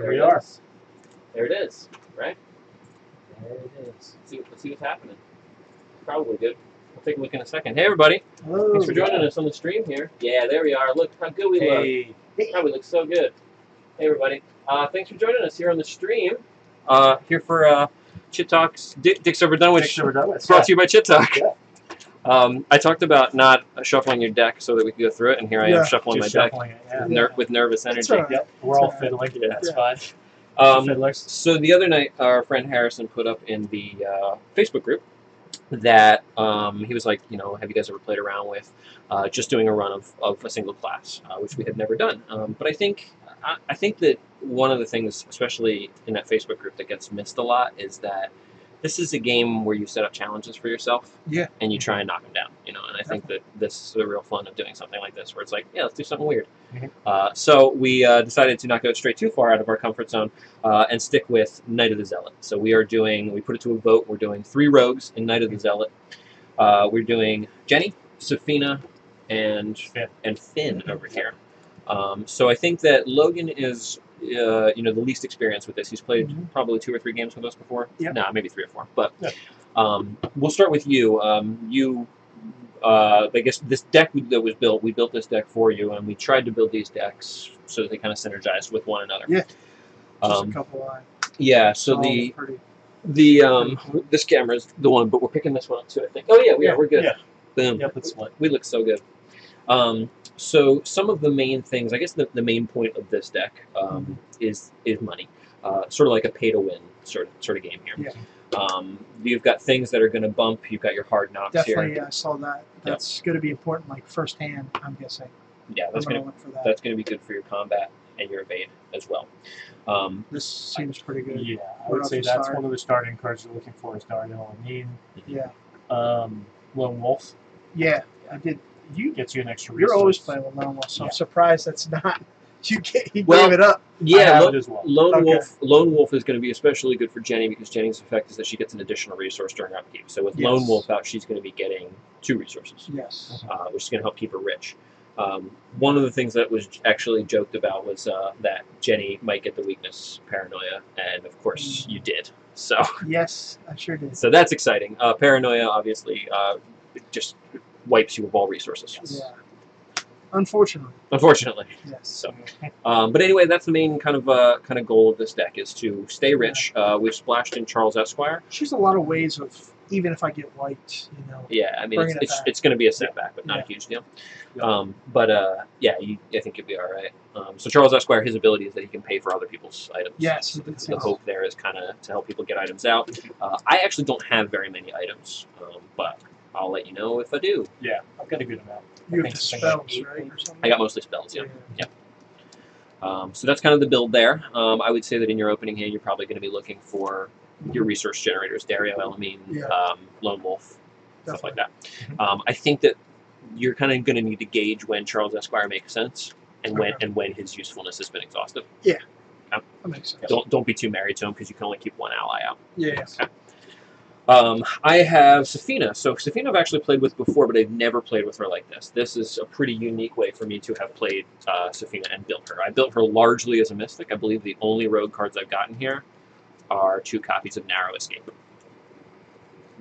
Here we are. There it is, right? There it is. Let's see what's happening. Probably good. We'll take a look in a second. Hey, everybody. Hello. Thanks for joining us on the stream here. Yeah, there we are. Look how good we look. How we look so good. Hey, everybody. Thanks for joining us here on the stream. Here for Chit Talks, Dicks Overdone, which brought to you by Chit Talk. Yeah. I talked about not shuffling your deck so that we could go through it, and here I am shuffling my deck with nervous energy. Right. Yep, we're all fiddling. Yeah, that's fine. So the other night, our friend Harrison put up in the Facebook group that he was like, have you guys ever played around with just doing a run of a single class, which we had never done. But I think that one of the things, especially in that Facebook group, that gets missed a lot is that this is a game where you set up challenges for yourself, and you try and knock them down, and I think that this is the real fun of doing something like this, where it's like, yeah, let's do something weird. So we decided to not go straight too far out of our comfort zone and stick with Knight of the Zealot. So we put it to a vote. We're doing 3 rogues in Knight of the Zealot. We're doing Jenny, SEFINA, and Finn over here. So I think that Logan is the least experienced with this. He's played probably 2 or 3 games with us before. Nah, maybe 3 or 4. But we'll start with you. I guess this deck that was built, we built this deck for you, and we tried to build these decks so that they kind of synergized with one another. Yeah. Just a couple so this camera is the one, but we're picking this one up too, I think. Oh yeah, we're good. Yeah. Boom. Yep, it's what we look so good. So some of the main things, I guess the main point of this deck is money. Sort of like a pay-to-win sort of game here. Yeah. You've got things that are going to bump. You've got your hard knocks here. Definitely, yeah, I saw that. That's going to be important, like first hand, I'm guessing. Yeah, that's going to be good for your combat and your evade as well. This seems pretty good. Yeah, I would say that's one of the starting cards you're looking for is Dario Amin. Yeah. Lone Wolf. Yeah, I did. Gets you an extra resource. You're always playing with Lone Wolf, so I'm surprised that's not. He gave it up. Yeah, Lone Wolf is going to be especially good for Jenny because Jenny's effect is that she gets an additional resource during upkeep. So with Lone Wolf out, she's going to be getting 2 resources. Yes. Which is going to help keep her rich. One of the things that was actually joked about was that Jenny might get the weakness Paranoia, and of course you did. So yes, I sure did. So that's exciting. Paranoia obviously just wipes you of all resources. Yeah. Unfortunately. Yes. So, but anyway, that's the main kind of goal of this deck is to stay rich. We've splashed in Charles Esquire. She's a lot of ways of even if I get wiped, Yeah, I mean it's going to be a setback, but not a huge deal. I think you'll be all right. So Charles Esquire, his ability is that he can pay for other people's items. Yes. The hope there is kind of to help people get items out. I actually don't have very many items, but I'll let you know if I do. Yeah, I've got a good amount. You have spells, right? Or something? I got mostly spells, yeah. So that's kind of the build there. I would say that in your opening hand, you're probably going to be looking for your resource generators, Dario, Elamine, Lone Wolf, stuff like that. I think that you're kind of going to need to gauge when Charles Esquire makes sense and when his usefulness has been exhausted. Yeah. That makes sense. Don't be too married to him because you can only keep one ally out. Yeah. Okay. I have SEFINA. So SEFINA I've actually played with before, but I've never played with her like this. This is a pretty unique way for me to have played SEFINA and built her. I built her largely as a mystic. I believe the only rogue cards I've gotten here are 2 copies of Narrow Escape.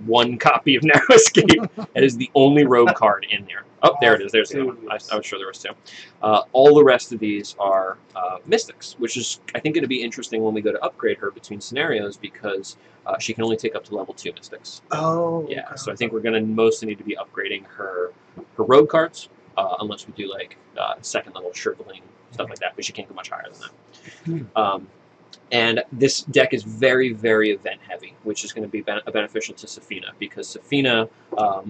1 copy of Narrow Escape. That is the only rogue card in there. Oh, there it is. There's the one. I was sure there was 2. All the rest of these are mystics, which is, I think, going to be interesting when we go to upgrade her between scenarios because she can only take up to level 2 mystics. Oh. Yeah, okay. So I think we're going to mostly need to be upgrading her rogue cards, unless we do like 2nd level shriveling, stuff like that, but she can't go much higher than that. And this deck is very, very event heavy, which is going to be beneficial to SEFINA because SEFINA,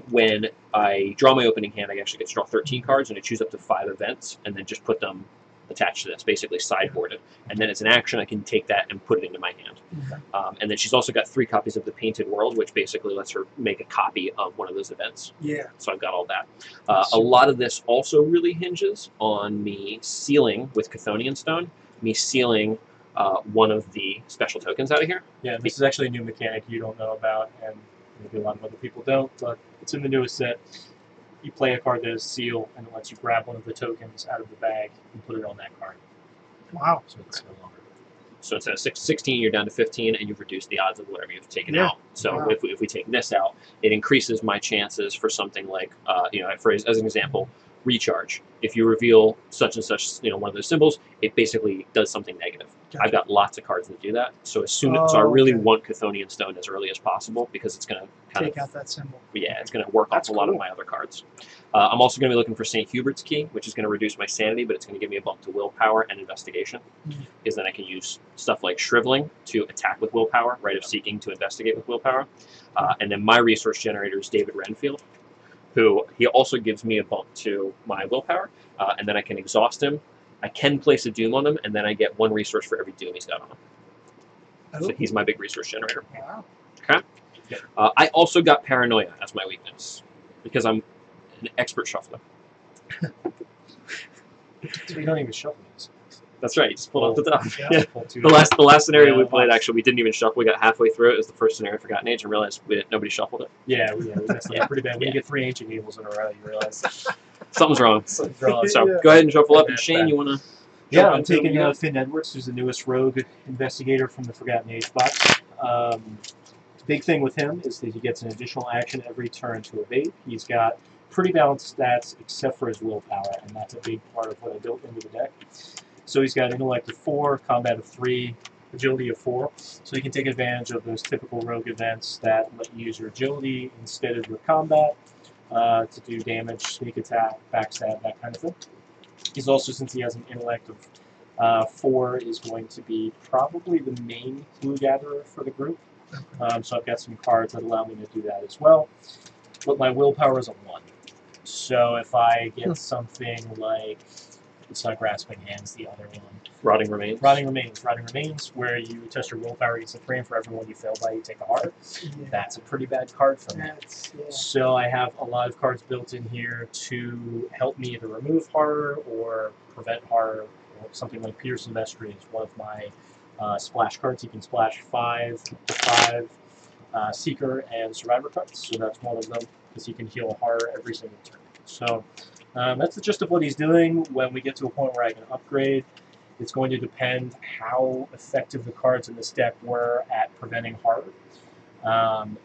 when I draw my opening hand, I actually get to draw 13 cards and I choose up to 5 events and then just put them attached to this, basically sideboarded. And then as an action, I can take that and put it into my hand. And then she's also got 3 copies of the Painted World, which basically lets her make a copy of one of those events. Yeah. So I've got all that. A lot of this also really hinges on me sealing with Chthonian Stone, me sealing one of the special tokens out of here. Yeah, this is actually a new mechanic you don't know about, and maybe a lot of other people don't, but it's in the newest set. You play a card that is seal, and it lets you grab one of the tokens out of the bag and put it on that card. Wow. So it's no longer. So instead of 16, you're down to 15, and you've reduced the odds of whatever you've taken Yeah. out. So Wow. if we take this out, it increases my chances for something like, as an example, recharge. If you reveal such and such, one of those symbols, it basically does something negative. Gotcha. I've got lots of cards that do that. So so I really okay. want Chthonian Stone as early as possible because it's going to Take out that symbol. yeah, it's going to work That's off a lot of cool. my other cards. I'm also going to be looking for St. Hubert's Key, which is going to reduce my sanity, but it's going to give me a bump to willpower and investigation. Because then I can use stuff like Shriveling to attack with willpower, Rite of Seeking to investigate with willpower. And then my resource generator is David Renfield, who he also gives me a bump to my willpower, and then I can exhaust him. I can place a Doom on him, and then I get 1 resource for every Doom he's got on him. So he's my big resource generator. Wow. Okay. I also got Paranoia as my weakness because I'm an expert shuffler. So you don't even shuffle these. That's right. You just pull off the top. Yeah. The last scenario we Yeah, played, lots. actually, we didn't even shuffle. We got halfway through it. It was the first scenario of Forgotten Age, and realized nobody shuffled it. Yeah, we messed Yeah. up pretty bad. When Yeah. you get 3 Ancient Evils in a row, you realize Something's wrong. something's wrong. So Yeah. go ahead and shuffle up. Yeah, And Shane, bad. you want to? Yeah, I'm taking Finn Edwards, who's the newest rogue investigator from the Forgotten Age box. Big thing with him is that he gets an additional action every turn to evade. He's got pretty balanced stats except for his willpower, and that's a big part of what I built into the deck. So he's got intellect of 4, combat of 3, agility of 4, so you can take advantage of those typical rogue events that let you use your agility instead of your combat to do damage, sneak attack, backstab, that kind of thing. He's also, since he has an intellect of 4, is going to be probably the main clue gatherer for the group. So I've got some cards that allow me to do that as well. But my willpower is a 1. So if I get something like, it's not Grasping Hands, the other one. Rotting Remains. Rotting Remains, where you test your willpower against a 3, and for every one you fail by, you take a heart. Yeah. That's a pretty bad card for me. Yeah. So I have a lot of cards built in here to help me either remove horror or prevent horror. Or something like Peterson Vestry is one of my splash cards. You can splash 5 to 5 Seeker and Survivor cards. So that's one of them, because you can heal horror every single turn. So that's the gist of what he's doing. When we get to a point where I can upgrade, it's going to depend how effective the cards in this deck were at preventing horror.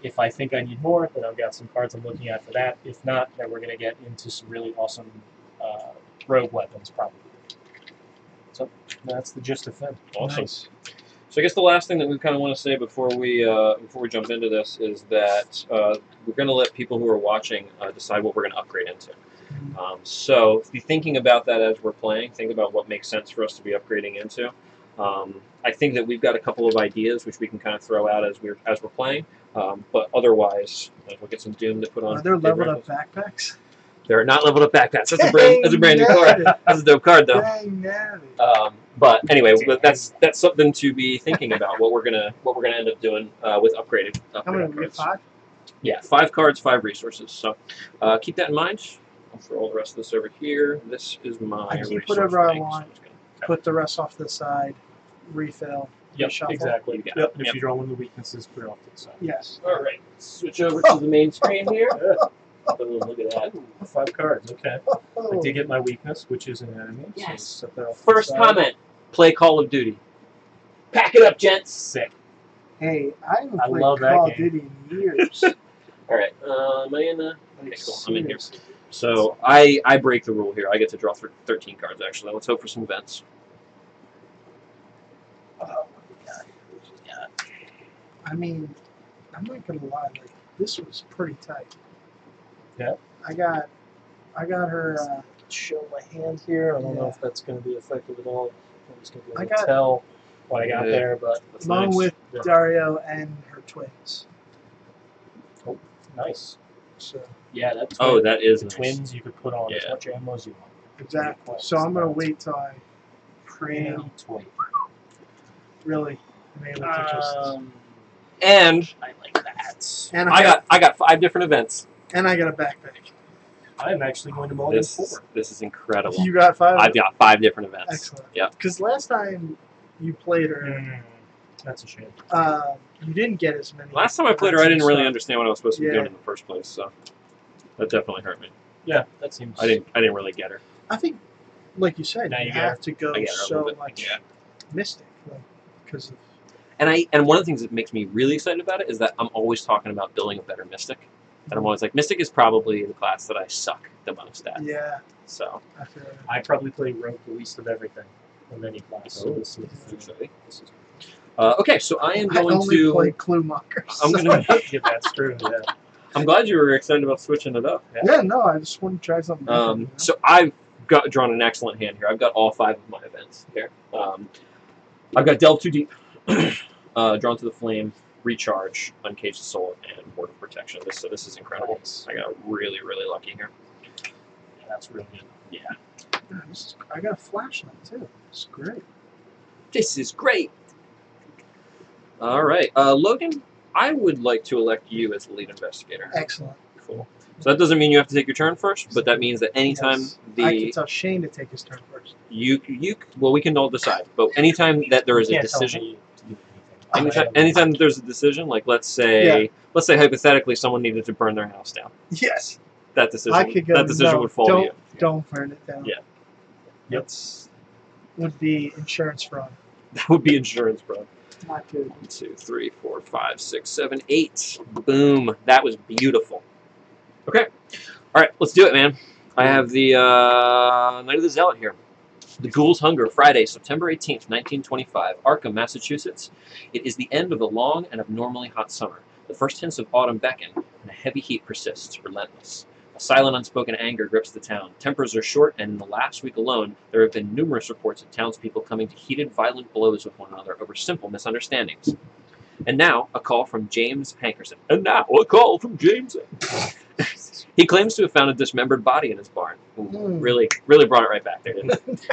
If I think I need more, then I've got some cards I'm looking at for that. If not, then we're going to get into some really awesome rogue weapons, probably. So that's the gist of Finn. Awesome. Nice. So I guess the last thing that we kind of want to say before we jump into this is that we're going to let people who are watching decide what we're going to upgrade into. So be thinking about that as we're playing. Think about what makes sense for us to be upgrading into. I think that we've got a couple of ideas which we can kind of throw out as we're playing. But otherwise, we'll get some Doom to put on. Are there leveled up backpacks? They're not leveled up backpacks. That's a brand new card. That's a dope card though. Dang, natty. But anyway, that's something to be thinking about. What we're gonna end up doing with upgraded How many? cards. 5? Yeah, 5 cards, 5 resources. So keep that in mind. I'll throw all the rest of this over here. This is my I keep resource whatever I bank, so want. I'm just gonna- Put the rest off to the side. Refill. Yep, reshuffle. exactly. You got Yep. it. And Yep. if you draw one of the weaknesses, put it off to the side. Yes. All right, switch over to the main screen here. Oh, look at that. Ooh, 5 cards, okay. I Oh, did get my weakness, which is an enemy. Yes. So set that off to the First side. comment: play Call of Duty. Pack it up, gents. Sick. hey, I haven't I played love that Call of game. Duty in years. All right, am I in the? Like, Okay, cool. I'm in here. seriously. So I break the rule here. I get to draw 13 cards, actually. Let's hope for some events. Oh my god. I mean, I'm not gonna lie, like this was pretty tight. Yeah. I got her. Show my hand here. I don't know Yeah. if that's going to be effective at all. I'm just going to be I able to got- tell what I got Yeah. there, but That's Along nice. with Yeah. Dario and her twins. nice. So Yeah, that's Oh, that is the nice. twins you could put on as Yeah. much ammo as you want. exactly. So I'm gonna wait till I Pretty know. toy. really am able to just. And I like that. And I got 5 different events. and I got a backpack. I'm actually going to mulligan 4. This is incredible. You got 5. I've got 5 different events. Excellent. Yeah. Because last time you played her, That's a shame. you didn't get as many. Last time I played her, I events didn't and really stuff. understand what I was supposed to be Yeah. doing in the first place, so that definitely hurt me. Yeah, that seems. I didn't really get her. I think, like you said, Now you you have to go I get her a so little bit. much Yeah. mystic. Like, because of And one of the things that makes me really excited about it is that I'm always talking about building a better Mystic. And I'm always like, Mystic is probably the class that I suck the most at. yeah. So I feel it. I probably play rogue the least of everything of any class. So Oh, this is exciting. Okay, so I am I going only to. play Clue Mockers. I'm gonna. yeah, that's true. Yeah. I'm glad you were excited about switching it up. Yeah, no, I just want to try something different. You know? So I've got drawn an excellent hand here. I've got all 5 of my events here. I've got Delve Too Deep, Drawn to the Flame, Recharge, Uncaged the Soul, and Word of Protection. So this is incredible. Nice. I got really, really lucky here. Yeah, that's really good. Yeah. Yeah, I got a flashlight too. It's great. This is great. All right, Logan, I would like to elect you as the lead investigator. Excellent. Cool. So that doesn't mean you have to take your turn first, but that means that anytime Yes. I can the tell Shane to take his turn first. you well, we can all decide. But anytime that there is a You can't tell decision, me to do anything. anytime that there's a decision, like let's say hypothetically someone needed to burn their house down, Yes. that decision I could go. that decision no, would fall don't, to you. Don't burn it down. Yeah. That's would be insurance fraud. That would be insurance, bro. Not good. 1, 2, 3, 4, 5, 6, 7, 8. Boom. That was beautiful. Okay. All right, let's do it, man. I have the Night of the Zealot here. The Ghoul's Hunger, Friday, September 18th, 1925, Arkham, Massachusetts. It is the end of the long and abnormally hot summer. The first hints of autumn beckon, and a heavy heat persists, relentless. A silent, unspoken anger grips the town. Tempers are short, and in the last week alone, there have been numerous reports of townspeople coming to heated, violent blows with one another over simple misunderstandings. And now, a call from James Hankerson. And now, a call from James. He claims to have found a dismembered body in his barn. Ooh, really brought it right back there, didn't it?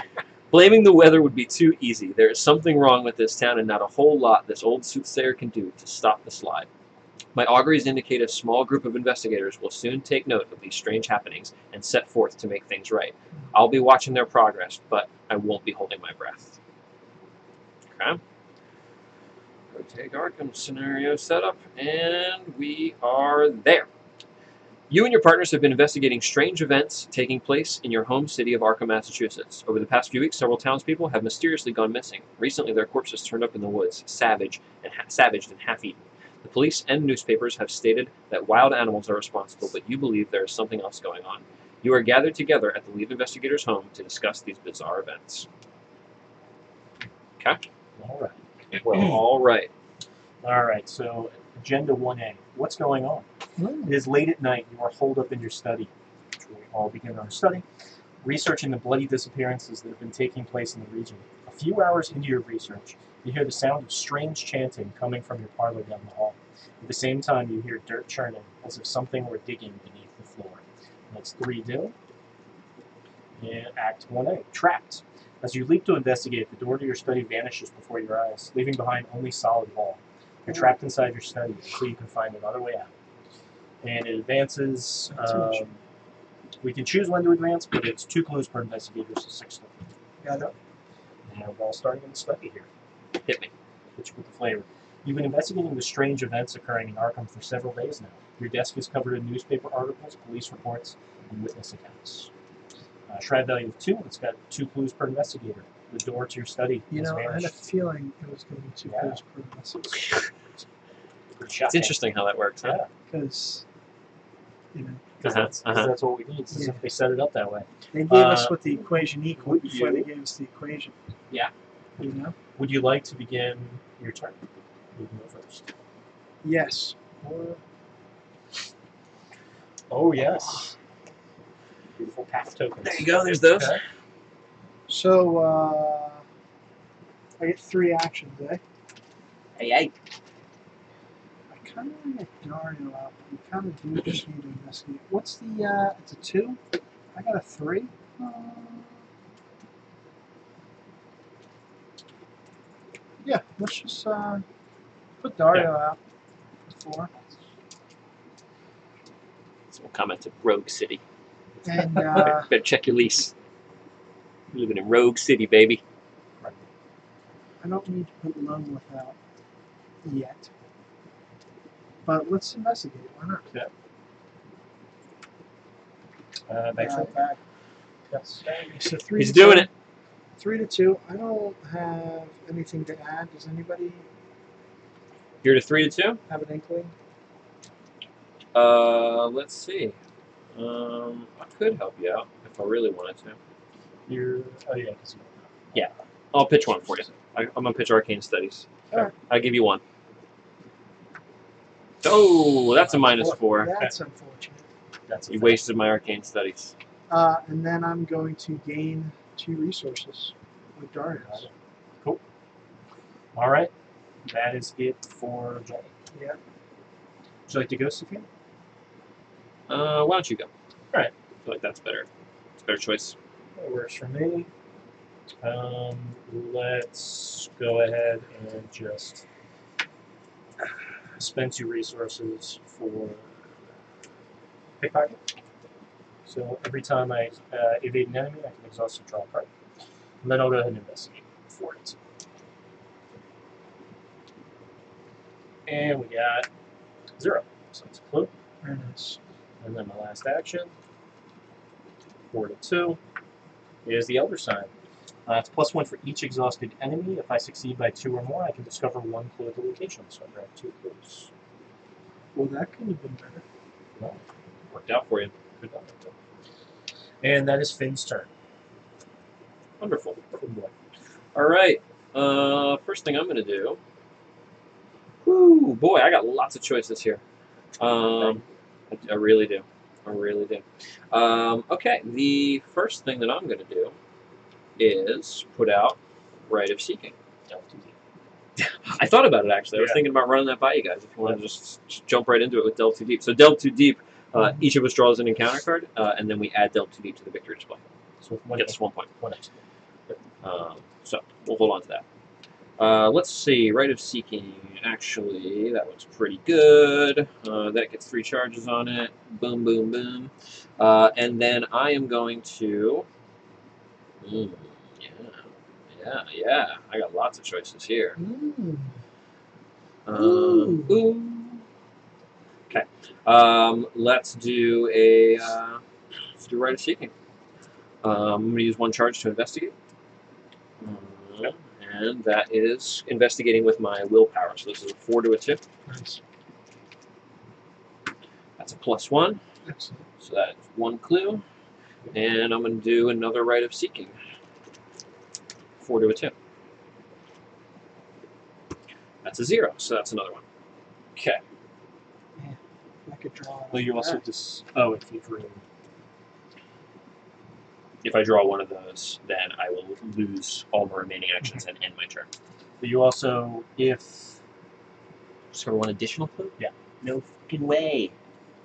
Blaming the weather would be too easy. There is something wrong with this town, and not a whole lot this old soothsayer can do to stop the slide. My auguries indicate a small group of investigators will soon take note of these strange happenings and set forth to make things right. I'll be watching their progress, but I won't be holding my breath. Okay. Take Arkham scenario setup, and we are there. You and your partners have been investigating strange events taking place in your home city of Arkham, Massachusetts. Over the past few weeks, several townspeople have mysteriously gone missing. Recently, their corpses turned up in the woods, savaged and half-eaten. The police and newspapers have stated that wild animals are responsible, but you believe there is something else going on. You are gathered together at the lead investigator's home to discuss these bizarre events. Okay? All right. Well, all right. All right. So, Agenda 1A. What's going on? It is late at night. You are holed up in your study. We all begin our study, researching the bloody disappearances that have been taking place in the region. A few hours into your research, you hear the sound of strange chanting coming from your parlor down the hall. At the same time, you hear dirt churning, as if something were digging beneath the floor. That's 3 do. And Act 1A, Trapped. As you leap to investigate, the door to your study vanishes before your eyes, leaving behind only solid wall. You're trapped inside your study until you can find another way out. And it advances. We can choose when to advance, but it's 2 clues per investigator, so 6 total. Got it. And we're all starting in the study here. Hit me. Hit you with the flavor. You've been investigating the strange events occurring in Arkham for several days now. Your desk is covered in newspaper articles, police reports, and witness accounts. Shred value of 2. It's got 2 clues per investigator. The door to your study You has know, I had a vanished. feeling it was going to be 2 clues per message. Pretty shocking. It's interesting how that works, huh? Yeah. Because, you know, Because that's what we need. It's as if they set it up that way. they gave us what the equation equaled would before you- they gave us the equation. Yeah. You know? Would you like to begin your turn? You can go first. Yes. Oh, yes. Beautiful path tokens. There you go, there's those. Okay. So, I get 3 actions, eh? Hey. I kind of want to get Dario out, but we kind of do just need to investigate. What's the, it's a 2? I got a 3. Yeah, let's just, put Dario out for 4. So we'll comment to Rogue City. And, Better check your lease. You're living in Rogue City, baby. I don't need to put Lone without yet. But let's investigate. Why not? Back to Bag. Yes. So 3 He's doing it. 3 to 2. I don't have anything to add. Does anybody You're to 3 to 2. have an inkling? Let's see. I could help you out if I really wanted to. Oh yeah, because Yeah. I'll pitch one for you. I'm gonna pitch Arcane Studies. Alright. I'll give you one. Oh, that's a -4. That's unfortunate. You wasted my Arcane Studies. And then I'm going to gain 2 resources with Darius. Cool. All right, that is it for Johnny. Yeah. Would you like to go, Sophia? Why don't you go? All right. I feel like that's better. It's a better choice. That works for me. Let's go ahead and just spend 2 resources for pickpocket. So every time I evade an enemy, I can exhaust and draw a card. And then I'll go ahead and investigate for it. And we got 0. So it's a clue. Very nice. And then my last action, 4 to 2, is the Elder Sign. It's +1 for each exhausted enemy. If I succeed by 2 or more, I can discover 1 clue at the location. So I grab 2 clues. Well, that could have been better. Well, Worked out for you. good luck. And that is Finn's turn. Wonderful. Finn boy. All right. First thing I'm gonna do. Whoo, boy, I got lots of choices here. I really do. I really do. Okay, the first thing that I'm gonna do is put out Rite of Seeking. I thought about it actually. I was Yeah. thinking about running that by you guys. If you want to just jump right into it with Delve Too Deep. So Delve Too Deep, each of us draws an encounter card, and then we add Delve Too Deep to the victory display. So one Gets us 1 point. One extra. So we'll hold on to that. Let's see. Rite of Seeking. Actually, that looks pretty good. That gets 3 charges on it. Boom, boom, boom. And then I am going to. Yeah. I got lots of choices here. Ooh. Okay. Let's do Rite of Seeking. I'm going to use 1 charge to investigate. And that is investigating with my willpower. So this is a 4 to a 2. Nice. That's a +1. Excellent. So that's 1 clue. And I'm going to do another Rite of Seeking. 4 to a 2. That's a 0. So that's another one. Okay. I could draw. Well, you also just. Oh, if you drew. If I draw one of those, then I will lose all my remaining actions and end my turn. But you also, if. So 1 additional clue? Yeah. No fucking way.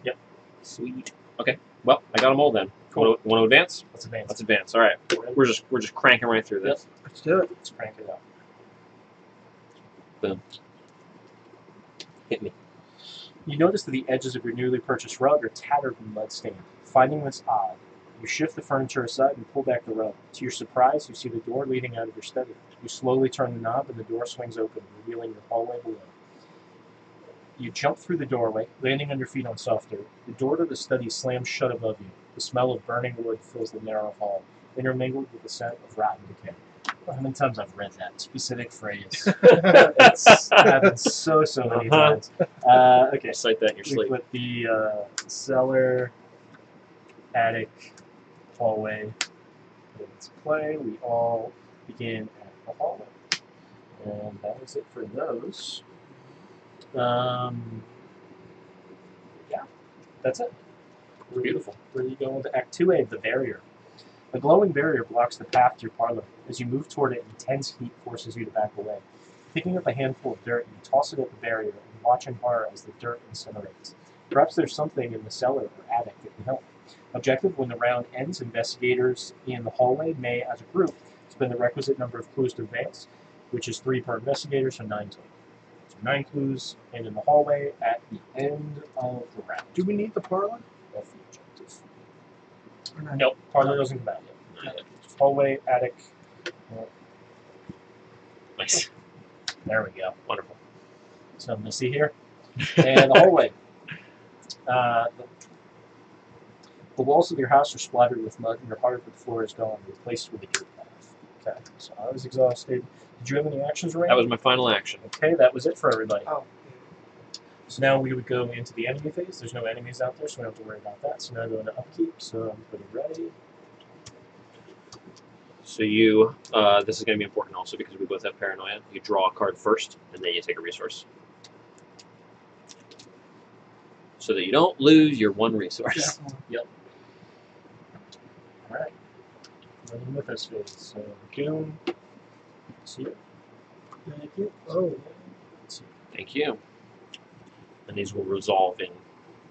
Yep. Sweet. Okay. Well, I got them all then. Cool. Want to advance? Let's advance. Let's advance. All right. We're just cranking right through this. Let's do it. Let's crank it up. Boom. Hit me. You notice that the edges of your newly purchased rug are tattered and mud-stained. Finding this odd, you shift the furniture aside and pull back the rug. To your surprise, you see the door leading out of your study. You slowly turn the knob and the door swings open, revealing your hallway below. You jump through the doorway, landing on your feet on soft dirt. The door to the study slams shut above you. The smell of burning wood fills the narrow hall, intermingled with the scent of rotten decay. How many times I've read that specific phrase? It's happened so many times. Okay, Recite that in your we sleep. put the cellar, attic, hallway into play. We all begin at the hallway. And that was it for those. Yeah, that's it. Beautiful. Where you go into Act 2A, the barrier. A glowing barrier blocks the path to your parlor. As you move toward it, intense heat forces you to back away. Picking up a handful of dirt, you toss it at the barrier and watch in horror as the dirt incinerates. Perhaps there's something in the cellar or attic that can help. Objective: when the round ends, investigators in the hallway may, as a group, spend the requisite number of clues to advance, which is 3 per investigator, so 9 total. So 9 clues, and in the hallway at the end of the round. Do we need the parlor? That's the objective. Or not? Nope, parlor doesn't come out yet. Hallway, attic. Nice. There we go. Wonderful. So I'm going to see here. And the hallway. The walls of your house are splattered with mud, and your hardwood floor is gone, replaced with a dirt path. Okay, so I was exhausted. Did you have any actions, Ray? That was my final action. Okay, that was it for everybody. Oh. So now we would go into the enemy phase. There's no enemies out there, so we don't have to worry about that. So now go into upkeep. So everybody ready? So you, this is going to be important also because we both have paranoia. You draw a card first, and then you take a resource. So that you don't lose your one resource. Yep. All right. Running with this phase. So Goon. See you. Thank you. Oh. Let's see. Thank you. And these will resolve in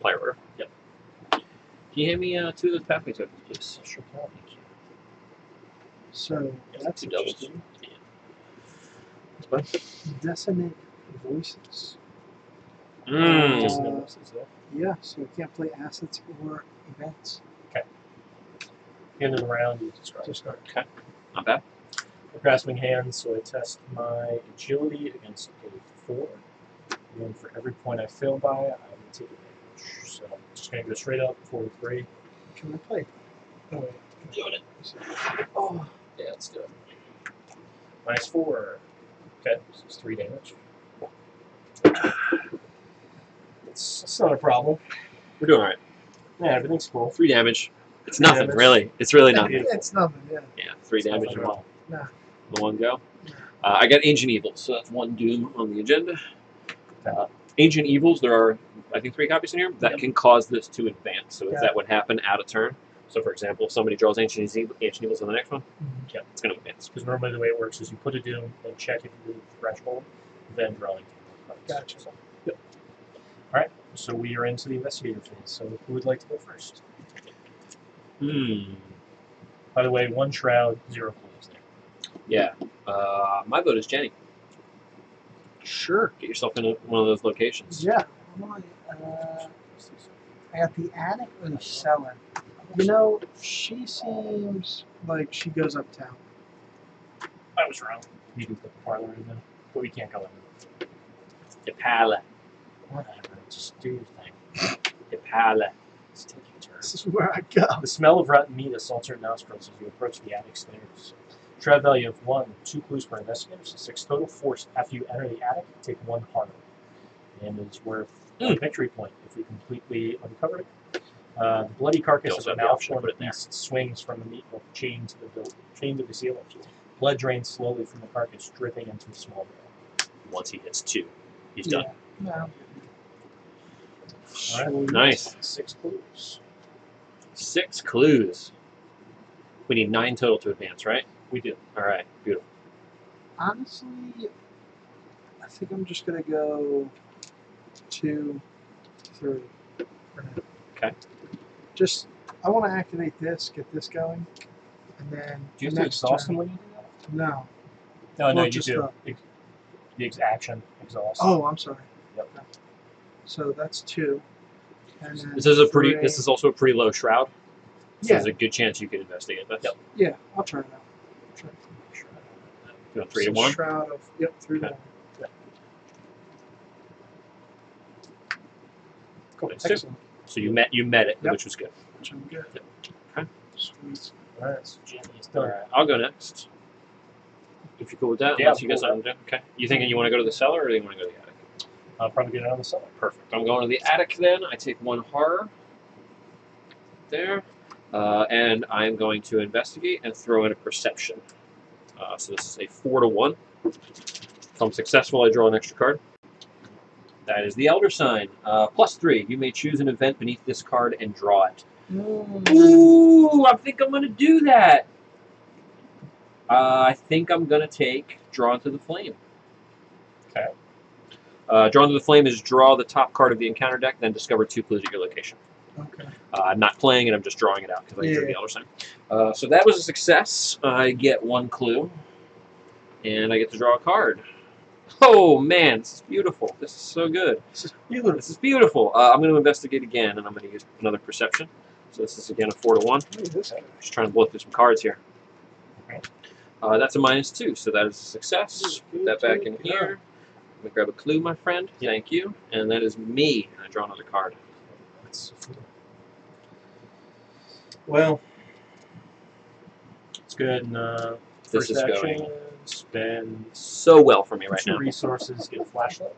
player order. Yep. Can you hand me 2 of those pathway tokens, please? Sure can. Thank you. So that's 2 doubles. interesting. Yeah. That's fine. Decimate voices. Mm. Just notice, is that? Yeah, so you can't play assets or events. End of the round, you describe. Just start. Okay. Not bad. A grasping hand, so I test my agility against a 4. And then for every point I fail by, I will take advantage. So I'm just going to go straight up, 43. Can I play? Oh, wait. Doing it. Oh, Yeah, let's do it. -4. Okay, so it's 3 damage. It's not a problem. We're doing all right. Yeah, everything's cool. 3 damage. It's 3 nothing, damage. really. It's really nothing. it's nothing, yeah. Yeah, 3 It's damage nothing in at all. Nah. the one go. I got Ancient Evils, so that's 1 Doom on the agenda. Ancient Evils, there are, I think, 3 copies in here that Yep. can cause this to advance. So if Yeah. that would happen out of turn, so for example, if somebody draws Ancient Evils on the next one, Yeah. it's going to advance. Because normally the way it works is you put a doom, then check if you do the threshold, then drawing 2 cards. Gotcha. So, yep. All right, so we are into the investigator phase. So who would like to go first? By the way, 1 shroud, 0 clues there. Yeah. My vote is Jenny. Sure. Get yourself in one of those locations. Yeah. I got the attic or the cellar. You know, she seems like she goes uptown. I was wrong. You can put the parlor in there, but we can't go in. The palette. Whatever, just do your thing. The palette. Just take your turn. This is where I go. The smell of rotten meat assaults your nostrils as you approach the attic stairs. Shroud value of 1, 2 clues per investigator, so 6 total. Force after you enter the attic, take 1 harder. And it's worth 1 victory point if we completely uncover it. The bloody carcass You of also a have the option to malformed put it there. beast swings from the meat hook chained to the chained to the ceiling. Blood drains slowly from the carcass, dripping into a small barrel. Once he hits 2, he's done. No. All right, Nice. 6 clues. 6 clues. We need 9 total to advance, right? We do. All right. Beautiful. Honestly, I think I'm just gonna go 2, 3 for now. Okay. Just, I want to activate this, get this going, and then Do you the have to next exhaust turn. them when you do that? No. No, Well, no, you just do. The action exhaust. Oh, I'm sorry. Yep. Okay. So that's 2. And then This is a pretty. 3. This is also a pretty low shroud. So Yeah. there's a good chance you could investigate this. Yep. Yeah, I'll try it out. Try it. You want 3 to So 1? Shroud of, yep, 3 to Okay. 1. Cool. Nice. Excellent. So you met it, Yep. which was good. Which I'm good. Yep. Okay. Sweet. All right, so Jenny is All done. right. I'll go next. If you're cool with that, Yeah, unless you I'm guys cool want to do. Okay. You thinking you want to go to the cellar or do you want to go to the attic? I'll probably get it on the cellar. Perfect. I'm going to the attic then. I take 1 horror. There. And I'm going to investigate and throw in a perception. So this is a 4 to 1. If I'm successful, I draw an extra card. That is the Elder Sign. +3. You may choose an event beneath this card and draw it. Ooh, I think I'm going to do that. I think I'm going to take Drawn to the Flame. Okay. Drawn to the Flame is draw the top card of the encounter deck, then discover 2 clues at your location. Okay. I'm not playing it, I'm just drawing it out because I drew Yeah. the Elder Sign. So that was a success. I get 1 clue, and I get to draw a card. Oh man, this is beautiful. This is so good. This is beautiful. This is beautiful. I'm going to investigate again, and I'm going to use another perception. So this is again a 4 to 1. Look at this guy. Just trying to blow through some cards here. Okay. That's a -2, so that is a success. Put that back in here. Let me grab a clue, my friend. Thank you. And that is me. I draw another card. Well, it's good. And This First is action, going spend so well for me right 2 now. resources, get a flashlight.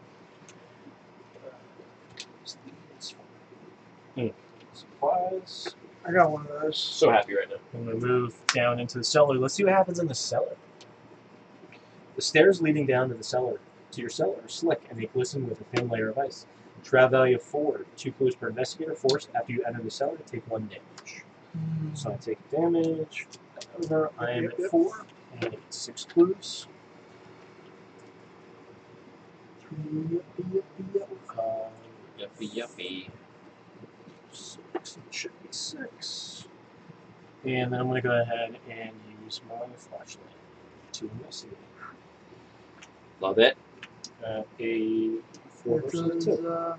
Supplies. I got one of those. So happy right now. I'm going to move down into the cellar. Let's see what happens in the cellar. The stairs leading down to the cellar, to your cellar, are slick and they glisten with a thin layer of ice. Shroud value of 4. 2 clues per investigator. Forced after you enter the cellar, take 1 damage. So I take damage. Over. I am at 4, and I get 6 clues. 3, Yuppie. 6. It should be 6. And then I'm going to go ahead and use my flashlight to investigate. Love it. A 4 It versus does, a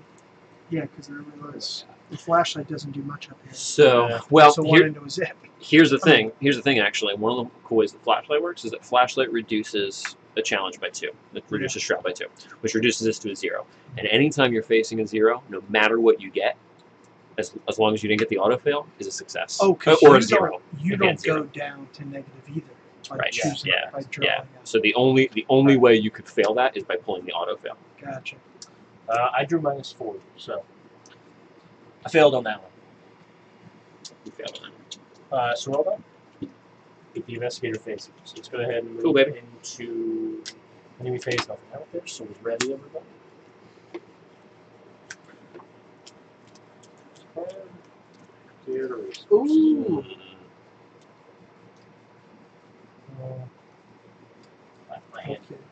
2. yeah, because I realize the flashlight doesn't do much up here. So, Yeah. well, So one into a zip. here's the thing. Here's the thing, actually. One of the cool ways the flashlight works is that flashlight reduces the challenge by 2. It reduces shroud by 2, which reduces this to a 0. And anytime you're facing a 0, no matter what you get, as long as you didn't get the auto fail, is a success. Oh, because or a 0. You Again, don't 0. go down to negative either. By Right, choosing, yeah, by drawing Yeah. out. So the only way you could fail that is by pulling the auto fail. Gotcha. I drew -4, so I failed on that one. You failed on that. So well done. Get the investigator phase. So let's go ahead and move Cool, baby. into enemy phase. Nothing out there, so we're ready, everybody. Ooh.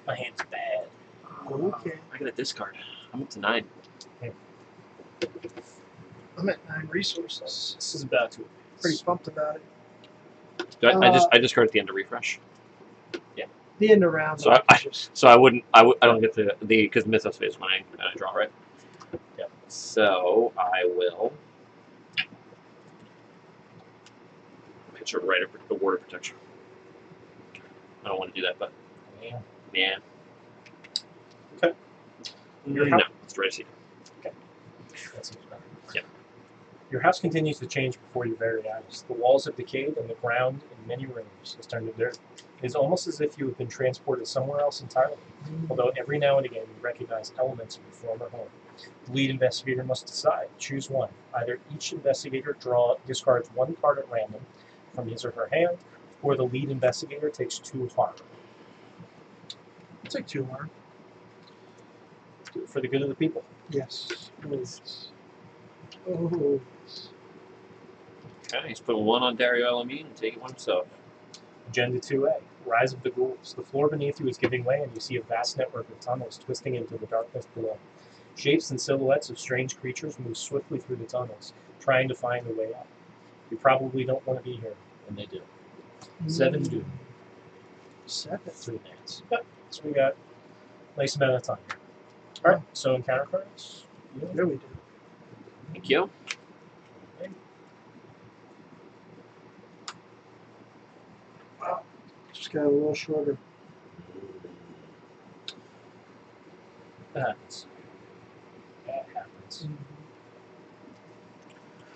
My hand's bad. Okay. I got a discard. I'm up to 9. I'm at 9 resources. This is about to. Pretty pumped about it. I discard at the end of refresh. The end of round. So So I don't get the because Mythos phase when I draw, right? Yeah. So I will make sure to write a word of protection. I don't want to do that, but yeah. Okay. No, it's right here. That seems better. Yeah. Your house continues to change before your very eyes. The walls have decayed, and the ground in many rooms has turned to dirt. It is almost as if you have been transported somewhere else entirely, although every now and again you recognize elements of your former home. The lead investigator must decide. Choose one. Either each investigator discards 1 card at random from his or her hand, or the lead investigator takes 2 harm. It's like 2 harm. Do it for the good of the people. Yes. Oh. Okay, he's putting 1 on Dario Elamine and taking 1 himself. Agenda 2A, Rise of the Ghouls. The floor beneath you is giving way, and you see a vast network of tunnels twisting into the darkness below. Shapes and silhouettes of strange creatures move swiftly through the tunnels, trying to find a way out. You probably don't want to be here, and they do. 7 do. 7. 3 minutes. Yep, so we got a nice amount of time. Alright, so encounter cards. There we do. Thank you. Wow. Just got a little shorter. That happens. That happens.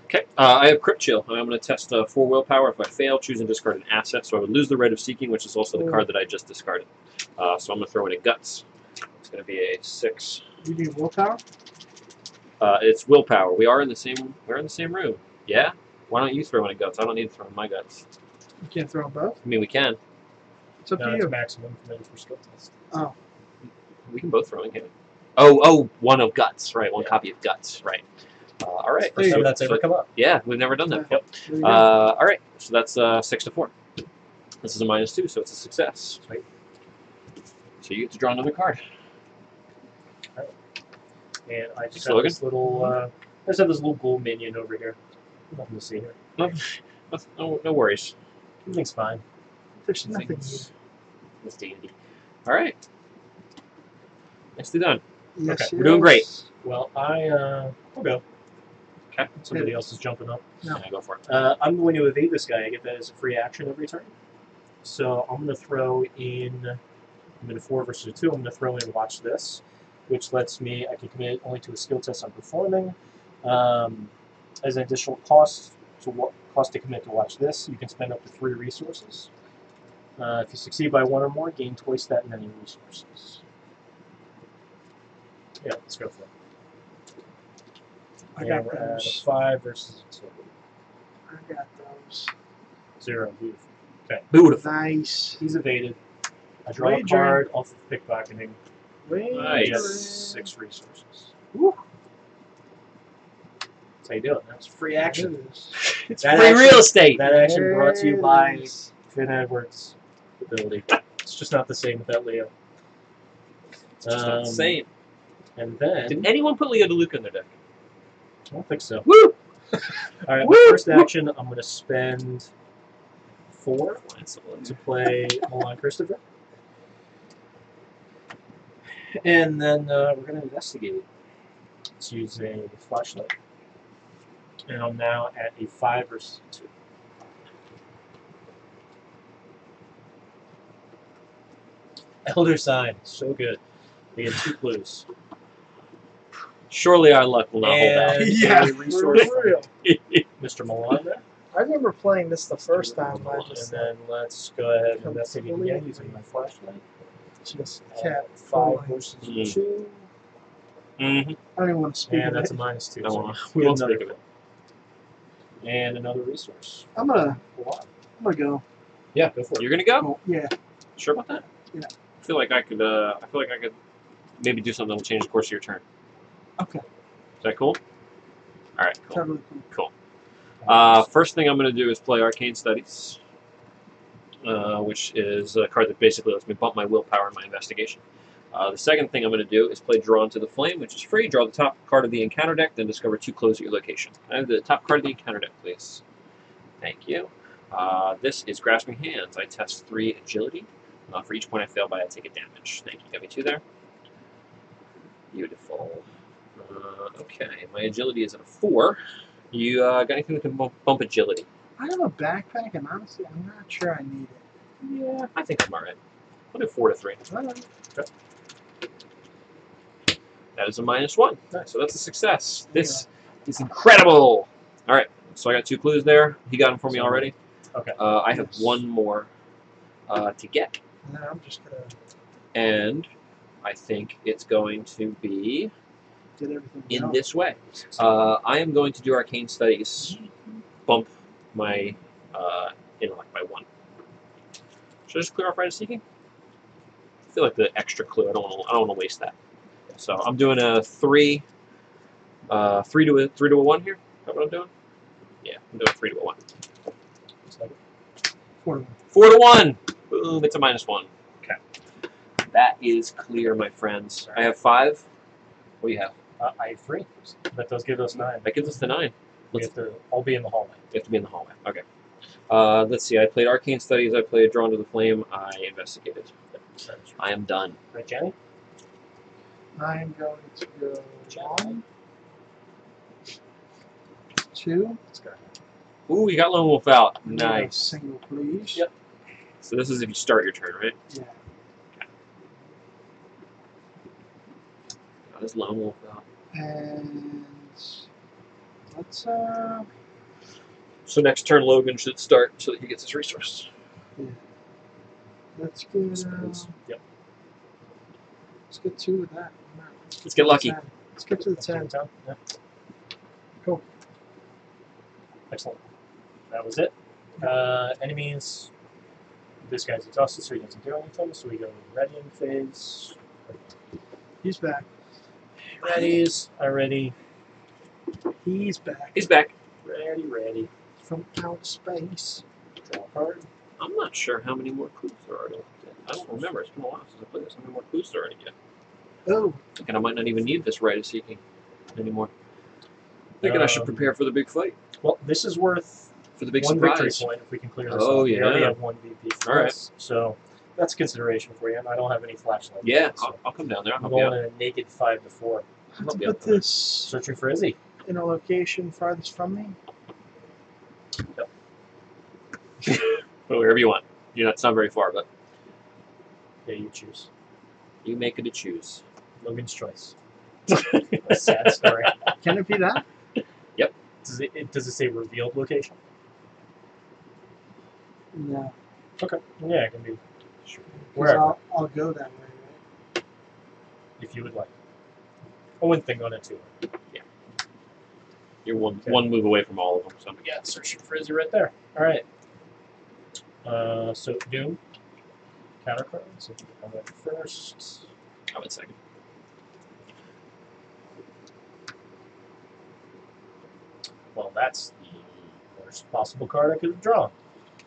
Okay, I have Crypt Chill. I'm going to test 4 willpower. If I fail, choose and discard an asset. So I would lose the Rite of Seeking, which is also the card that I just discarded. So I'm going to throw in a Guts. It's going to be a 6. You need willpower? It's willpower. We're in the same room. Yeah? Why don't you throw in a Guts? I don't need to throw in my Guts. You can't throw them both? I mean, we can. It's up No, to it's you. maximum permitted for skill test. Oh. We can both throw in, can't we? Oh, 1 of Guts. Right, 1 Yeah. copy of Guts. Right. All right. First time So- that's ever come up. Yeah, we've never done that before. There you go. All right, so that's 6 to 4. This is a -2, so it's a success. Sweet. So you get to draw another card. And I just Thanks, have Logan. this little, I just have this little ghoul minion over here. Nothing to see here. No worries. Everything's fine. There's nothing here. It's D&D. All right. Nicely done. Yes, Okay, we're doing great. yes. Well, I'll go. Okay. Somebody else is jumping up. No. Yeah, go for it. I'm going to evade this guy. I get that as a free action every turn. So I'm going to throw in, I'm in a 4 versus a 2. I'm going to throw in Watch This, which lets me, I can commit only to a skill test I'm performing. As an additional cost to commit to Watch This, you can spend up to 3 resources. If you succeed by 1 or more, gain twice that many resources. Yeah, let's go for it. I And got we're at a those. 5 versus a 2. I got those. 0. Beautiful. Okay. Beautiful. Nice. He's evaded. I draw a Wagering. card off of pickpocketing. I get Nice. 6 resources. Woo. That's how you do it. That's free action. It is. It's That free action- real estate. That action brought to you by There it is. Finn Edwards' ability. It's just not the same without Leo. It's just not the same. And then Did anyone put Leo DeLuca in their deck? I don't think so. Woo! All right, Woo! my first action, I'm going to spend 4 to play Milan Christopher. And then we're going to investigate. Let's use a flashlight. And I'm now at a 5 versus 2. Elder Sign, so good. We get 2 clues. Surely our luck will not hold out. And Yeah, a resource for real. from Mr. Milan there. I remember playing this the first time. I And just then let's go ahead and investigate again using my flashlight. just kept 5 falling. versus Mm. 2. Mm-hmm. I don't even want to speak And of that's it. a -2. I So won't- we we won't have speak another of it. and another resource. I'm gonna Wow. go. Yeah, go for it. You're gonna go? Oh, yeah. Sure about that? Yeah. I feel like I could. I feel like I could maybe do something that'll change the course of your turn. Okay. Is that cool? All right. Cool. Totally cool. Cool. First thing I'm going to do is play Arcane Studies, which is a card that basically lets me bump my willpower and my investigation. The second thing I'm going to do is play Drawn to the Flame, which is free. Draw the top card of the encounter deck, then discover 2 clues at your location. I have the top card of the encounter deck, please. Thank you. This is Grasping Hands. I test 3 agility. For each point I fail by, I take a damage. Thank you. Got me 2 there. Beautiful. Okay, my agility is at a 4. You got anything that can bump agility? I have a backpack, and honestly, I'm not sure I need it. Yeah, I think I'm alright. I'll do 4 to 3. All right. That is a -1. Nice. So that's a success. This is incredible. Alright, so I got 2 clues there. He got them for me already. Okay. I have Yes. 1 more to get. And then I'm just gonna And I think it's going to be get everything in going. this way. I am going to do Arcane Studies, bump my intellect by 1. Should I just clear off Rite of Seeking? I feel like the extra clue. I don't want to waste that. So I'm doing a 3 to a 1 here. Is that what I'm doing? Yeah, I'm doing 3 to a 1. 4 to 1. 4 to 1. Boom! It's a -1. Okay. That is clear, my friends. I have 5. What do you have? I have 3. That does give us 9. That gives us the 9. We have to all be in the hallway. You have to be in the hallway. Okay. Let's see. I played Arcane Studies. I played Drawn to the Flame. I investigated. I am done. Right, Jenny? I'm going to go 1, 2. Let's go. Ooh, you got Lone Wolf out. and Nice. Single, please. Yep. So this is if you start your turn, right? Yeah. Got his Lone Wolf out. And let's So next turn, Logan should start so that he gets his resource. let's get Yep. let's get 2 with that. Let's get lucky. 10. Let's get to the 10. Yeah. Cool. Excellent. That was it. Enemies. This guy's exhausted, so he doesn't do anything. So we go ready in phase. He's back. Readies. Ready. He's back He's back. Ready. from outer space. Draw a card. I'm not sure how many more clues there are to get. I don't remember. It's been a while since I played this. How many more clues there are to get? Oh, Thinking I might not even need this Rite of Seeking anymore. Thinking I should prepare for the big fight. Well, this is worth For the big 1 victory surprise. point if we can clear this Oh, up. We already yeah. have 1 VP for All right. this, so that's a consideration for you. And I don't have any flashlights. Yeah, so I'll come down there. I'll I'm help you going out. a naked 5 to 4. I have I'll to be put up for that. this Searching for Izzy. in a location farthest from me. Wherever you want. You're not sound very far, but Yeah, you choose. you make it to choose. Logan's choice. A sad story. Can it be that? Does it say revealed location? No. Okay. Yeah, it can be 'Cause wherever, I'll go that way, right? if you would like. I wouldn't think on it too. You're one Okay. one move away from all of them. So Yeah, search your frizzy right there. All right. So Doom, counter cards. So I went first. I went second. Well, that's the worst possible card I could have drawn.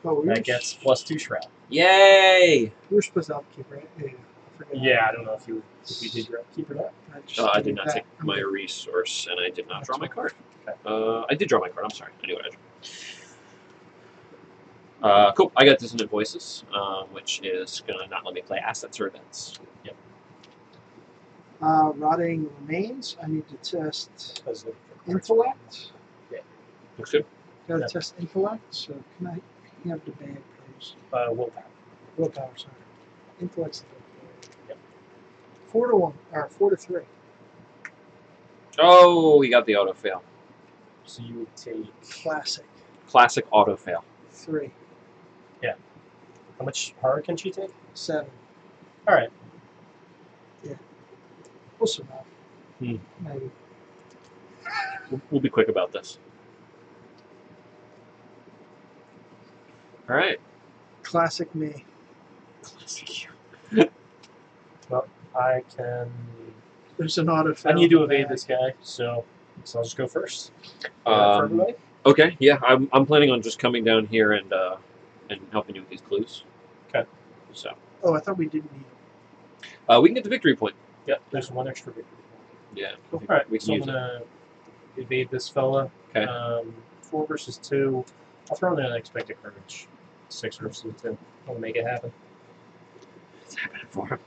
Oh, we were, That gets +2 shroud. Yay! we were supposed to upkeep, right? Yeah. I forgot. Yeah, I don't know if you did your upkeep or not. I did did not that. take I'm my good. resource, and I did not That's draw my fine. card. Okay. I did draw my card. I'm sorry. I knew what I drew. Cool. I got Dissonant Voices, which is gonna not let me play assets or events. Yep. Rotting Remains. I need to test Because of intellect. Looks good. Got to Yeah. test intellect. So can I have the bad, please? willpower. Willpower, sorry. Intellect's the good. Yep. 4 to 1 or 4 to 3. Oh, we got the auto fail. So you would take. Classic. Classic auto fail. 3. How much horror can she take? 7. All right. Close enough. Hmm. Maybe. We'll be quick about this. All right. Classic me. Classic. I can. There's an auto I fail. need to in the evade bag. this guy, so I'll just go first. For everybody. Okay. Yeah, I'm planning on just coming down here and helping you with these clues. Okay. So Oh, I thought we didn't need them. we can get the victory point. Yep. There's one extra victory. Yeah. All right. We can So I'm use it. gonna evade this fella. Okay. 4 versus 2. I'll throw in an unexpected courage. 6 versus 2. I'll make it happen. It's happening for him.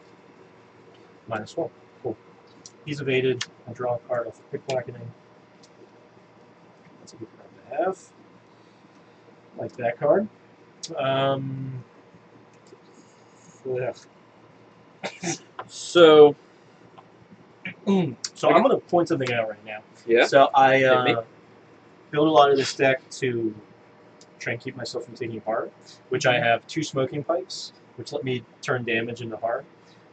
-1. Cool. He's evaded. I draw a card off pickpocketing. That's a good card to have. Like that card. Ugh. So So I'm going to point something out right now. yeah. So I Hit me. build a lot of this deck to try and keep myself from taking heart, which I have 2 smoking pipes, which let me turn damage into heart,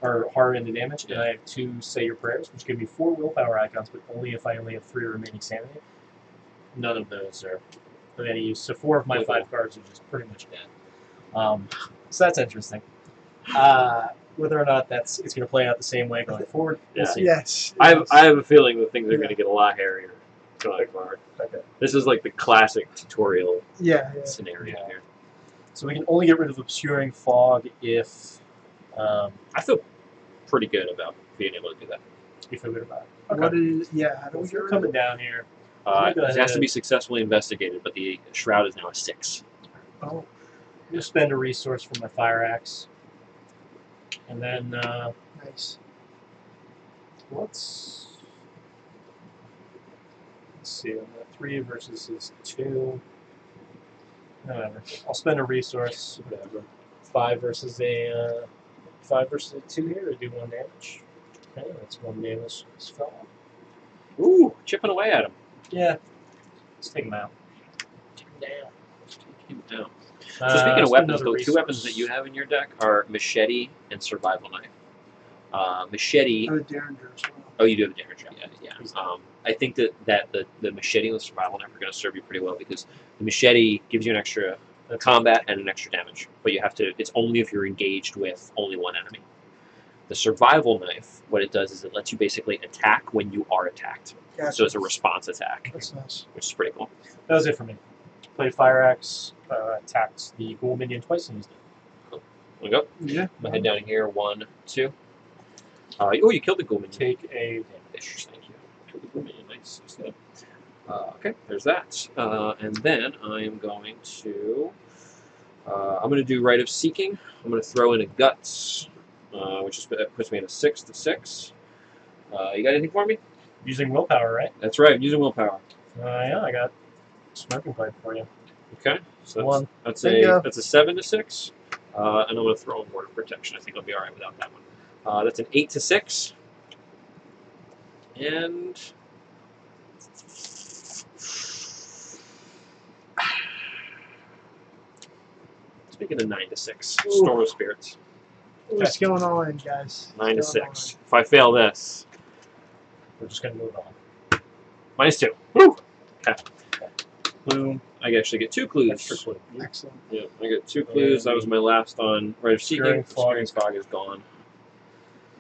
or heart into damage, and I have 2 say your prayers, which give me 4 willpower icons, but only if I only have 3 remaining sanity. None of those are of any use. So 4 of my Cool. 5 cards are just pretty much dead. So that's interesting. Whether or not it's going to play out the same way going forward, we'll Yeah. see. Yes. I yes. have a feeling that things are Yeah. going to get a lot hairier going forward. Okay. This is like the classic tutorial Yeah. scenario Yeah. here. So we can only get rid of obscuring fog if I feel pretty good about being able to do that. you feel good about it. What is? Yeah. How do Well, we if you're get rid coming of down here, I'm gonna It go has to ahead. be successfully investigated, but the shroud is now a 6. it? Oh, We'll spend a resource for my fire axe, and then nice. let's see. I'm at 3 versus his 2. Whatever. I'll spend a resource. Whatever. 5 versus a 2 here to do 1 damage. Okay, that's 1 damage. This fella. Ooh, chipping away at him. Yeah. Let's take him out. Take him down. Take him down. So Uh, speaking of spend weapons, another the 2 weapons that resource. you have in your deck are machete and survival knife. Machete. Oh, Derringer as well. Oh, you do have a damage. Yeah. I think that the machete and the survival knife are going to serve you pretty well because the machete gives you an extra combat and an extra damage, but you have to. It's only if you're engaged with only one enemy. The survival knife, what it does is it lets you basically attack when you are attacked. Gotcha. So it's a response attack, That's nice. which is pretty cool. That was it for me. Played fire axe, attacked the ghoul minion twice and used it. We go. Yeah. I'm gonna head down here. 1, 2. Oh, you killed the ghoul minion. Take a damage. Thank you. Killed the ghoul minion. Nice. That's good. Okay, there's that. And then I am going to. I'm going to do Rite of Seeking. I'm going to throw in a Guts, which puts me at a 6 to 6. You got anything for me? Using willpower, right? That's right. I'm using willpower. Yeah, I got smoking pipe for you. Okay, so One. that's There you go. a 7 to 6, and I'm going to throw in Ward of Protection. I think I'll be all right without that one. That's an 8 to 6, and Thinking a 9 to 6. Ooh. Storm of Spirits. What's going on, guys? 9 to What's going 6. If I fail this, We're just gonna move on. -2. Woo! Okay. Clue. I actually get 2 clues. Extra clue. on? Excellent. Yeah, I get 2 clues. That was my last on Rite of Seeking. Obscuring Fog is gone.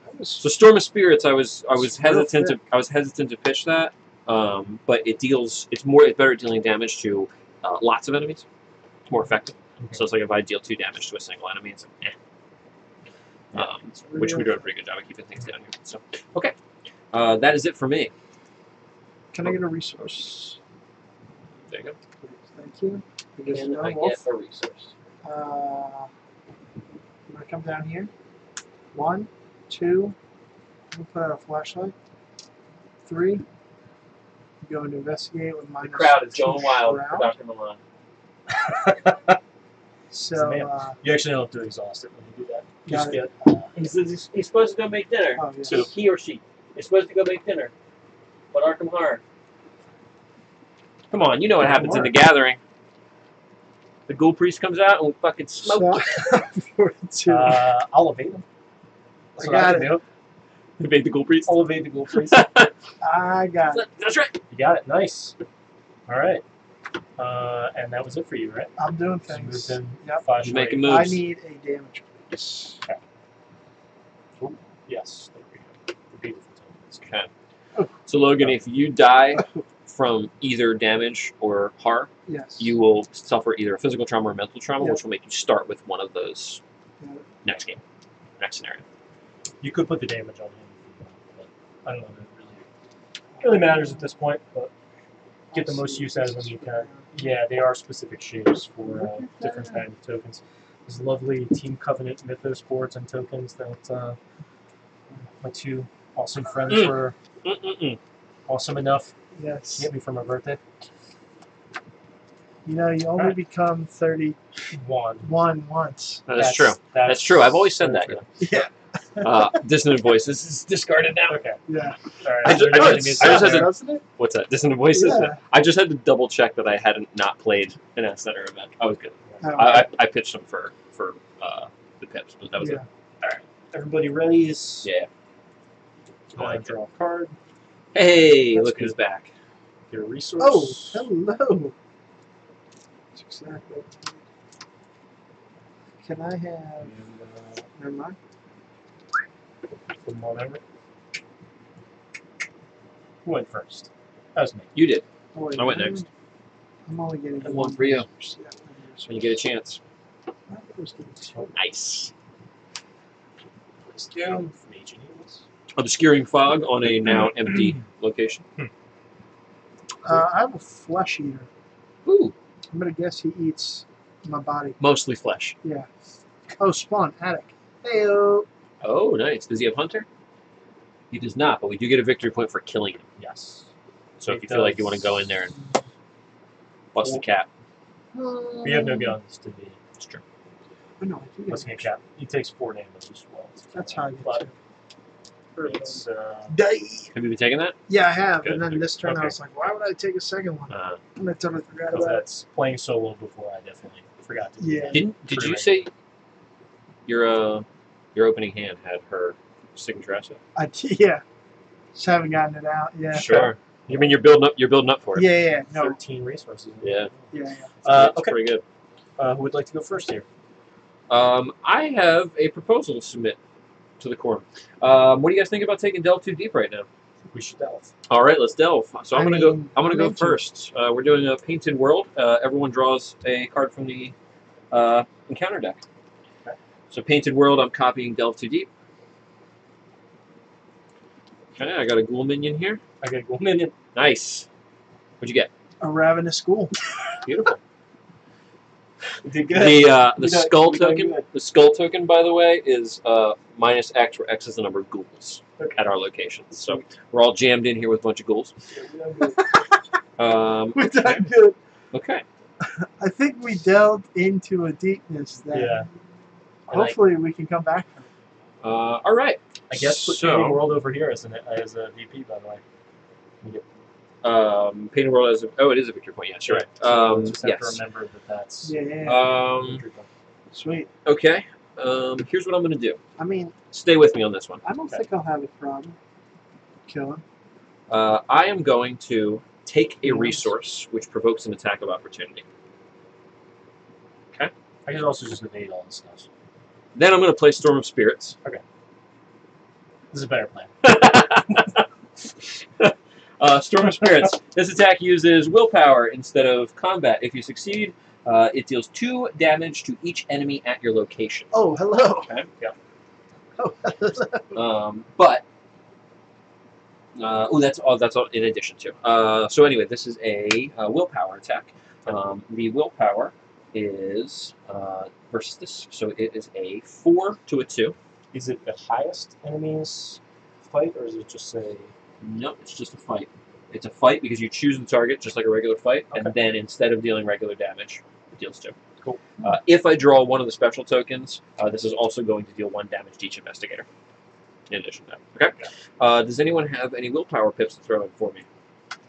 That was So Storm of Spirits, I was It's real hesitant thick. to pitch that, but it's better at dealing damage to lots of enemies. It's more effective. Okay. So it's like if I deal 2 damage to a single enemy, it's like which we're doing a pretty good job of keeping things down here. So okay, that is it for me. Can I get a resource? There you go. Thank you. Because Can no I wolf. get a resource? I'm gonna come down here. 1, 2. I'm gonna put out a flashlight. 3. I'm going to investigate with my The crowd is going wild for shroud. Dr. Milan. So Man. You actually don't have to exhaust it when you do that. You Got just it. get He's supposed to go make dinner. oh, yes. Two. He or she is supposed to go make dinner. But Arkham Horror. Come on, you know what happens in the gathering. The ghoul priest comes out and we fucking smoke. So, 42. I'll evade him. That's I what got can it. do. Evade the ghoul priest. I'll evade the ghoul priest. I got it. That's right. You got it. Nice. All right. And that was it for you, right? I'm doing Just things. moved in Yep. 5 He's making straight. moves. I need a damage bonus. Yes. There we go. The beautiful tokens. Okay. So Logan, if you die from either damage or harm, Yes. you will suffer either a physical trauma or mental trauma, Yep. which will make you start with one of those Got it. next game, next scenario. You could put the damage on him, but I don't know if it really matters at this point. But get the most use out of them you can. Yeah, they are specific shapes for different kinds of tokens. These lovely Team Covenant Mythos boards and tokens that my 2 awesome friends were awesome enough to Yes. get me for my birthday. You know, you only Alright. become 31 One. once. That's true. That's true. I've always said so that. true. Yeah. Dissonant voices is discarded now. Okay. Yeah. All right. I Is there just- any I enemies just out had there? to- Doesn't it? What's that? Dissonant voices? Yeah. I just had to double check that I hadn't not played an S Center event. I was good. Oh, I pitched them for the pips, but that was yeah. it. Everybody ready? Is Yeah. Go ahead and draw a card. Hey, That's look good. who's back. Get a resource. Oh, hello. That's exactly. Can I have? And, Never mind. put them on over. Who went first? That was me. You did. Oh, wait, I went next. I'm only getting And one for you. resource. Yeah, one resource. When you get a chance. I thought it was getting two. Nice. Let's do Mage Eagles. Obscuring fog on a now empty location. I have a flesh eater. Ooh, I'm gonna guess he eats my body. mostly flesh. Yeah. Oh, spawn attic. Heyo. Oh, nice. Does he have hunter? He does not, but we do get a victory point for killing him. Yes. So if It you feel like you does. want to go in there and bust the cap, We have no guns to be it's true. Oh, no, I do busting a get cap. He takes 4 damage as well. That's how I get But to. it's Die. Have you been taking that? Yeah, I have. Good. And then this turn I Okay. was like, why would I take a second one? And I totally forgot because about it. that's playing solo before. I definitely forgot to do Yeah. that. Did Pretty you regular. say your opening hand had her signature asset? Yeah. Just haven't gotten it out. Yeah. Sure. You mean you're building up for it? Yeah. No. 13 resources. Yeah. Yeah. That's Okay. pretty good. Who would like to go first here? I have a proposal to submit to the quorum. What do you guys think about taking Delve Too Deep right now? We should delve. All right, let's delve. So I'm I'm gonna go into it. first. We're doing a painted world. Everyone draws a card from the encounter deck. Okay. So painted world. I'm copying Delve Too Deep. Okay, I got a ghoul minion here. I gotta go minion. Nice. What'd you get? A ravenous ghoul. Beautiful. Did good. The We got- skull we got token. good. The skull token, by the way, is minus X, where X is the number of ghouls Okay. at our locations. So we're all jammed in here with a bunch of ghouls. We done good. Okay. I think we delved into a deepness that Yeah. hopefully we can come back from. All right. I guess put So- Painting World over here as a VP, by the way. You get- Painted world as it is a victory point. Yes, you're right. So just have Yes. to remember that that's Yeah. Um, victory point. Sweet. Okay. Here's what I'm going to do. I mean, Stay with me on this one. I don't think I'll have a problem killing. I am going to take a Yes. resource which provokes an attack of opportunity. I can also just evade all this stuff. Then I'm going to play Storm of Spirits. This is a better plan. Storm of Spirits. This attack uses willpower instead of combat. If you succeed, it deals 2 damage to each enemy at your location. Oh, hello. Okay. Yeah. Oh, hello. That's all in addition to. So anyway, this is a willpower attack. The willpower is versus this, so it is a 4 to a 2. Is it the highest enemy's fight, or is it just a... No, it's just a fight. It's a fight because you choose the target just like a regular fight, Okay. and then instead of dealing regular damage, it deals 2. Cool. If I draw one of the special tokens, this is also going to deal 1 damage to each investigator. In addition to that. Okay. Does anyone have any willpower pips to throw in for me?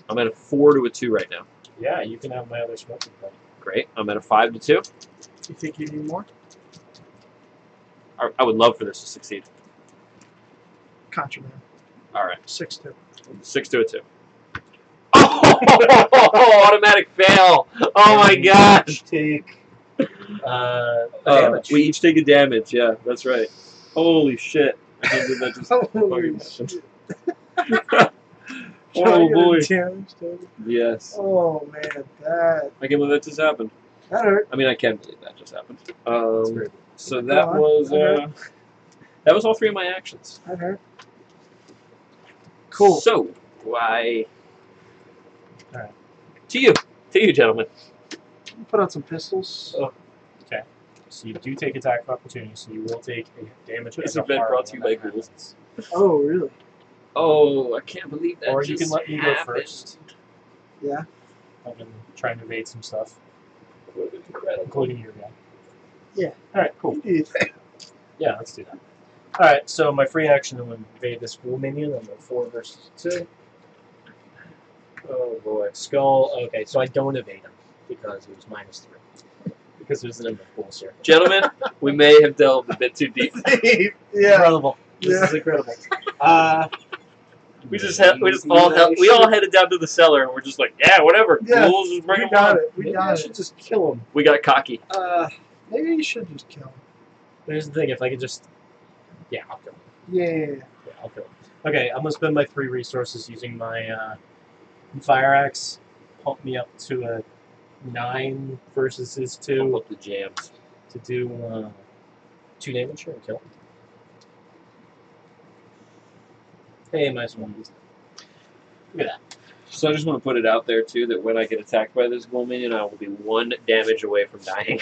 I'm at a 4 to a 2 right now. Yeah, you can have my other smoking buddy. Great. I'm at a 5 to 2. You think you need more? I would love for this to succeed. Contraband. All right. 6-2. 6 to a 2. Oh, automatic fail. Oh my gosh. Take damage. We each take a damage. Yeah, that's right. Holy shit. I can't believe that just Holy fucking shit. happened. Oh boy. Damage, dude. Yes. Oh man, that I can't believe that just happened. hurt. I mean, I can't believe that just happened. That's great. So Go that on. was Okay. that was all 3 of my actions. That hurt. Cool. So why? All right. To you, gentlemen. Put out some pistols. Oh. So you do take attack of opportunity, so you will take a damage. This as a event hard brought to you when by that ghouls. happens. Oh, really? Oh, I can't believe that. Or just you can let me go happened. first. Yeah. I've been trying to evade some stuff, That would have been incredible. including your guy. Yeah. All right, cool. Indeed. Yeah, let's do that. All right, so my free action, I'm going to evade this ghoul minion. I'm going 4 versus 2. Oh boy, skull. Okay, so I don't evade him because it was -3. Because there's a number of ghouls here. Gentlemen, we may have delved a bit too deep. Yeah. Incredible. This Yeah. is incredible. We all headed down to the cellar and we're just like, yeah, whatever. Yeah, Ghouls, just bring We them got on. it. We Maybe I got should it. just kill him. We got cocky. Maybe you should just kill him. Here's the thing, if I could just... Yeah, I'll kill him. Yeah. Yeah, I'll kill him. Okay, I'm going to spend my 3 resources using my fire axe. Pump me up to a 9 versus his 2 Pump up the jams. to do 2 damage. Sure, and kill him. Hey, nice one. Look at that. So I just want to put it out there too that when I get attacked by this ghoul minion, I will be 1 damage away from dying.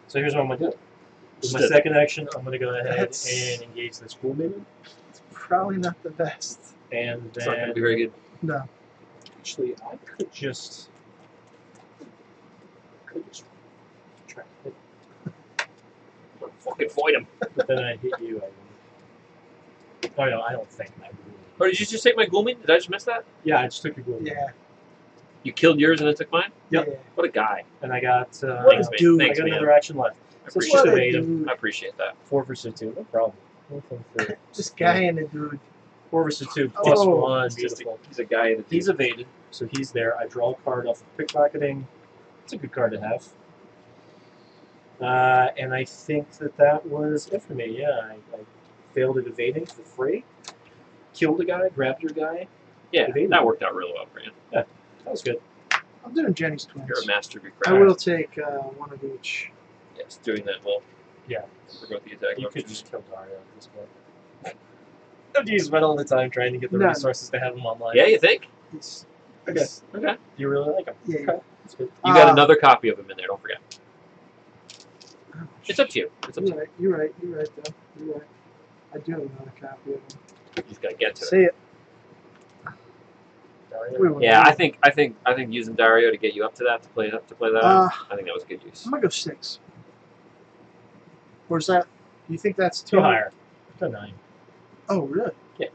So here's what I'm going to do. With my Still. second action, I'm going to go ahead That's- and engage this ghoul minion. It's probably not the best. And It's not going to then... be very good. No. Actually, I could just try to hit, Fucking void him. but then I hit you. I wouldn't. Oh no, I don't think I would. Oh, did you just take my ghoul minion? Did I just miss that? Yeah, I just took your ghoul, Yeah. You killed yours and then took mine? Yep. Yeah. What a guy. and I got What Thanks, a man. dude. I Thanks, got man. another action left. I So appreciate just What a evade him. dude. I appreciate that. 4 versus 2, no problem. Nothing for This guy and a dude. 4 versus 2 plus Oh, 1. He's Beautiful. a guy in a He's evaded, so he's there. I draw a card off of pickpocketing. It's a good card to have. And I think that was it for me. Yeah, I failed at evading for free. Killed a guy, grabbed your guy. Yeah, evaded. that worked out really well for you. That was good. I'm doing Jenny's twins. You're a master of your I craft. will take one of each. Yes, doing that will. Yeah. Promote the attack. You could just kill Dario at this point. Do you spend all the time trying to get the No. resources to have him online? Yeah, you think? It's, Okay. it's- Okay. You really like him? Yeah. Okay. That's good. You got Uh, another copy of him in there, don't forget. oh, It's up to you. It's up to You're right. You're right. You're right, though. You're right. I do have another copy of him. you. You just gotta get to it. See it. Dario? Yeah, I think using Dario to get you up to that to play that Uh, I think that was good use. I'm gonna go 6. Or is that? You think that's too Too higher. To 9. Oh, really? Yeah.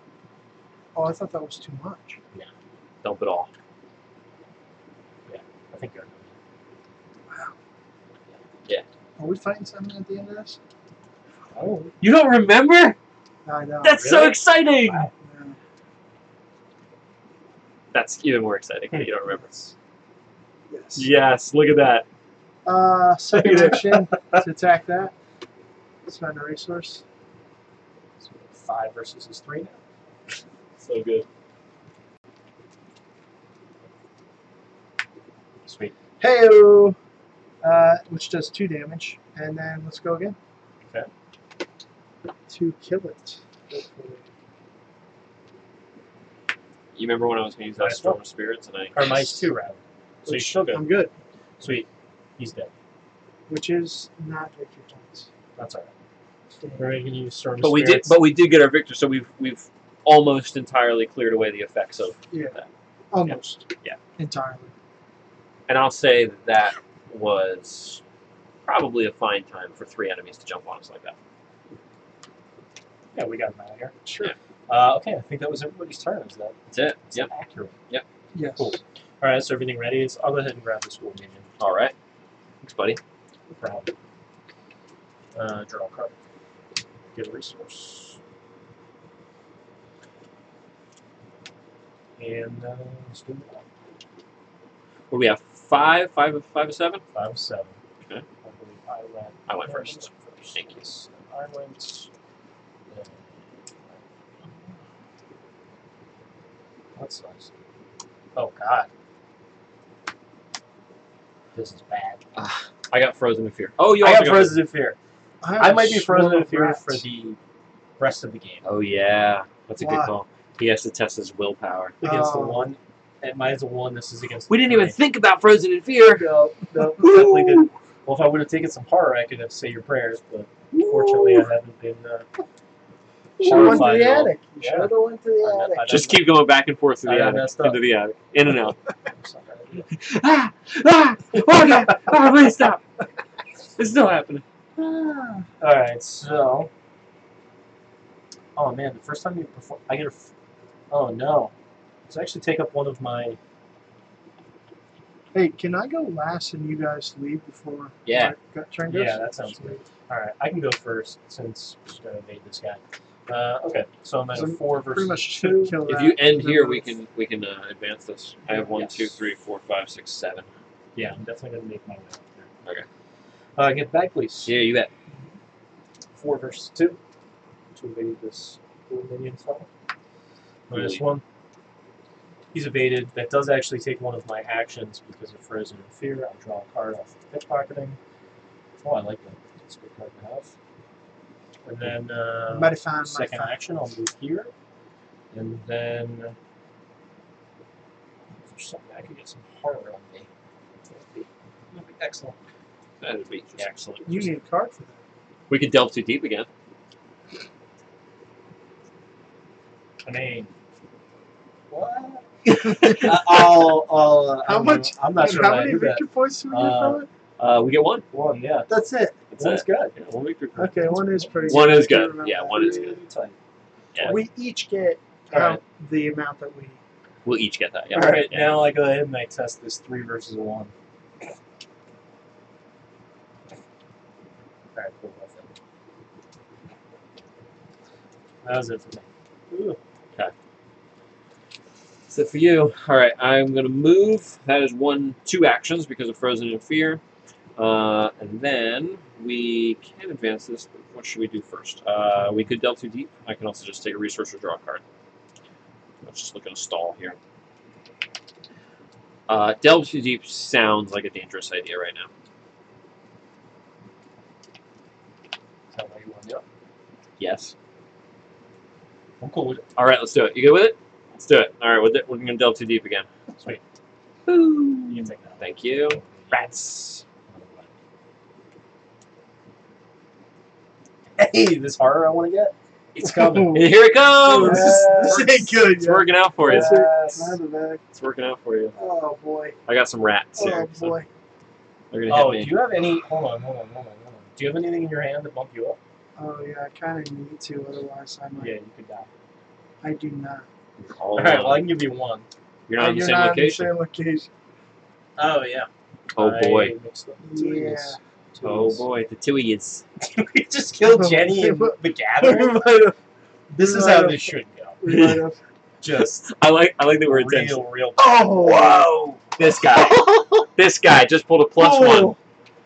Oh, I thought that was too much. Dump it all. I think you're. Are we fighting something at the end of this? Oh, You don't remember? I know. That's so really? exciting! Wow. Yeah. That's even more exciting that you don't remember. Yes. Yes, look at that. Second action to attack that. Spend a resource. So 5 versus his 3 now. So good. Sweet. Heyo! Which does 2 damage. And then let's go again. Okay. To kill it. Hopefully. You remember when I was going to use that Nice Storm one. of Spirits and I... Or mine's 2 rather. So he's still good. I'm good. Sweet. He's dead. Which is not victory points. That's alright. We're going to use Storm But we did. Spirits. But we did get our victory, so we've almost entirely cleared away the effects of Yeah. that. Almost. Yeah. Entirely. And I'll say that was probably a fine time for 3 enemies to jump on us like that. Yeah, we got him out of here. Sure. Okay, I think that was everybody's turn. Is that That's it. is Yep. that accurate? Yes. Cool. All right, so everything ready? I'll go ahead and grab the school minion. All right. Thanks, buddy. No problem. Draw a card. Get a resource. And let's do that. What do we have? 5 of 7? 5 of 7. Okay. I believe I went first. Thank you. I went. What's nice? Oh God, this is bad. I got Frozen in Fear. Oh, you I also got Frozen in Fear. have I a might be Frozen swarm in of Fear rats. for the rest of the game Oh yeah, that's a good Why? call. He has to test his willpower. against the Oh. 1. At mine's a 1. This is against. We the didn't even 3. think about Frozen in Fear. No, definitely didn't. Well, if I would have taken some horror, I could have say your prayers, but unfortunately, I haven't been. You should have went to horrified the at all. attic. You Yeah. should have went to the I attic. Just keep going back and forth through I the got attic, messed up. into the attic, in and out. Ah, Oh no! Oh, please stop! It's still happening. All right, so. Oh man, the first time you perform, I get a. Oh no, let's actually take up one of my. Hey, can I go last and you guys leave before Yeah. my turn goes? Yeah, that sounds good. All right, I can go first since we're just gonna invade this guy. Okay, so I'm at a 4 Pretty versus much 2. kill If that, you end and then here, move. we can advance this. I have 1, Yes. 2, 3, 4, 5, 6, 7. Yeah, I'm definitely gonna make my way up there. Okay. Get back, please. Yeah, you bet. 4 versus 2 to evade this little minion fellow. Minus 1. He's evaded. That does actually take one of my actions because of Frozen in Fear. I draw a card off of pickpocketing. Oh, I like that. That's a good card to have. And then Mighty fine, mighty second fine. action, I'll move here. And then for something I could get some horror on me. That'd be excellent. That would be Excellent. You need a card for that. We could delve too deep again. I mean, what? How much? I'm not sure How how I many do that. victory points do we get from it? We get 1. 1, yeah. That's it. That's One's it. good. Yeah, 1 victory point. Okay, one is pretty. One good. is I do good. remember Yeah, that. one is Really good. tight. Yeah. We each get Alright. the amount that we. We'll each get that. Yeah. All right, Yeah. now I go ahead and I test this 3 versus 1. All right, cool. That's it. That was it for me. Ooh. So for you, all right, I'm going to move. That is 2 actions because of Frozen in Fear. And then we can advance this. But what should we do first? We could delve too deep. I can also just take a resource or draw a card. Let's just look at a stall here. Delve too deep sounds like a dangerous idea right now. Is that what you want to do? Yes. I'm cool with it. All right, let's do it. You good with it? Let's do it. All right, we're going to delve too deep again. Sweet. Woo. You can take that. Thank you. Rats. Hey, this horror I want to get? It's coming. Here it comes. This ain't good. It's working out for you. Yes. Not the back. It's working out for you. Oh boy. I got some rats Oh here. so boy. they're gonna hit Oh, me. do you have any... Hold on. Do you have anything in your hand to bump you up? Oh yeah, I kind of need to, otherwise I might. Yeah, you could die. I do not. All All right, well, I right. can give you 1. You're not in the You're same not location. In the same location. Oh, yeah. Oh boy. I mixed up the two of Yeah. these. Oh boy, the Tuies. We just killed Jenny and the Gathering. This is how this should go. We might have. Just I like that we're intense. real. Oh! Whoa! This guy. This guy just pulled a +1.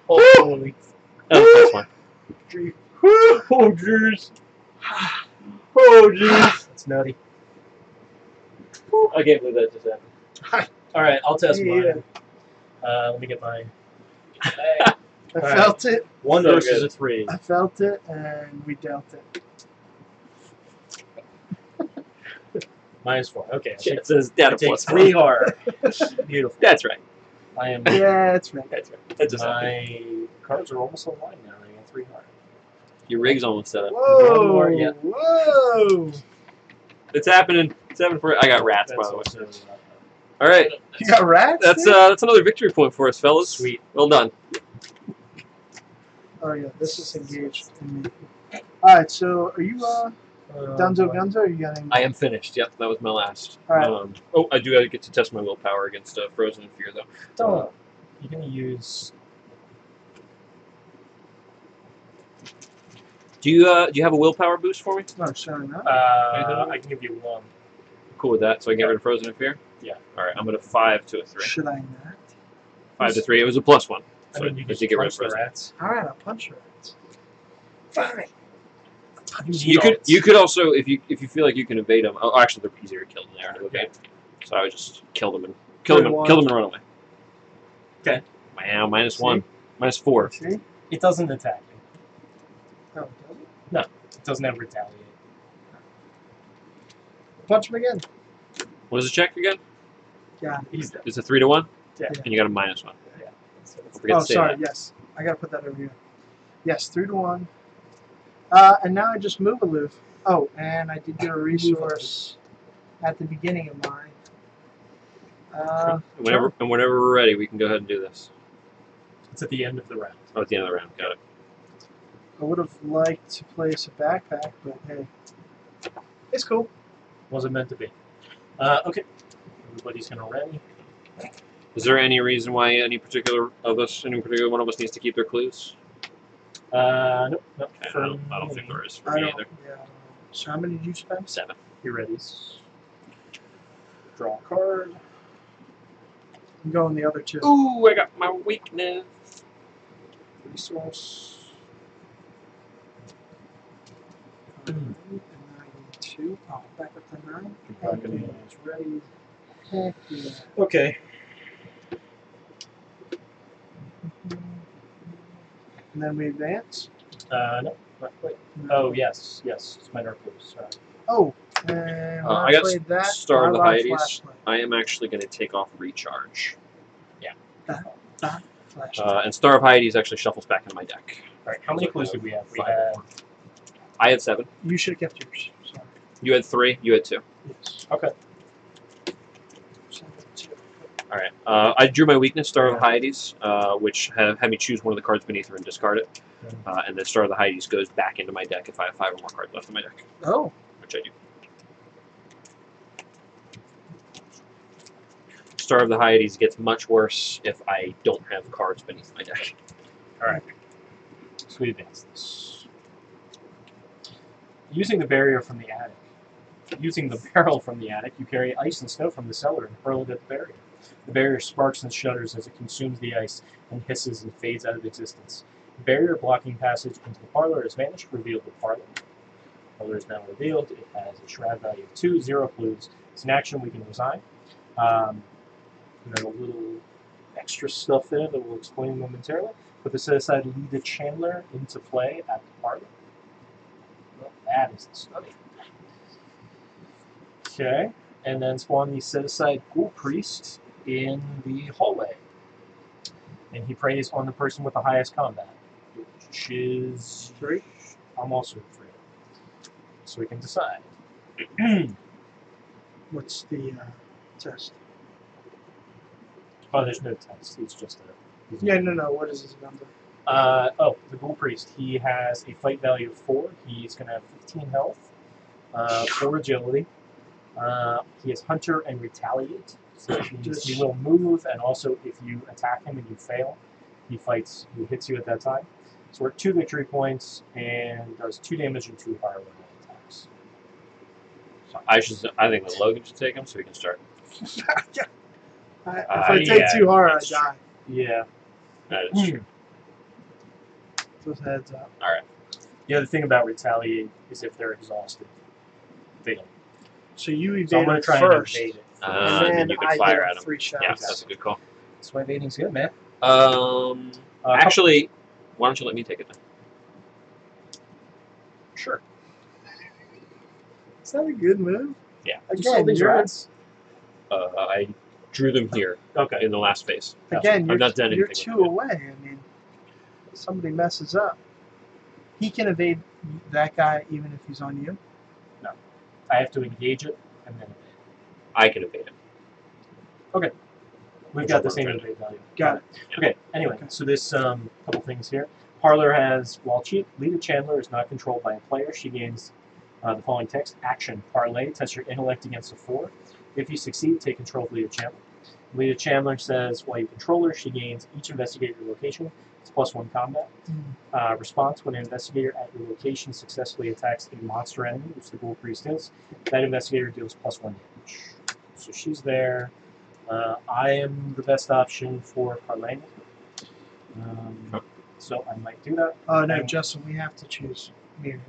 Holy. That was +1. Oh jeez. Oh jeez. That's nutty. I can't believe that just happened. All right, I'll test Yeah. mine. Let me get mine. I Alright. felt it. One So versus good. a 3. I felt it, and we dealt it. -4. Okay. Yeah, it says data Take +1. 3 hard. Beautiful. That's right. I am. Yeah, that's right. That's right. That just happened. My cards are almost online now. I got 3 hard. Your rig's almost set up. Whoa! more, yeah. Whoa! It's happening. It's happening for. I got rats, by That's the way. also, All right. You got rats? That's dude? that's another victory point for us, fellas. Sweet. Well done. Oh yeah, this is engaged. All right, so are you Dunzo Gunzo? Or you got any? I am finished. Yep, that was my last. All right. Oh, I do get to test my willpower against Frozen in Fear, though. Don't. You're gonna use. Do you have a willpower boost for me? No, sorry, not. I can give you 1. Cool with that. So I get rid of Frozen in Fear. Yeah. All right. I'm gonna 5 to a 3. Should I not? 5 to 3. It was a +1. I So mean, you I Oh, can did get rid of punch the Frozen. rats. All right, I'll punch rats. Fine. You could also, if you feel like you can evade them. Oh, actually, they're easier to kill than they are to evade. So I would just kill them and run away. Okay. Wow, -1, -4. See? It doesn't attack you. Oh, does it? It doesn't have retaliate. Punch him again. What is the check again? Yeah. He's dead. It's a 3 to 1, Yeah. and you got a -1. Yeah. Don't forget Oh, to say sorry. that. Yes, I gotta put that over here. Yes, 3 to 1. And now I just move aloof. Oh, and I did get a resource at the beginning of mine. Whenever we're ready, we can go ahead and do this. It's at the end of the round. Oh, at the end of the round. Got it. I would have liked to place a backpack, but hey, it's cool. Wasn't meant to be. Okay. Everybody's gonna ready. Is there any reason why any particular one of us needs to keep their clues? Nope. Okay, I don't think there is for I me don't. either. Yeah. So how many did you spend? 7. You're ready. Draw a card. I'm going the other 2. Ooh, I got my weakness. Resource. And 92. Oh, back up to 9. Back in the is ready. Heck yeah. Okay. And then we advance. No, not quite. Oh, yes. It's my dark blues. Sorry. Oh, and when I got played that, Star of the bye-bye Hyades. flashlight. I am actually going to take off Recharge. Flashlight. And Star of Hyades actually shuffles back into my deck. All right. How many clues did we have? We 5 had. more. I had 7. You should have kept yours. Sorry. You had 3. You had 2. Yes. Okay. 2. All right. I drew my weakness, Star of the Hyades, which had me choose one of the cards beneath her and discard it. And then Star of the Hyades goes back into my deck if I have 5 or more cards left in my deck, Oh. which I do. Star of the Hyades gets much worse if I don't have cards beneath my deck. All right. So we advance this. Using the barrier from the attic. Using the barrel from the attic, you carry ice and snow from the cellar and hurl it at the barrier. The barrier sparks and shudders as it consumes the ice and hisses and fades out of existence. The barrier blocking passage into the parlor has vanished, revealed the parlor. The parlor is now revealed. It has a shroud value of 2, 0 clues. It's an action we can resign. And then a little extra stuff there that we'll explain momentarily. Put the set aside Lita Chandler into play at the parlor. Well, that is the study. Okay, and then spawn the set aside Ghoul Priest in the hallway. And he preys on the person with the highest combat, which is 3. I'm also 3. So we can decide. What's the test? Oh, there's no text. It's just a. Yeah, no. What is his number? The Ghoul Priest. He has a fight value of 4. He's going to have 15 health, 4 agility. He has Hunter and Retaliate, so that means he will move, and also if you attack him and you fail, He hits you at that time. So we're at 2 victory points and does 2 damage and 2 fire when it attacks. I think that Logan should take him so we can start. If I take too hard, I die. Yeah. That is true. Just heads up. All right. The other thing about retaliate is if they're exhausted, they don't. So you So I'm going evade to try first, and evade it. and then you can I fire hit at him him. 3 shots. Yeah, that's a good call. That's why evading's good, man. Actually, why don't you let me take it then? Sure. Is that a good move? Yeah. Again, you're, I drew them here Okay. in the last phase. again, I've not done you're anything 2 with it. away. I mean, somebody messes up. He can evade that guy even if he's on you. I have to engage it and then evade. I can evade it. We've Which got the one, same friend? evade value. Got it. Okay, anyway, Okay. so this couple things here. Parlor has, while Leader Chandler is not controlled by a player, she gains the following text: Action, Parlay, test your intellect against a 4. If you succeed, take control of Leader Chandler. Leader Chandler says, while you control her, she gains each investigator location. It's +1 combat. Response: when an investigator at your location successfully attacks a monster enemy, which the Ghoul Priest is, that investigator deals +1 damage. So she's there. I am the best option for Parlay. So I might do that. Oh no, Justin, we have to choose me or him.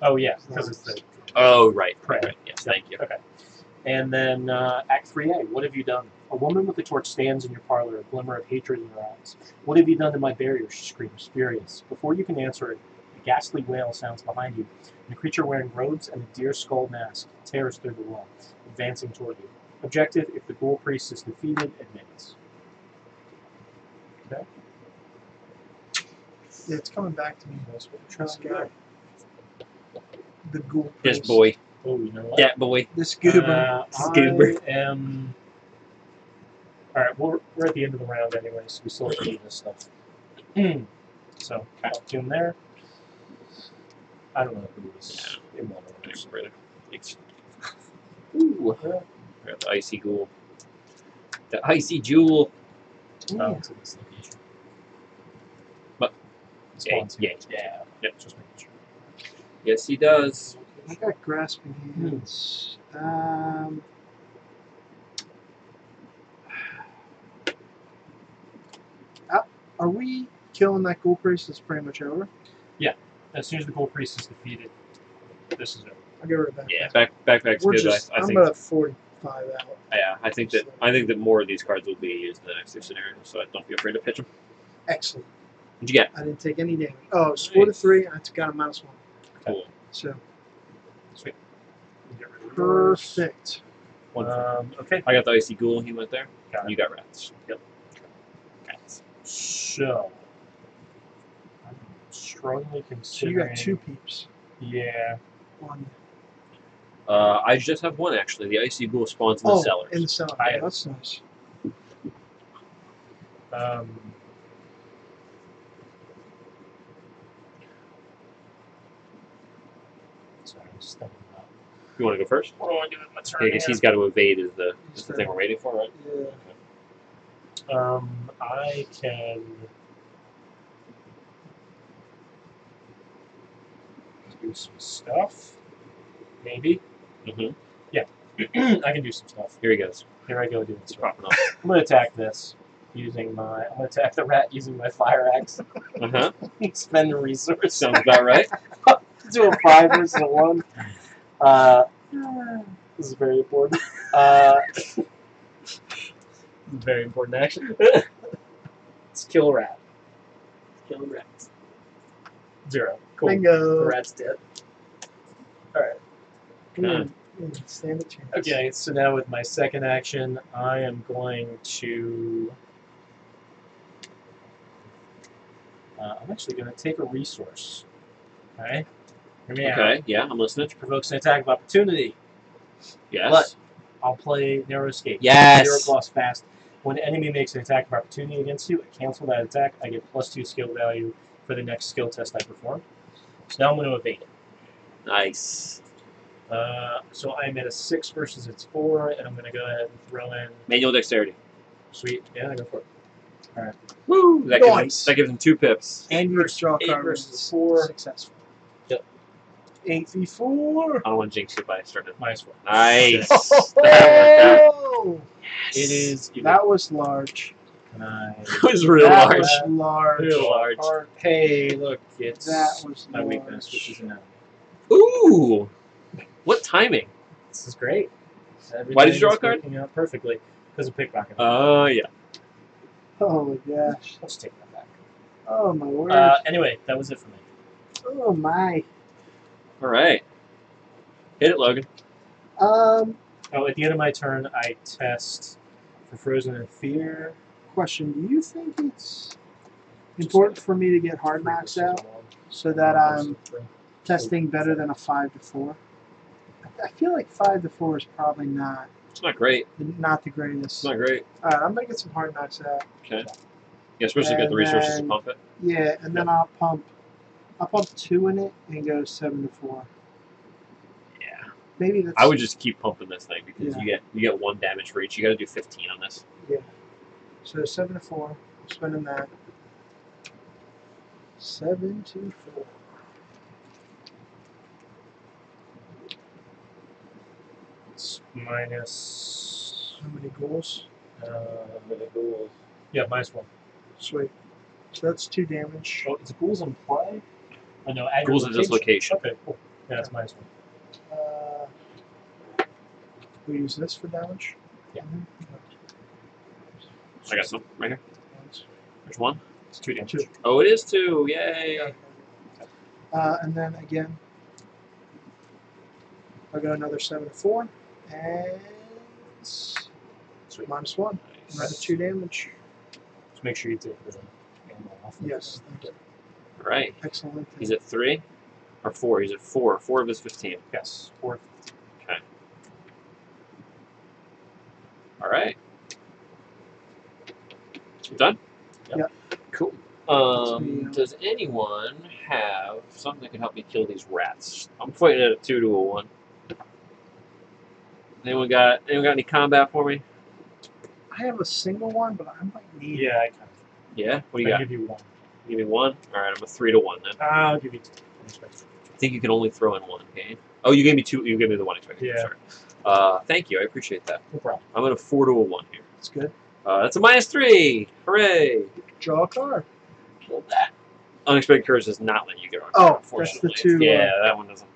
Oh yeah, because it's the Oh, right. Right. Yes, thank you. Okay. And then Act 3A, what have you done? A woman with a torch stands in your parlor, a glimmer of hatred in her eyes. What have you done to my barrier? She screams, furious. Before you can answer it, a ghastly wail sounds behind you, and a creature wearing robes and a deer skull mask tears through the wall, advancing toward you. Objective: if the Ghoul Priest is defeated, advance. Okay. Yeah, it's coming back to me. That's what we're This trying to guy, the Ghoul This Priest. boy. do. Oh, you know what? That boy. This goober. Goober. I am. Alright, we're at the end of the round anyway, so we still have to do this stuff. So, I'll tune there. I don't know who this immortal is. Thanks. Ooh. Got the icy ghoul. The icy jewel. Oh, it's in this location. But, Spawns yeah, here. yeah. Yep, just making sure. Yes, he does. I got grasping hands. Are we killing that Ghoul Priest? It's pretty much over. As soon as the Ghoul Priest is defeated, this is over. I'll get rid of that. Yeah, backpack's We're good. just. I I'm think. about 45 out. Yeah, I think that more of these cards will be used in the next 2 scenarios. So don't be afraid to pitch them. Excellent. What'd you get? I didn't take any damage. Oh, scored a Nice. 3. I got a -1. Cool. So Sweet. Get rid of yours. perfect. Okay. I got the icy ghoul. He went there. Got it. You got rats. Yep. So, I'm strongly So considering. you got 2 peeps. Yeah. One. I just have one actually. The icy ghoul spawns in the cellars. In the cellar. I- Yeah, that's nice. Sorry, I'm just thinking about. You want to go first? What do I do with my turn? Yeah, because he's got to evade is the thing we're waiting for, right? Yeah. I can do some stuff. Maybe. Mm-hmm. I can do some stuff. Here he goes. Here I go doing He's stuff. popping up. I'm gonna attack this using my. I'm gonna attack the rat using my fire axe. Uh-huh. Spend a resource. Sounds about right. Do a 5 versus a 1. This is very important. Very important action. Let's kill a rat. Kill a rat. 0. Cool. The Bingo. rat's dead. Alright. Stand a chance. Okay, so now with my second action, I am going to. I'm actually going to take a resource. Okay? Hear me out. Okay. Yeah, I'm listening. Provokes an attack of opportunity. Yes. But I'll play Narrow Escape. Yes. 0 cost fast. When an enemy makes an attack of opportunity against you, I cancel that attack. I get +2 skill value for the next skill test I perform. So now I'm going to evade it. Nice. So I'm at a 6 versus its 4, and I'm going to go ahead and throw in. Manual dexterity. Sweet. Yeah, go for it. Woo! Nice. That gives him 2 pips. And your draw Eight card versus was 4. successful. Yep. 8v4. I don't want to jinx it by starting. -1. Nice. Oh, It is. that was large. It was real That large. was large. Real large. Hey, look, it's That was my large. weakness, which is an enemy. Ooh! What timing? This is great. Why did you draw a Everything's card? working out perfectly because of pickpocket. Oh, yeah. Oh my gosh. Let's take that back. Oh my word. Anyway, that was it for me. Oh my. All right. Hit it, Logan. Um, Oh, at the end of my turn, I test for Frozen in Fear. question. Do you think it's important for me to get hard knocks out so that I'm testing better than a 5 to 4? I feel like 5 to 4 is probably not It's not great. the greatest. It's not great. Alright, I'm gonna get some hard knocks out. Okay. Yeah, especially get the And resources to then- pump it. Yeah, and then I'll pump 2 in it and go 7 to 4. Yeah. Maybe that's I would just keep pumping this thing because Yeah. you get 1 damage for each. You got to do 15 on this. so 7 to 4. I'm spending that. 7 to 4. It's minus. How many goals? Yeah, -1. Sweet. So that's 2 damage. Oh, is ghouls in play? Oh, no, add your Ghouls in dislocation. Okay, cool. Yeah, that's -1. We use this for damage. Yeah. I got some right here. There's 1. It's 2 damage. 2. Oh, it is 2. Yay. And then again, I'll go another 7 to 4. And Sweet. -1. Another 2 damage. Just make sure you take the animal off. Yes. Thank you. All right. Excellent. He's at 3 or 4. He's at 4. 4 of his 15. Yes. 4. Okay. All right. You done? Yeah. Cool. me, Does anyone have something that can help me kill these rats? I'm fighting at a 2 to a 1. Anyone got any combat for me? I have a single one, but I might need it. Yeah, I can. Yeah. What do you I'll got? give you 1. Give me 1. All right. I'm a 3 to 1 then. I'll give you 2. I think you can only throw in 1. Okay. Oh, you gave me 2. You gave me the 1 expected. Yeah. Sorry. Thank you. I appreciate that. No problem. I'm at a 4 to a 1 here. It's good. That's a -3. Hooray! Draw a card. Killed that. Unexpected Courage does not let you get on. Oh, that's unfortunately. the 2. Yeah, that one doesn't.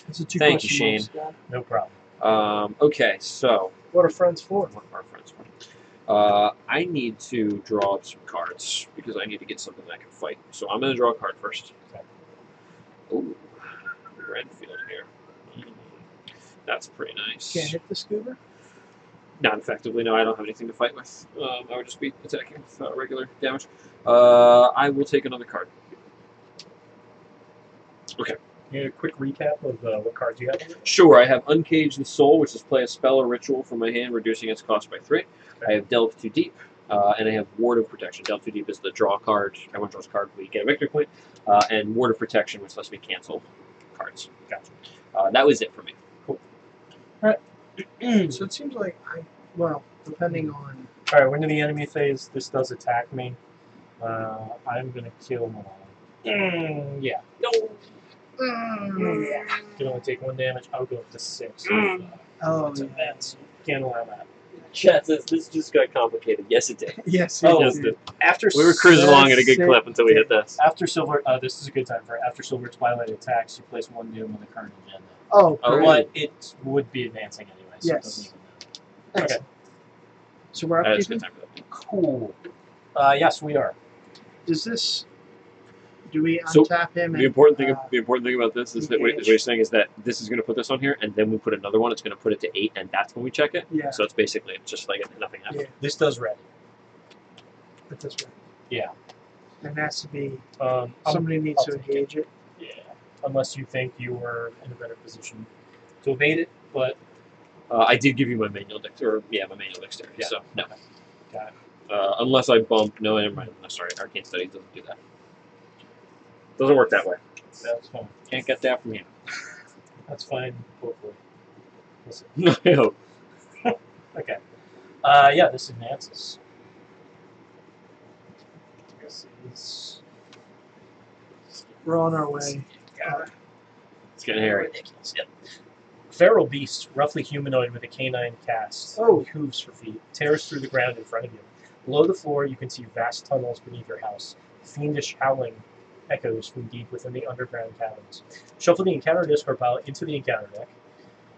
It's a 2 Thank you, question Shane. marks, Scott. No problem. Okay, so What are friends for? what are our friends for? I need to draw up some cards because I need to get something that I can fight. So I'm going to draw a card first. Okay. Ooh, Redfield here. That's pretty nice. Can't hit the scuba? Not effectively, no. I don't have anything to fight with. I would just be attacking with regular damage. I will take another card. Okay. You need a quick recap of what cards you have? Sure, I have Uncage the Soul, which is play a spell or ritual from my hand, reducing its cost by 3. I have Delve Too Deep, and I have Ward of Protection. Delve Too Deep is the draw card. Everyone draws a card, we get a victory point. And Ward of Protection, which lets me cancel cards. Gotcha. That was it for me. So it seems like depending on. Alright, when in the enemy phase, this does attack me. I'm going to kill Milan. Yeah. No! You can only take 1 damage. I'll go up to 6. Oh, That's a yeah. bet. Can't allow that. Chat says this just got complicated. Yes, it did. Yes. Oh, yes, yes, yes. After We were cruising along at a good That's clip until we hit this. After Silver, this is a good time for it. After Silver Twilight attacks, you place 1 doom on the current agenda. Oh, Oh, great. But it would be advancing anyway, so it Yes. doesn't even matter. Excellent. So we're That is a upkeeping. good time for that. Cool. Yes, we are. Does this? Do we So, untap him? The important thing about this is that what engage. you're saying is that this is going to put this on here, and then we put another one. It's going to put it to 8, and that's when we check it. Yeah. So it's basically just like nothing happened. Yeah. This does red. But that's right. Yeah. And that's to be I'm- somebody needs to I'll take it. engage it. Yeah. Unless you think you were in a better position to evade it, but I did give you my manual dexterity. My manual dexterity. Yeah. So no. Got it. Unless I bump. No, never mind. No, sorry. Arcane Studies doesn't do that. Doesn't work that way. that's fine. Can't get that from here. That's fine. Hopefully. We'll see. I hope. Okay. Yeah, this advances. This is We're on our way. It's getting hairy. ridiculous. Yep. Feral beast, roughly humanoid with a canine cast. Oh. Hooves for feet. Tears through the ground in front of you. Below the floor, you can see vast tunnels beneath your house. Fiendish howling echoes from deep within the underground caverns. Shuffle the encounter discard pile into the encounter deck.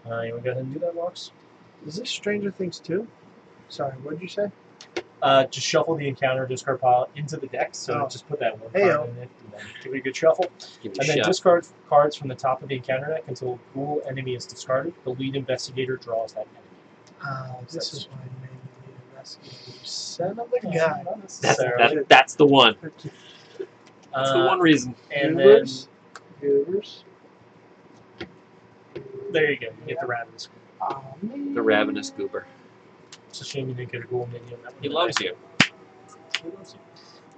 You want to go ahead and do that, Lux? Is this Stranger Things 2? Sorry, what did you say? Just shuffle the encounter discard pile into the deck. So Oh. just put that one Heyo. card in it, and then give it a good shuffle. Give me And a then shot. discard cards from the top of the encounter deck until a ghoul enemy is discarded. The lead investigator draws that enemy. This is why you made me the investigator. You son of a gun. Not necessarily. That's the one. That's the one reason. And then Goobers. Goobers. there you go. You get the ravenous. Oh, man. The ravenous goober. It's a shame you didn't get a ghoul minion. That He would've loves been you. nice. He loves you.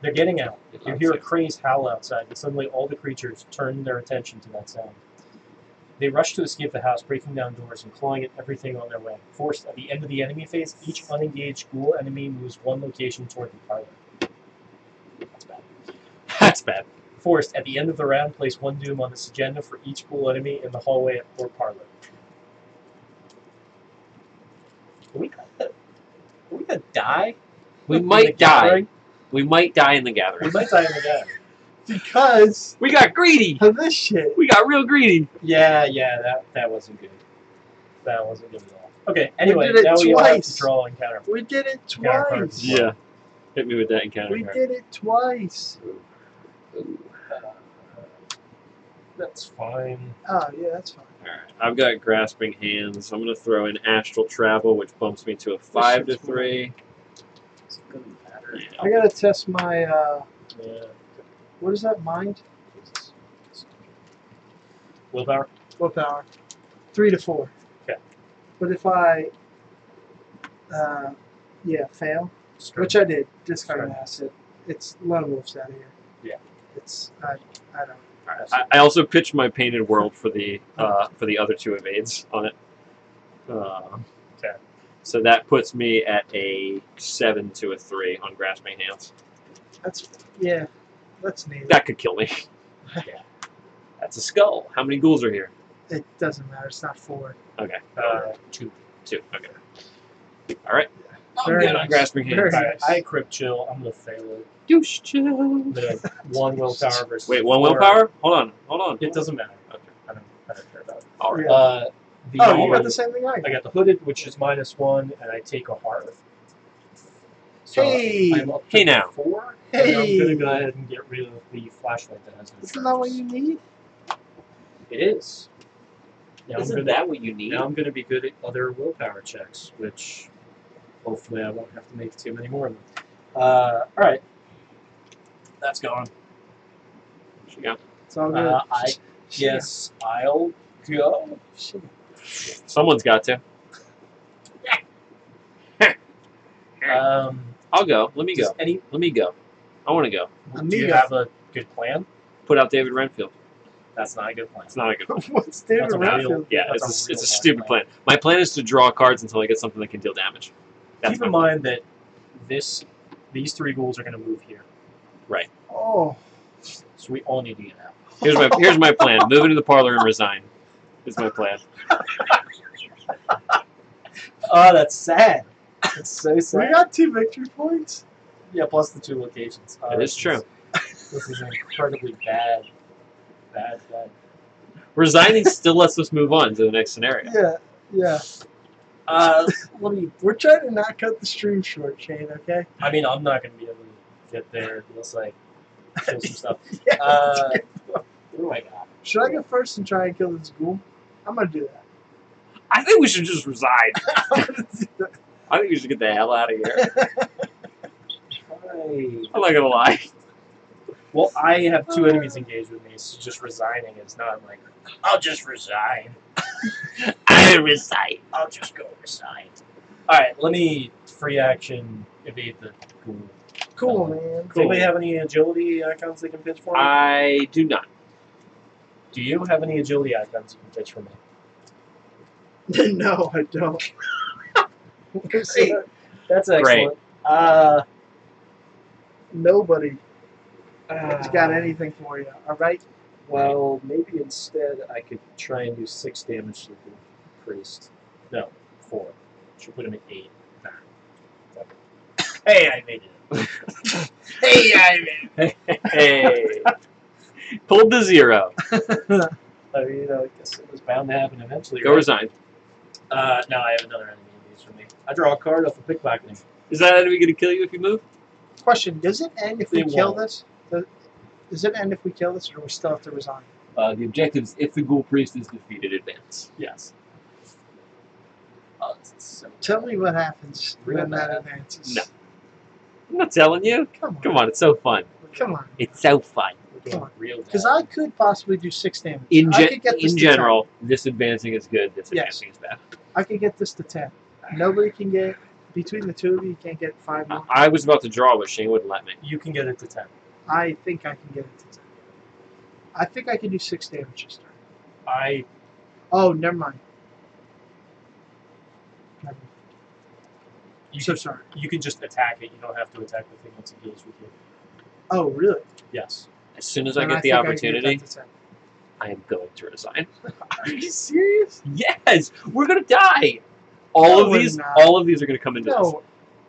They're getting out. He You loves hear a you. crazed howl outside, and suddenly all the creatures turn their attention to that sound. They rush to escape the house, breaking down doors and clawing at everything on their way. Forced at the end of the enemy phase, each unengaged ghoul enemy moves one location toward the parlor. That's bad. That's bad. Forced at the end of the round, place one doom on this agenda for each ghoul enemy in the hallway or parlor. Are we gonna die? We in the might die. gathering? We might die in the We gathering. might die in the gathering. Because We got greedy. of this shit. We got real greedy. Yeah, that wasn't good. That wasn't good at all. Okay, anyway, did it now we all have twice. to draw encounter. We did it Counter card. twice. Yeah. Hit me with that encounter We card. did it twice. That's fine. Oh, yeah, that's fine. Alright, I've got grasping hands. I'm gonna throw in astral travel, which bumps me to a 5 to shit's 3. It doesn't matter. Yeah. I gotta test my, Yeah. what is that, mind? Jesus. Willpower? Willpower. 3 to 4. Okay. But if I, fail, which I did, discard an asset, it's Lone Wolf's out of here. Yeah. It's, I don't. I also pitched my painted world for the other two evades on it. Okay. So that puts me at a 7 to a 3 on grasping hands. That's neat. That could kill me. Yeah. That's a skull. How many ghouls are here? It doesn't matter. It's not 4. Okay. 2. 2. Okay. All right. I'm Very good on nice. grasping hands. Very Alright, nice. I crit chill. I'm gonna fail it. Douche chill. The 1 willpower versus Wait, 1 4. willpower? Hold on. It doesn't matter. Okay. I don't care about it. All right. Yeah. The Oh, you got the same thing I I got. got the hooded, which is -1, and I take a heart. So Hey! I'm up to Hey now. 4. And I'm Hey! gonna go ahead and get rid of the flashlight that has no Isn't that what traps. you need? It is. Now Isn't I'm that gonna, what you need? now I'm going to be good at other willpower checks, which hopefully I won't have to make too many more of them. All right, that's gone. What you got? It's all good. I guess I'll go. Shit. Someone's got to. I'll go. Let me Does go. any? Let me go. I want to go. Do you Amigo. have a good plan? Put out David Renfield. That's not a good plan. It's not a good plan. What's David That's a real- Renfield? Yeah, That's it's a a real stupid bad plan. My plan is to draw cards until I get something that can deal damage. That's Keep my in plan. mind that these 3 ghouls are going to move here, Oh. so we all need to get out. Here's my plan. Move into the parlor and resign. Is my plan. Oh, that's sad. It's so sad. We got 2 victory points? Yeah, plus the 2 locations. It is true. This is incredibly bad. Resigning still lets us move on to the next scenario. Yeah, yeah. Let me. We're trying to not cut the stream short, Shane, okay? I mean, I'm not going to be able to get there unless I show some stuff. Yeah. What do I got? Should I go first and try and kill this ghoul? I'm going to do that. I think we should just resign. I'm gonna do that. I think we should get the hell out of here. Hey. I'm not gonna lie. Well, I have 2 enemies engaged with me, so just resigning is not like, I'll just resign. I resign. I'll just go resign. Alright, let me free action evade the ghoul. Cool, man. Does anybody have any agility icons they can pitch for me? I do not. Do you have any agility icons you can pitch for me? No, I don't. Great. That's excellent. Great. Nobody. He's got anything for you. All right. Well, maybe instead I could try and do 6 damage to the priest. No, 4. Should put him at 8. Hey, I made it. Hey, I made it. Hey. Pulled to 0. I mean, I guess it was bound to happen eventually. Go right? resign. No, I have another enemy engaged for me. I draw a card off a pickpocketing. Is that enemy going to kill you if you move? Question: does it end if we They kill won't. this? Does it end if we kill this, or do we still have to resign? The objective is if the ghoul priest is defeated, advance. Yes. So Tell me what happens Real when that bad. advances. No. I'm not telling you. Come on. Come on, it's so fun. Come on. It's so fun. we're doing real bad. Because I could possibly do 6 damage. In, I could get this in to 10. general, disadvancing is good, disadvancing is bad. I could get this to 10. Nobody can get, between the two of you, you can't get 5 more. I was about to draw, but Shane wouldn't let me. You can get it to 10. I think I can get it to 10. I think I can do 6 damage this turn. Oh, never mind. Never mind. You So can, sorry. you can just attack it. You don't have to attack the thing that's engaged with you. Oh, really? Yes. As soon as I Then get the think I can opportunity, that to 10. I am going to resign. Are you serious? Yes, we're gonna die. All No, of we're these, not. all of these are gonna come into No.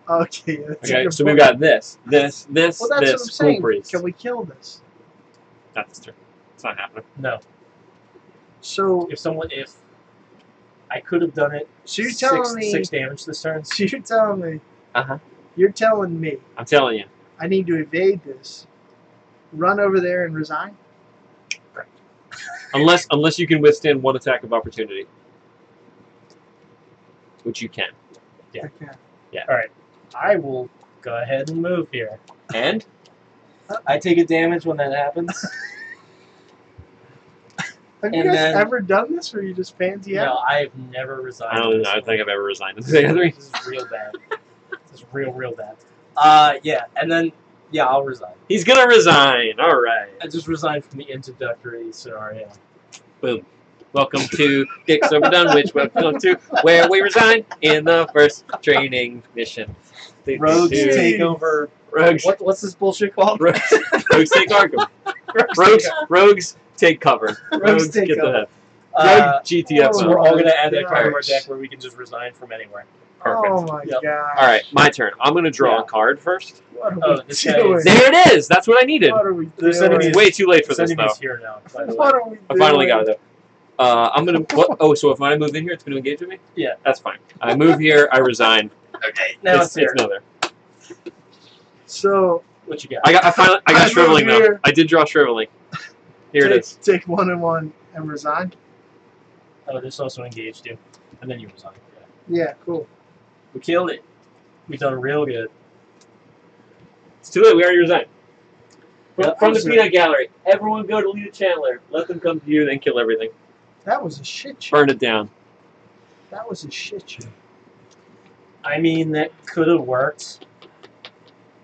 Okay. That's this. a Okay, good so point. we've got this, this, this, Well, that's this. what I'm saying. Ghoul priest. Can we kill this? That's true. It's not happening. No. So, If I could have done it, so you're telling me. 6 damage this turn. So you're telling me. Uh-huh. You're telling me I'm telling you. I need to evade this, run over there and resign. Unless you can withstand 1 attack of opportunity, which you can. Yeah. Okay. All right. I will go ahead and move here. And I take a damage when that happens. Have you And guys then- ever done this where you just pansy No, out? I've never resigned. I don't think I've ever resigned in the other. This is real bad. This is real bad. Yeah, and then I'll resign. He's gonna resign. All right. I just resigned from the introductory scenario. Boom. Welcome to Dicks Over Dunwich. Welcome to where we resign in the first training mission. Rogues Dude. take over. Rogues. What's this bullshit called? Rogues take Arkham. Rogues take cover. Rogues take get cover. the Rogue GTF. oh So we're all gonna add that gosh. card to our deck where we can just resign from anywhere. Perfect. Oh my Yep. god. All right, my turn. I'm gonna draw Yeah. a card first. What are Oh, we this guy doing? is- There it is. That's what I needed. What are we This doing? enemy It's way too late for This this though. enemy's here now, by the way. What are we I doing? finally got it though. I'm gonna. What? Oh, so if I move in here, it's gonna engage with me. Yeah. That's fine. I move here. I resign. Okay, now it's here. no there. So, What you got? I got I moved shriveling though. here. I did draw shriveling. Here it is. take 1 and 1 and resign? Oh, this also engaged you. And then you resign. Yeah. Yeah, cool. We killed it. We done real good. It's too late. We already resigned. Yeah, From the I'm peanut gallery. Everyone go to Lita Chandler. Let them come to you, then kill everything. That was a shit show. Burn it down. That was a shit show. I mean, that could have worked.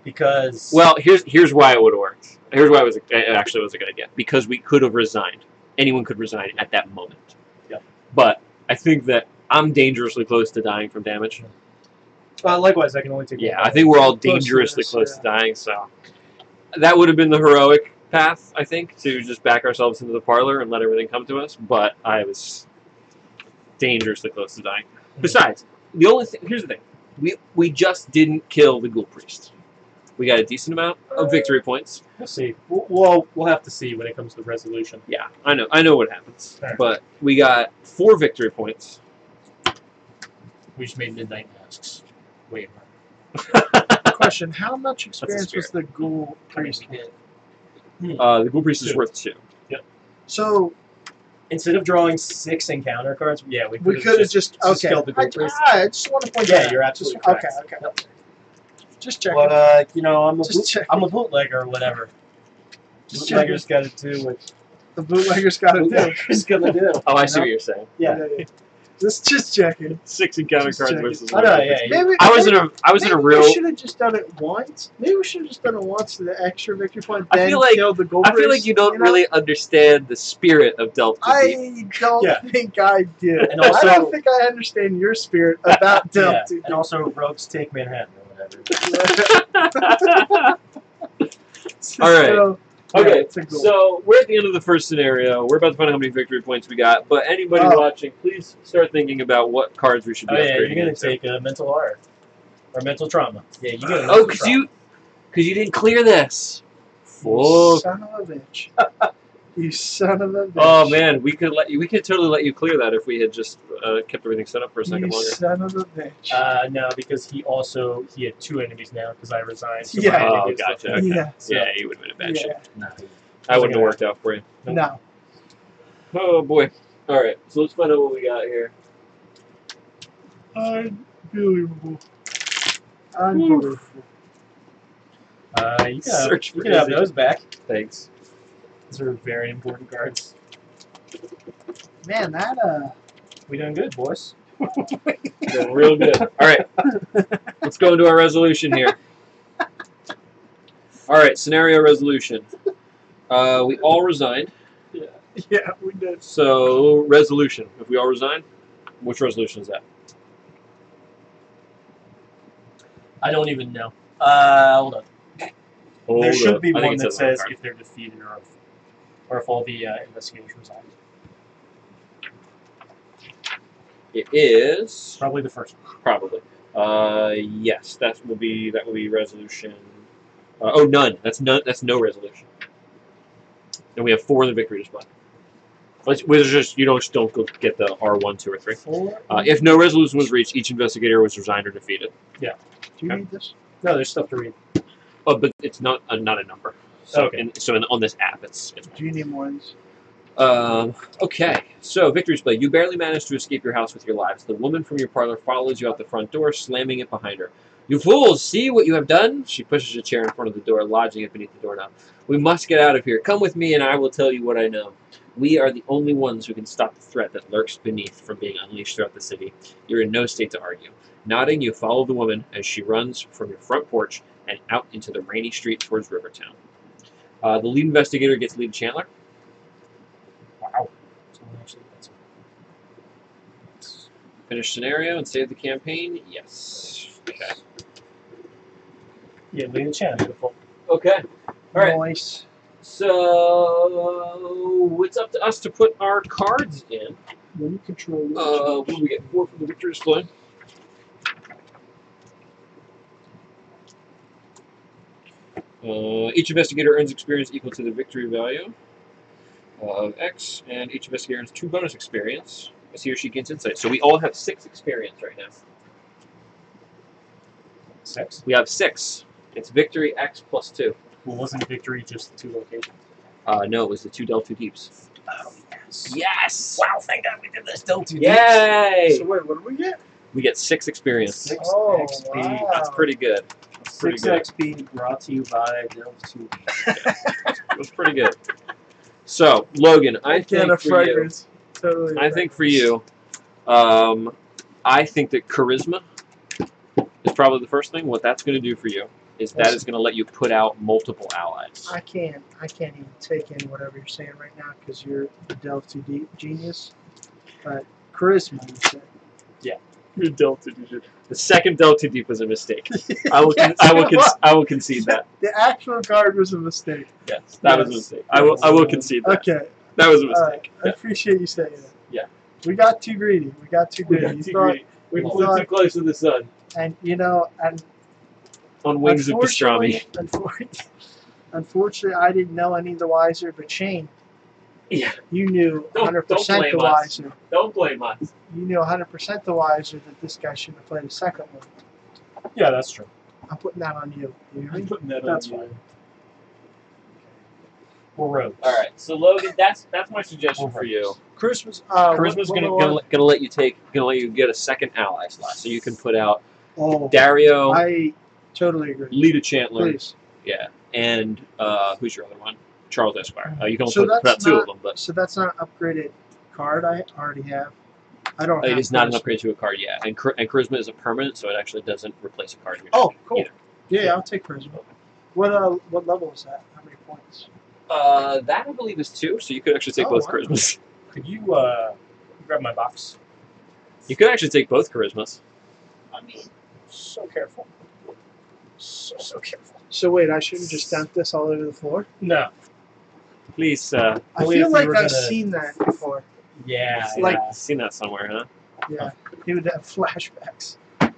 Because... Well, here's why it would have worked. Here's why it actually was a good idea. Because we could have resigned. Anyone could resign at that moment. Yeah. But I think that I'm dangerously close to dying from damage. likewise, I can only take Yeah, one. I think we're all Close to dangerously this, close yeah. to dying, so that would have been the heroic path, I think, to just back ourselves into the parlor and let everything come to us, but I was dangerously close to dying. Besides, the only thing, here's the thing, we just didn't kill the ghoul priest. We got a decent amount of victory points. We'll see. We'll have to see when it comes to resolution. Yeah, I know what happens, Fair. but we got 4 victory points. We just made midnight masks. Wait. Question, how much the experience was the ghoul priest with? The ghoul priest is 2. worth 2. So, Instead of drawing 6 encounter cards, yeah, we we could have just okay. killed the I, ghoul priest. I just want to point Yeah, that out. you're absolutely Just- correct. Okay, okay. Just checking. But I'm Just checking. I'm a bootlegger or whatever. Just Bootlegger's got to do what the bootlegger's got to do. bootlegger's gonna do. Oh, I see You know? what you're saying. Yeah. Just checking. 6 encounter Just cards checking. versus I 1. know, yeah. Maybe I was in a maybe real. We should have just done it once. Maybe we should have just done it once to the extra victory point. I Then feel like- killed the ghoul I feel like priest, you don't know? really understand the spirit of Delta Deep. I don't Yeah. think I do. And also- I don't think I understand your spirit about Yeah, Delta. and also rogues take Manhattan or whatever. All right. Okay, it's a goal. so we're at the end of the first scenario. We're about to find out how many victory points we got. But anybody watching, please start thinking about what cards we should be upgrading. You're gonna take a mental art or mental trauma. Yeah, you get. Oh, because you didn't clear this. You son of a bitch. You son of a bitch. Oh man, we could totally let you clear that if we had just kept everything set up for a second You longer. son of a bitch. No, because he had 2 enemies now because I resigned. So Yeah. Oh, gotcha. Okay. Yeah. Yeah, you would have been a bad shit. No. That wouldn't have worked out for you. Nope. No. Oh boy. All right, so let's find out what we got here. Unbelievable. Unbelievable. You Search can for have Izzy. those back. Thanks. Those are very important cards. Man, that We doing good, boys. Doing real good. All right, let's go into our resolution here. All right, scenario resolution. We all resigned. yeah, we did. So resolution. If we all resign, which resolution is that? I don't even know. Hold on. Hold There should up. be I think one it that says on the says card. if they're defeated or if all the investigators resign. It is Probably the first one. probably. Yes, that will be resolution. Oh, none. That's no resolution. And we have 4 in the victory display. Which is just you don't go get the R1, 2, or 3. 4. If no resolution was reached, each investigator was resigned or defeated. Do you need this? No, there's stuff to read. Oh, but it's not a number. So Okay. on this app, it's Do you need more of these? Okay, so victory display. You barely managed to escape your house with your lives. The woman from your parlor follows you out the front door, slamming it behind her. You fools, see what you have done? She pushes a chair in front of the door, lodging it beneath the doorknob. We must get out of here. Come with me and I will tell you what I know. We are the only ones who can stop the threat that lurks beneath from being unleashed throughout the city. You're in no state to argue. Nodding, you follow the woman as she runs from your front porch and out into the rainy street towards Rivertown. The lead investigator gets lead Chandler. Wow. Someone actually did something. Finish scenario and save the campaign? Yes. Okay. Yeah, lead the channel. Beautiful. Okay. All right. Nice. So it's up to us to put our cards in. When you control What do we get? 4 from the victory display. Each investigator earns experience equal to the victory value of X, and each investigator earns 2 bonus experience as he or she gains insight. So we all have 6 experience right now. 6. We have 6. It's victory X plus 2. Well, wasn't victory just the 2 locations? No, it was the 2 Delta 2 Deeps. Oh, yes. Yes! Wow, thank God we did this. Don't do Yay! So wait, what do we get? We get 6 experience. 6 Oh, XP. wow. That's pretty good. That's pretty 6 good. XP brought to you by Delve 2. It was pretty good. So, Logan, I Can think of for you, fragrance. Totally. I think for you, I think that charisma is probably the first thing. What that's going to do for you is that is going to let you put out multiple allies. I can't even take in whatever you're saying right now because you're the Delve 2 Deep genius. But charisma, you said. You Delta Deep. The second Delta Deep was a mistake. I will Yes, I will concede that. The actual card was a mistake. Yes, that was a mistake. I will concede that. Okay. That was a All right. mistake. I appreciate you saying that. Yeah. We got too greedy. We got too greedy. You thought- We you flew thought- too close to the sun. and you know, and On wings of pastrami. Unfortunately, I didn't know any the wiser, but Shane, Yeah. you knew Don't 100% blame the us. wiser. Don't blame us. You knew 100% the wiser that this guy shouldn't have played a second one. Yeah, that's true. I'm putting that on you. You hear me? Putting that That's on fine. We're rogues. All right, so Logan, that's my suggestion for you. Christmas. Charisma's gonna let you get a second ally slot, so you can put out Oh, Dario, I totally agree. Lita Chandler, Please. yeah, and who's your other one? Charles Esquire. You can So only put out that's 2 not- of them, but So that's not an upgraded card I already have. I don't. it have is not an charisma. upgrade to a card yet. And charisma is a permanent, so it actually doesn't replace a card. in your Oh, deck cool. either. Yeah, I'll take charisma. What level is that? How many points? That I believe is 2, so you could actually take Oh, both wow. charismas. Could you grab my box? You could actually take both charismas. I mean, so careful. So careful. So wait, I shouldn't just dump this all over the floor? No. Please, I Only feel if we like were I've gonna- seen that before. Yeah, Like- seen that somewhere, huh? Yeah, he would have flashbacks.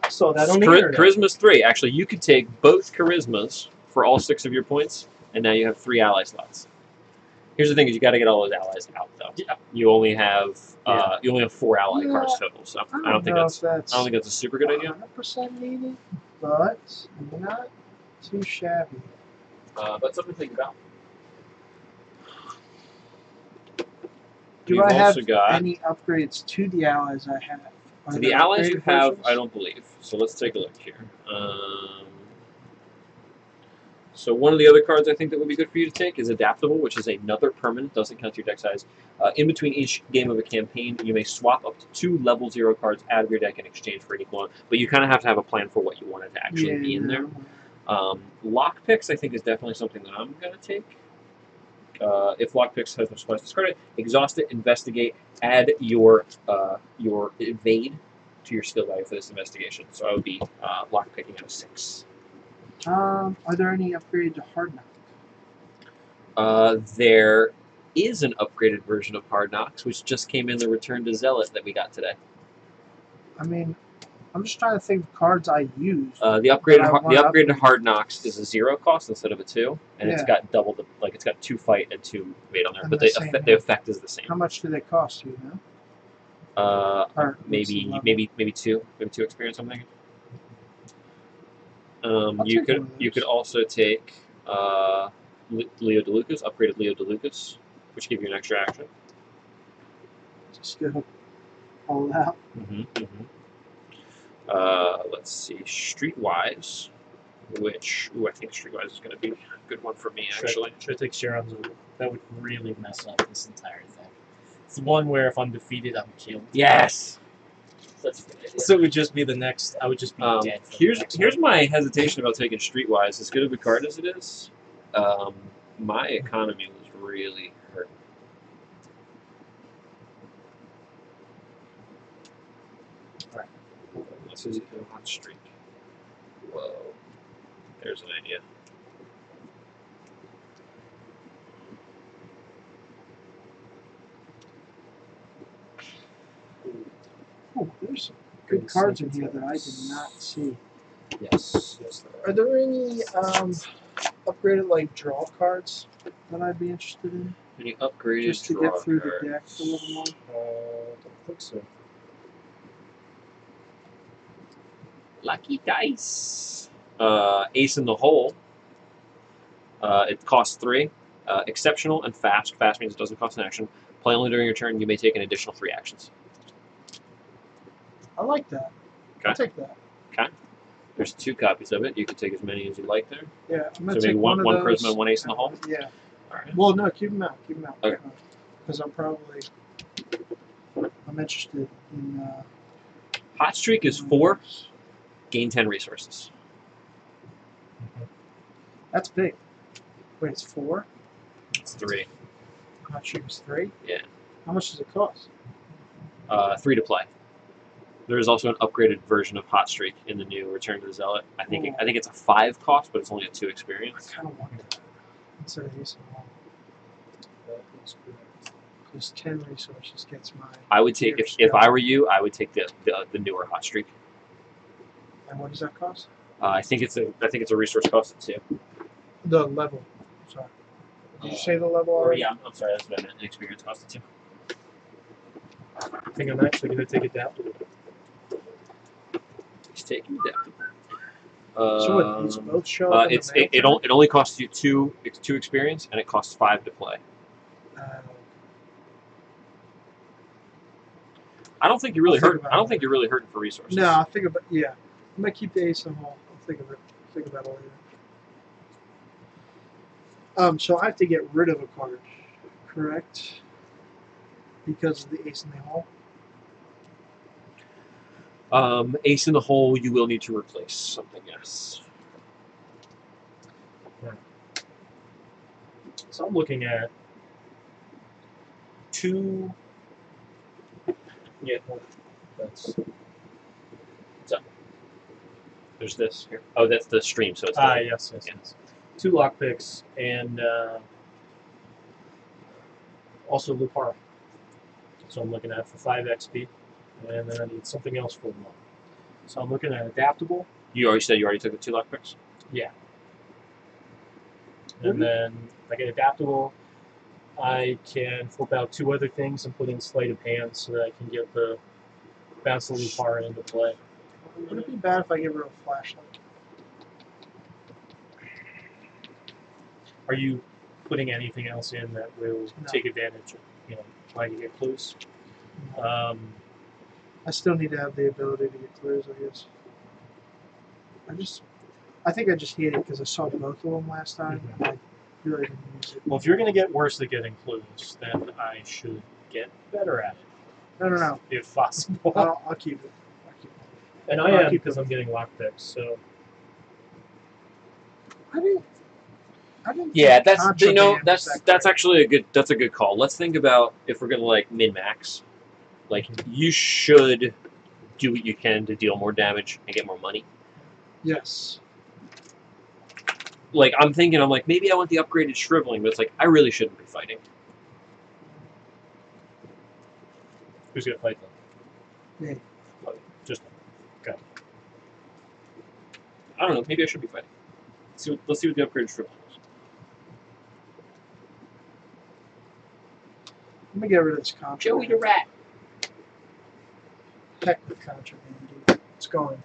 so that on the Chari- internet. Charisma's 3. Actually, you could take both charismas for all 6 of your points, and now you have 3 ally slots. Here's the thing: is you got to get all those allies out, though. Yeah. You only have 4 ally Yeah. cards total, so I don't think know that's if that's I don't think that's a super good idea. 100% needed, but not too shabby. But something to think about. Do We've I have also got any upgrades to the allies I have? Are to the there allies you upgraded have. versions? I don't believe. So let's take a look here. So one of the other cards I think that would be good for you to take is Adaptable, which is another permanent, doesn't count your deck size. In between each game of a campaign, you may swap up to 2 level 0 cards out of your deck in exchange for an equal one, but you kind of have to have a plan for what you want it to actually be in there. Lockpicks, I think, is definitely something that I'm going to take. If Lockpicks has no supplies, discard it. Exhaust it, investigate, add your evade to your skill value for this investigation. So I would be lockpicking at a 6. Are there any upgrade to Hard Knock? There is an upgraded version of Hard Knocks, which just came in the Return to Zealot that we got today. I mean, I'm just trying to think of cards I used. The But I upgraded wanna upgrade. Hard Knocks is a 0 cost instead of a 2, and it's Yeah. got double the it's got 2 fight and 2 evade on there, And but the same the hand. effect is the same. How much do they cost you, know? Or what's the level? Maybe 2 experience. I'm thinking. I'll You take one of could those. also take Leo DeLucas, upgraded Leo DeLucas, which give you an extra action. Just go all out. Let's see, Streetwise, which I think Streetwise is going to be a good one for me actually. Should I take Sharon's? That would really mess up this entire thing. It's the one where if I'm defeated, I'm killed. Yes. That's a good idea. So it would just be the next. I would just be dead. For the next Here's one. my hesitation about taking Streetwise. As good of a card as it is, my economy was really hurt. Alright. This is a hot streak. Whoa. There's an idea. Oh, there's some good cards in here that I did not see. Yes. Are there any upgraded like draw cards that I'd be interested in? Any upgraded Just to draw get through cards? the deck a little more? Don't think so. Lucky dice. Ace in the hole. It costs 3. Exceptional and fast. Fast means it doesn't cost an action. Play only during your turn. You may take an additional 3 actions. I like that. Okay. I'll take that. There's 2 copies of it. You can take as many as you like there. Yeah, I'm So gonna maybe take one of charisma those. and 1 ace in the hole. Yeah. All right. Well, no, keep them out. Keep them out. Okay. Because I'm interested in. Hot streak is 4. Gain 10 resources. That's big. Wait, it's 4? It's 3. Hot Streak is 3? Yeah. How much does it cost? 3 to play. There is also an upgraded version of Hot Streak in the new Return to the Zealot. I think it's a 5 cost, but it's only a 2 I experience. kind of want that. Instead of Ace and Hall. Because 10 resources gets my. I would take if I were you, I would take the newer Hot Streak. And what does that cost? I think it's a resource cost of 2. The level. Sorry. Did you say the level Or already? yeah, I'm sorry, that's what I meant. An experience cost of 2. I think I'm actually going to take Adaptable. He's taking Adaptable. So what? These both show up. In the It only costs you 2 experience, and it costs 5 to play. I don't think you're really I'll think hurting. about I don't it. think you're really hurting for resources. No, I'll think about. Yeah, I'm gonna keep the Ace and Hall. I'll think of it. Think about it later. So I have to get rid of a card, correct? Because of the Ace in the Hole. Ace in the hole, you will need to replace something. Yes. So I'm looking at 2. Yeah, well, that's. There's this here. Oh, that's the stream. So it's Yes. 2 lockpicks and Also Lupara. So I'm looking at for 5 XP, and then I need something else for 1. So I'm looking at adaptable. You already said you already took the 2 lockpicks? Yeah. And then if I get adaptable, I can flip out 2 other things and put in sleight of hand so that I can get the bounce the Lupara into play. Would it be bad if I give her a flashlight? Are you putting anything else in that will take advantage of, trying to get clues? I still need to have the ability to get clues, I guess. I think I just hate it because I saw both of them last time, and I really didn't use it. Well, if you're going to get worse at getting clues, then I should get better at it. No. If possible. I'll keep it. And I am, because I'm getting lockpicks, so... I didn't Yeah, think contraband was that's great. actually a good call. Let's think about if we're gonna like min-max. Like you should do what you can to deal more damage and get more money. Yes. Like I'm like maybe I want the upgraded shriveling, but it's like I really shouldn't be fighting. Who's going to fight them? Me. Just okay. I don't know. Maybe I should be fighting. Let's see what the upgraded shriveling is. Let me get rid of this contraband. Joey the rat. Heck with contraband, dude. It's going.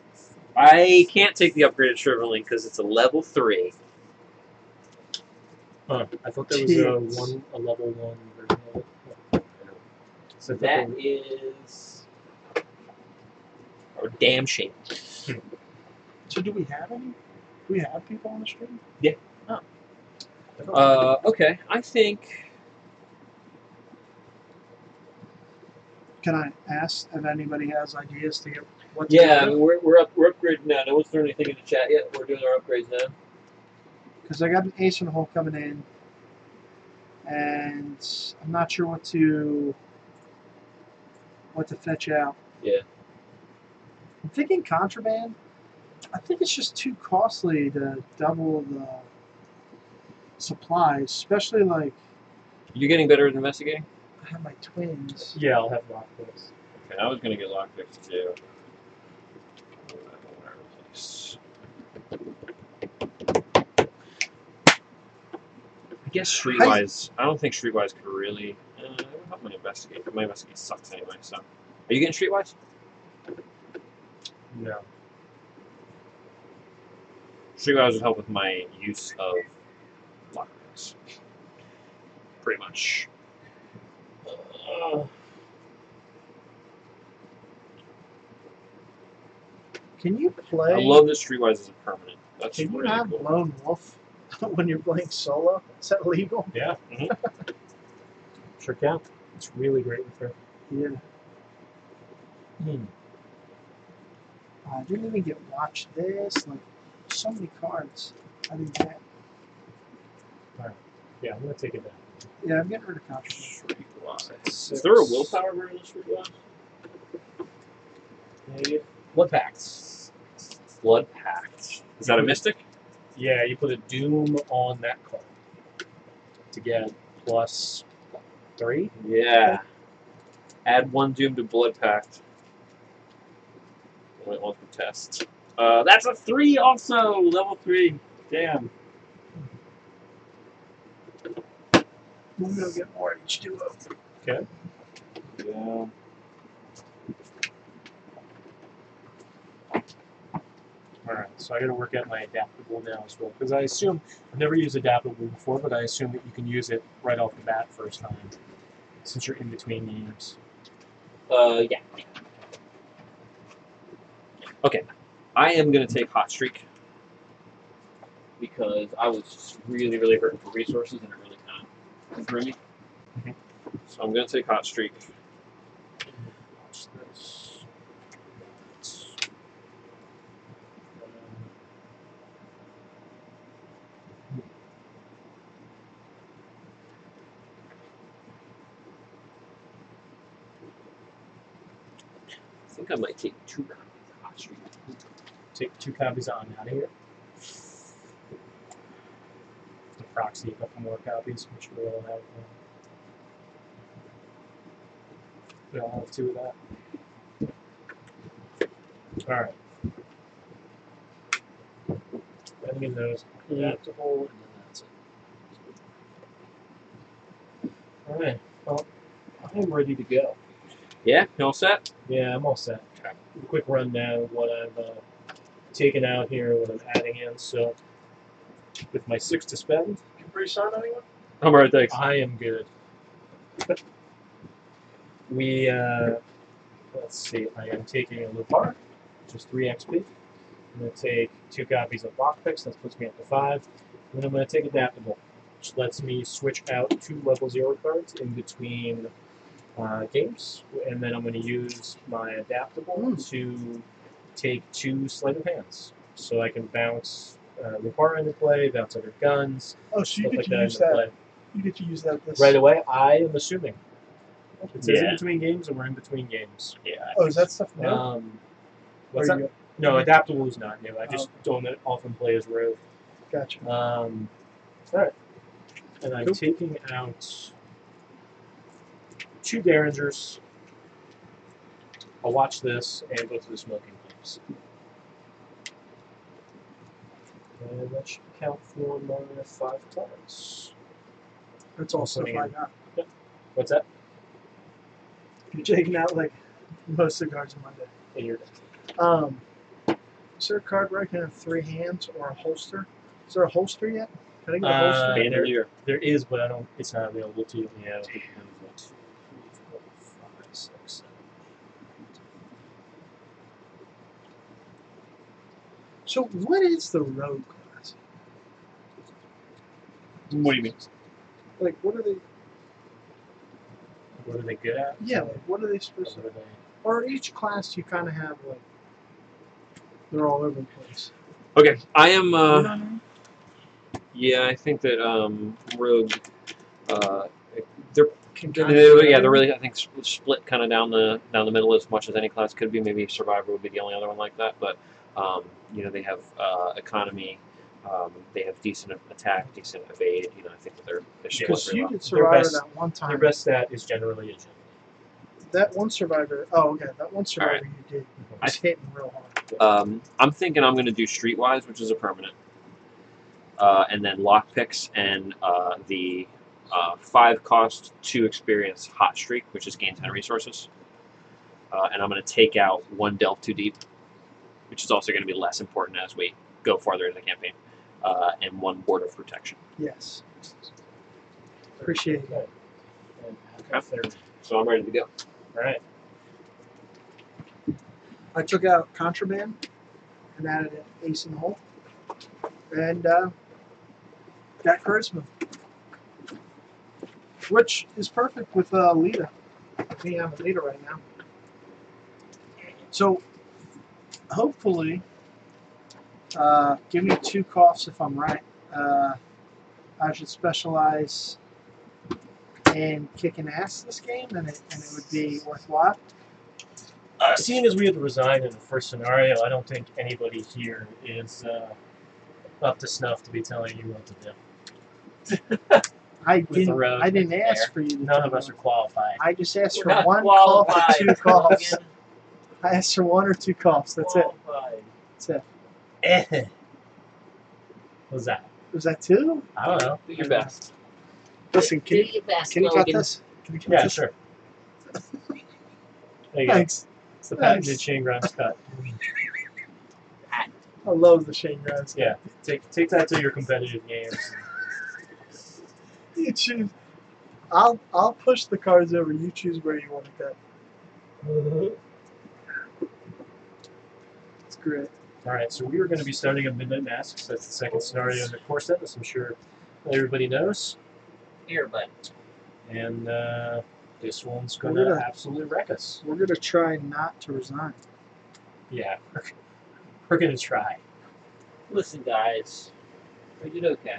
I can't take the upgraded shriveling because it's a level 3. I thought there was a level 1 version of it. So That is a damn shame. So do we have any? Do we have people on the stream? Yeah. Oh. Okay. I think. Can I ask if anybody has ideas to get what to Yeah, I do? mean, we're upgraded now. No one's thrown anything in the chat yet. We're doing our upgrades now. Because I got an ace in the hole coming in, and I'm not sure what to fetch out. Yeah. I'm thinking contraband. I think it's just too costly to double the supplies, especially like You're getting better at investigating? I have my twins. Yeah, I'll have lockpicks. Okay, I was going to get lockpicks too. I guess Streetwise, I don't think Streetwise could really. It would help my investigate, but my investigate sucks anyway, so. Are you getting Streetwise? No. Streetwise would help with my use of lockpicks. Pretty much. Can you play? I love that Streetwise is a permanent. That's Can you really have cool. lone wolf when you're playing solo? Is that legal? Yeah. Sure can. It's really great with her. Yeah. I didn't even get watch this. Like so many cards I didn't get. Yeah, I'm going to take it down. Yeah, I'm getting rid of contraband. Streetwise. Is there a willpower version of Streetwise? Maybe. Blood Pacts. Blood Pact. Is that a mystic? Yeah, you put a Doom on that card to get +3. Yeah. Add 1 Doom to Blood Pact. Only one for test. That's a 3 also! Level 3. Damn. I'm gonna get more H2O. Okay. Yeah. Alright, so I got to work out my adaptable now as well. Because I assume, I've never used adaptable before, but I assume that you can use it right off the bat first time. Since you're in between games. Yeah. Okay. I am going to take Hot Streak. Because I was just really, really hurting for resources and it really kind of threw me. So I'm going to take Hot Streak. Watch this. I think I might take 2 copies of Hot Streak. Take 2 copies on out of here. To proxy a couple more copies, which we'll have. Yeah, I'll have 2 of that. Alright. Any of those adaptable, and then that's it. Alright, well, I'm ready to go. Yeah, you all set? Yeah, I'm all set. A quick rundown of what I've taken out here, what I'm adding in. So, with my 6 to spend, You pre-sign anyone? I'm alright, thanks. I am good. We, let's see, I am taking a Lupar, which is 3 XP. I'm going to take 2 copies of Lockpicks, that puts me up to 5. And then I'm going to take Adaptable, which lets me switch out 2 level 0 cards in between games. And then I'm going to use my Adaptable to take 2 Sleight of Hands. So I can bounce Lupar into play, bounce other guns, Oh, so you stuff get like to that use into that. play. You get to use that this Right away, I am assuming. It says in Yeah. between games, and we're in between games. Yeah. Oh, is that stuff new? What's Or that? you- No, Adaptable is not new. I just don't often play as Rogue. Gotcha. Alright. And I'm Cool. taking out 2 Derringers. I'll watch this and go through the smoking games. And that should count for my 5 cards. That's all stuff putting I in- got. What's that? You're taking out like most of the cards in my deck. In your Is there a card where I can have 3 hands or a holster? Is there a holster yet? Can I get a holster? Bandolier. There is, but I don't. It's not available to you. Yeah, I don't think you have that. 2, 3, 4, 5, 6, 7. So what is the rogue class? What do you mean? Like what are they? What are they good at? Yeah, like, what are they supposed to? What are they? Or each class you kind of have like they're all over the place. Okay, I am. You know what I mean? Yeah, I think that Rogue. They're Can they're, kinda do yeah, they're everything. really I think split kind of down the middle as much as any class could be. Maybe Survivor would be the only other one like that, but they have economy. They have decent attack, decent evade. I think that they're split Because really you well. did Survivor best- that one Their time. best stat is generally agility. That one Survivor. Oh, okay. That one Survivor Alright. you did. I- Was hitting real hard. I'm thinking I'm going to do Streetwise, which is a permanent, and then lockpicks and the 5 cost 2 experience hot streak, which is gain 10 resources. And I'm going to take out 1 delve too deep, which is also going to be less important as we go farther in the campaign, and 1 board of protection. Yes. Appreciate it. Okay. And after 30. So I'm ready to go. All right. I took out Contraband and added an ace in the hole. And got Charisma. Which is perfect with Lita. Me, I'm a Lita right now. So, hopefully, give me 2 coughs if I'm right. I should specialize in kicking ass this game, and it would be worthwhile. Seeing as we had to resign in the first scenario, I don't think anybody here is up to snuff to be telling you what to do. I With the road didn't there. ask for you to None tell of me. us are qualified. I just asked We're for not 1 cough or qualified, 2 coughs. Logan. I asked for 1 or 2 coughs. That's it. Qualified. That's it. What's that? Was that 2? I don't know. Do your best. Listen, Do your best, can you cut Logan. this? Can you cut Yeah, this? sure. There you go. Thanks. It's the patented Thanks. Shane Grimes cut. I love the Shane Grimes. Yeah, take that to your competitive games. You choose. I'll push the cards over. You choose where you want to cut. It's great. All right, so we are going to be starting a Midnight Masks. That's the second scenario in the core set, as I'm sure everybody knows. Here, bud. And this one's going We're to gonna- absolutely wreck us. We're gonna try not to resign. Yeah, we're going to try. Listen, guys. We did okay.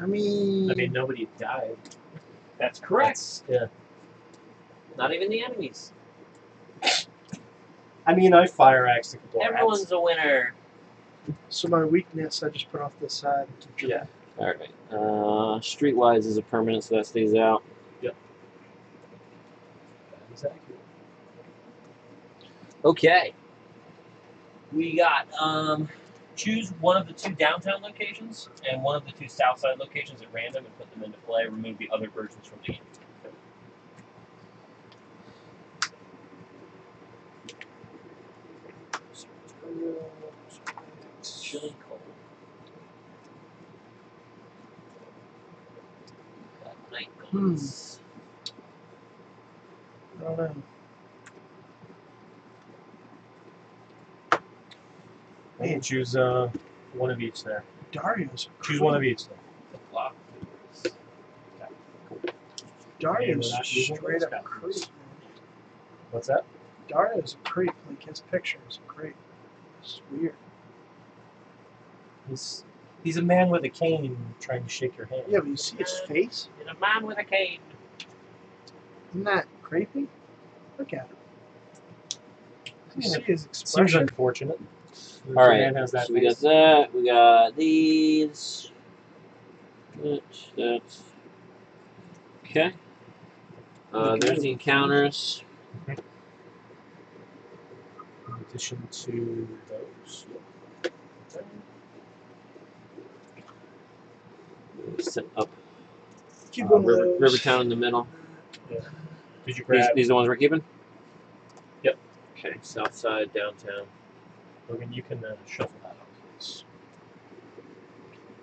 I mean, Nobody died. That's correct. Yeah. Not even the enemies. I fire axed a couple of Everyone's rats. a winner. so my weakness I just put off the side. Yeah. All right. Streetwise is a permanent, so that stays out. Yep. is accurate. Okay. We got choose one of the 2 downtown locations and one of the 2 south side locations at random and put them into play. Remove the other versions from the game. Chili cold. Got night guns. I don't know. Hey, choose one of each there. Dario's. Choose one of each there. Block. Dario's not using straight those up copies. creep. What's that? Dario's a creep. Like his pictures are creep. It's weird. He's a man with a cane trying to shake your hand. Yeah, but you see his face? And a man with a cane. Isn't that creepy? Look at him. You see his Seems expression. unfortunate. The All right. man has that So we got face. that. We got these. That's okay. There's the encounters. In addition to those. Set up Keep one of those. Rivertown in the middle. Yeah. Did you These, grab? these are the ones we're keeping? Yep. Okay, south side, downtown. Logan, you can shuffle that up, please.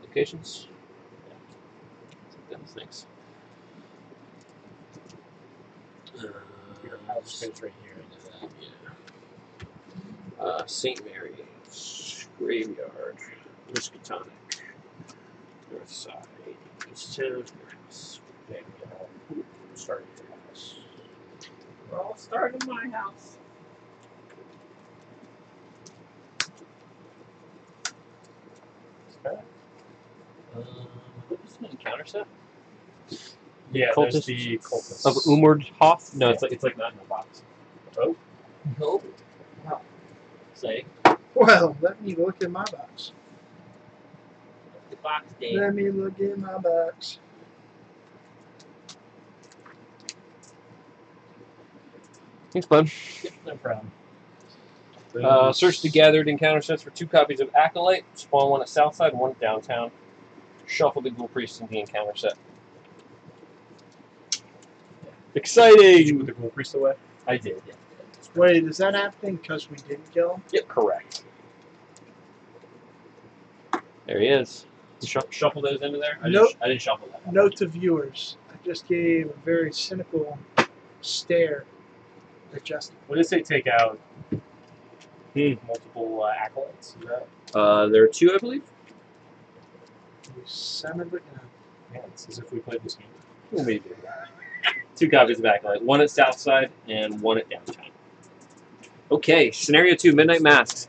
Locations? Yeah. Thanks. Your house space right here. Yeah. St. Mary's, Graveyard, Miskatonic, North Side, East Town, Grass. There we go. Start with your house. We're all starting in my house. Okay. What is an encounter set? Yeah, Cultists there's the cultists. Of Umord Hoth? No, it's like not in the box. Oh, Nope. Wow. Say, Well, let me look in my box. the box Dave. Let me look in my box. Thanks, bud. no problem. Search the gathered encounter sets for 2 copies of Acolyte. Spawn one at Southside, one at Downtown. Shuffle the Ghoul Priest into the encounter set. Exciting! Did you put the Ghoul Priest away? I did, yeah. Wait, is that happening because we didn't kill him? Yep, correct. There he is. Shuffle those into there? Nope. I didn't shuffle that. Note to viewers, I just gave a very cynical stare at Justin. What did it say? Take out multiple acolytes. Is that? There are 2, I believe. You son of a gun. Man, it's as if we played this game. Well, maybe. 2 copies of Acolyte. One at Southside and one at Downtown. Okay, scenario 2, Midnight Masks.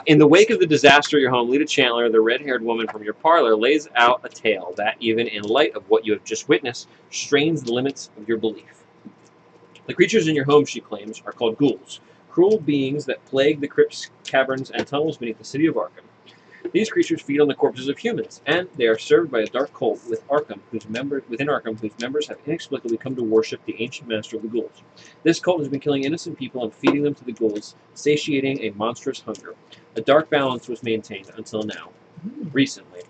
In the wake of the disaster at your home, Lita Chandler, the red-haired woman from your parlor, lays out a tale that, even in light of what you have just witnessed, strains the limits of your belief. The creatures in your home, she claims, are called ghouls, cruel beings that plague the crypts, caverns, and tunnels beneath the city of Arkham. These creatures feed on the corpses of humans, and they are served by a dark cult within Arkham, whose members have inexplicably come to worship the ancient master of the ghouls. This cult has been killing innocent people and feeding them to the ghouls, satiating a monstrous hunger. A dark balance was maintained until now. Recently,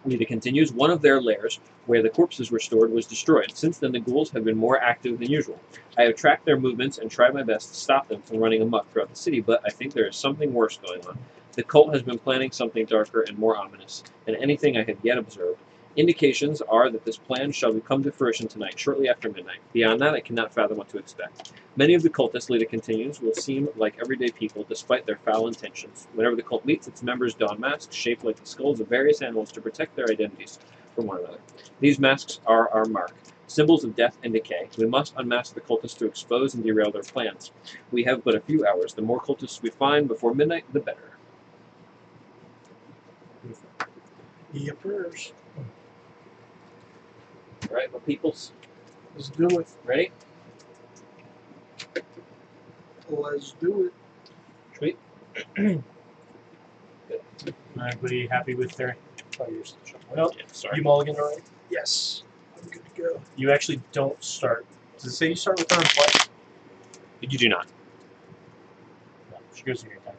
Lita continues, one of their lairs, where the corpses were stored, was destroyed. Since then, the ghouls have been more active than usual. I have tracked their movements and tried my best to stop them from running amok throughout the city, but I think there is something worse going on. The cult has been planning something darker and more ominous than anything I have yet observed. Indications are that this plan shall come to fruition tonight, shortly after midnight. Beyond that, I cannot fathom what to expect. Many of the cultists, Lita continues, will seem like everyday people despite their foul intentions. Whenever the cult meets, its members don masks shaped like the skulls of various animals to protect their identities from one another. These masks are our mark, symbols of death and decay. We must unmask the cultists to expose and derail their plans. We have but a few hours. The more cultists we find before midnight, the better. Yippers. Alright, my peoples. Let's do it. Ready? Let's do it. Sweet. Everybody happy with their? Oh, you're still shuffling. Well, Yeah, sorry. you mulligan already? Yes. I'm good to go. You actually don't start. Does it say you start with turn play? You do not. No, she goes in your attack.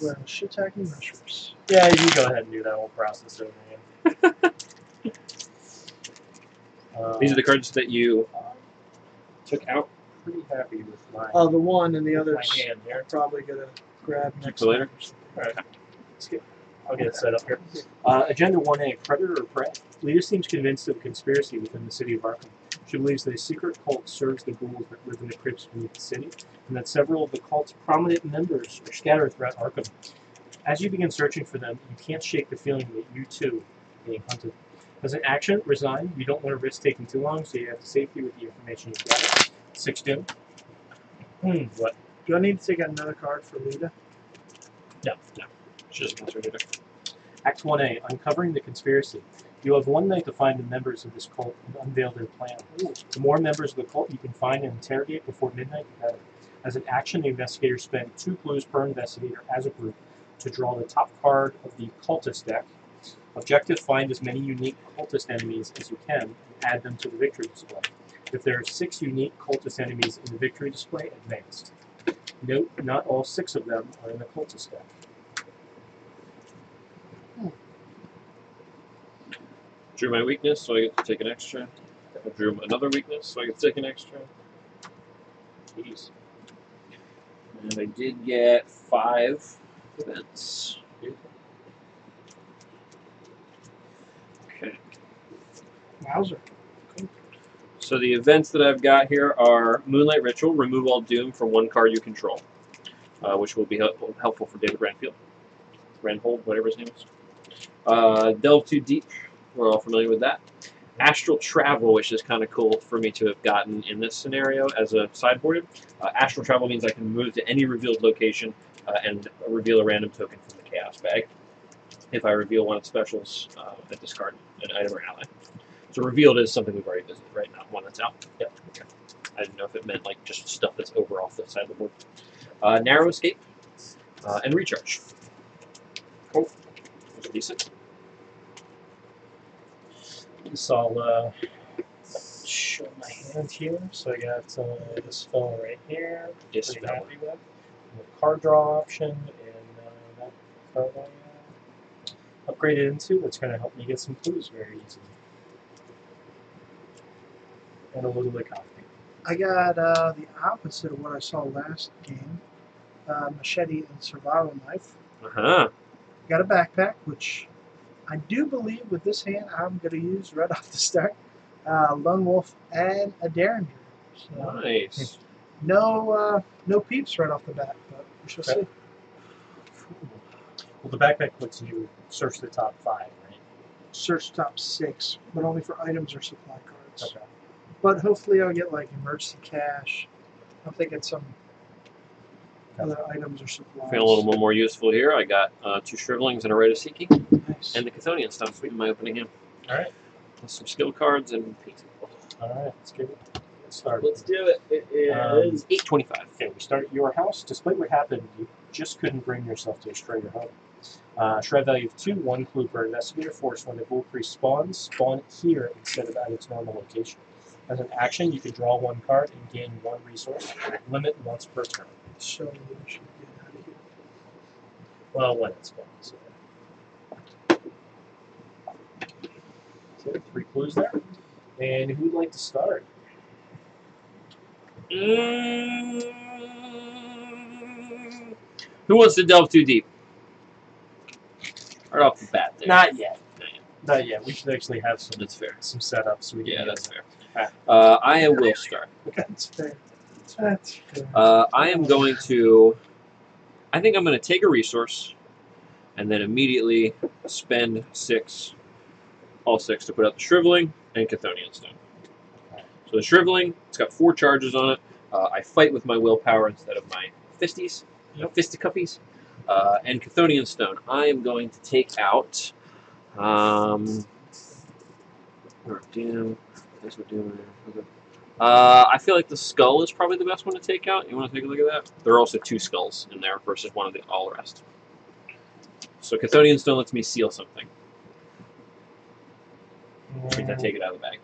Well, she attacking mushrooms. Yeah, you go ahead and do that whole process over again. These are the cards that you took out. Pretty happy with my, Oh, the one and the with others. my hand here. I'm probably gonna grab next for later? time or something. All right. I'll get it set up here. Agenda 1A, Predator or Prey? Lita seems convinced of a conspiracy within the city of Arkham. She believes that a secret cult serves the ghouls that live in the crypts beneath the city, and that several of the cult's prominent members are scattered throughout Arkham. As you begin searching for them, you can't shake the feeling that you, too, are being hunted. As an action, resign. You don't want to risk taking too long, so you have to safety with the information you've gathered. 6 doom. What? Do I need to take out another card for Lita? No. She doesn't consider it. Act 1A, Uncovering the Conspiracy. You have one night to find the members of this cult and unveil their plan. The more members of the cult you can find and interrogate before midnight, the better. As an action, the investigators spend 2 clues per investigator as a group to draw the top card of the cultist deck. Objective, find as many unique cultist enemies as you can and add them to the victory display. If there are 6 unique cultist enemies in the victory display, advance. Note, not all 6 of them are in the cultist deck. Drew my weakness, so I get to take an extra. I drew another weakness, so I get to take an extra. Jeez. And I did get 5 events. Okay. Wowzer. So the events that I've got here are Moonlight Ritual, remove all doom from 1 card you control, which will be helpful for David Randhold, whatever his name is. Delve Too Deep, we're all familiar with that. Astral Travel, which is kind of cool for me to have gotten in this scenario as a sideboarded. Astral Travel means I can move to any revealed location and reveal a random token from the Chaos bag. If I reveal one of the specials, I discard an item or ally. So revealed is something we've already visited, right? Not one that's out. Yep. Okay. I didn't know if it meant like just stuff that's over off the side of the board. Narrow Escape and Recharge. Cool. Those are decent. So I'll show my hand here. So I got this spell right here. Yes, Pretty spell. happy with. And the card draw option and that card I upgraded into. That's going to help me get some clues very easily. And a little economy. I got the opposite of what I saw last game. Machete and survival knife. Uh-huh. Got a backpack, which I do believe with this hand I'm going to use right off the start. Lone Wolf and a Derringer. So Nice. no peeps right off the bat, but we shall see. Well, the backpack lets you search the top 5, right? Search top 6, but only for items or supply cards. Okay. But hopefully I'll get like emergency cash. I'm thinking some other items or supplies. Feeling a little more useful here. I got 2 Shrivelings and a Rite of Seeking, Nice. and the Chthonian Stone Suite in my opening hand. All right. Plus some skill cards and painting. All right. Let's get it started. Let's do it. It is 8:25. Okay, we start at your house. Despite what happened, you just couldn't bring yourself to destroy your home. Shred value of 2, 1 clue per investigator. Force when the Ghoul Priest spawns, spawn here instead of at its normal location. As an action, you can draw 1 card and gain 1 resource. Limit once per turn. So we should get out of here. Well, when it spawns. So 3 clues there. And who'd like to start? Who wants to delve too deep? Right off the bat there. Not yet. Not yet. We should actually have some That's fair. setups. So we can Yeah, get that's it. fair. Ah. I will start. That's fair. That's fair. I am going to... I think I'm going to take a resource and then immediately spend 6, all 6, to put out the Shriveling and Chthonian Stone. So the Shriveling, it's got 4 charges on it. I fight with my willpower instead of my fisties, fisticuffies. And Chthonian Stone, I am going to take out... I feel like the skull is probably the best one to take out. You want to take a look at that? There are also 2 skulls in there versus one of all the rest. So Chthonian Stone lets me seal something. Which means I take it out of the bag.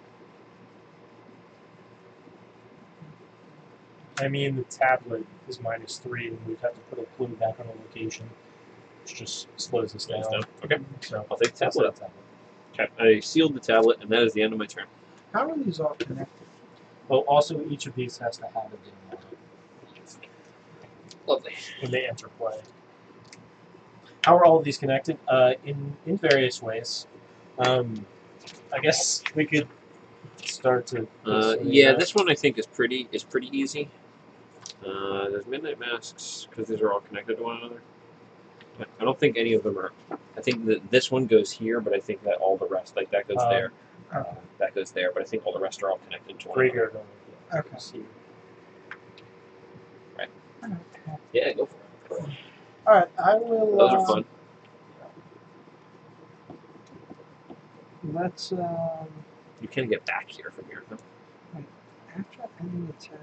I mean, the tablet is -3, and we'd have to put a clue back on the location, which just slows us down. Okay, So I'll take the that's tablet. that tablet. Okay, I sealed the tablet, and that is the end of my turn. How are these all connected? Well, also each of these has to have a dim on it Lovely. when they enter play. How are all of these connected? In various ways. I guess we could start to. Yeah, this one I think is pretty easy. There's Midnight Masks because these are all connected to one another. I don't think any of them are. I think that this one goes here, but I think that all the rest, like that goes there, that goes there, but I think all the rest are all connected to one another. graveyard only. Okay. See. Right. Okay. Yeah, go for it. All right, I will. Those are fun. Let's. You can get back here from here, though. After any attack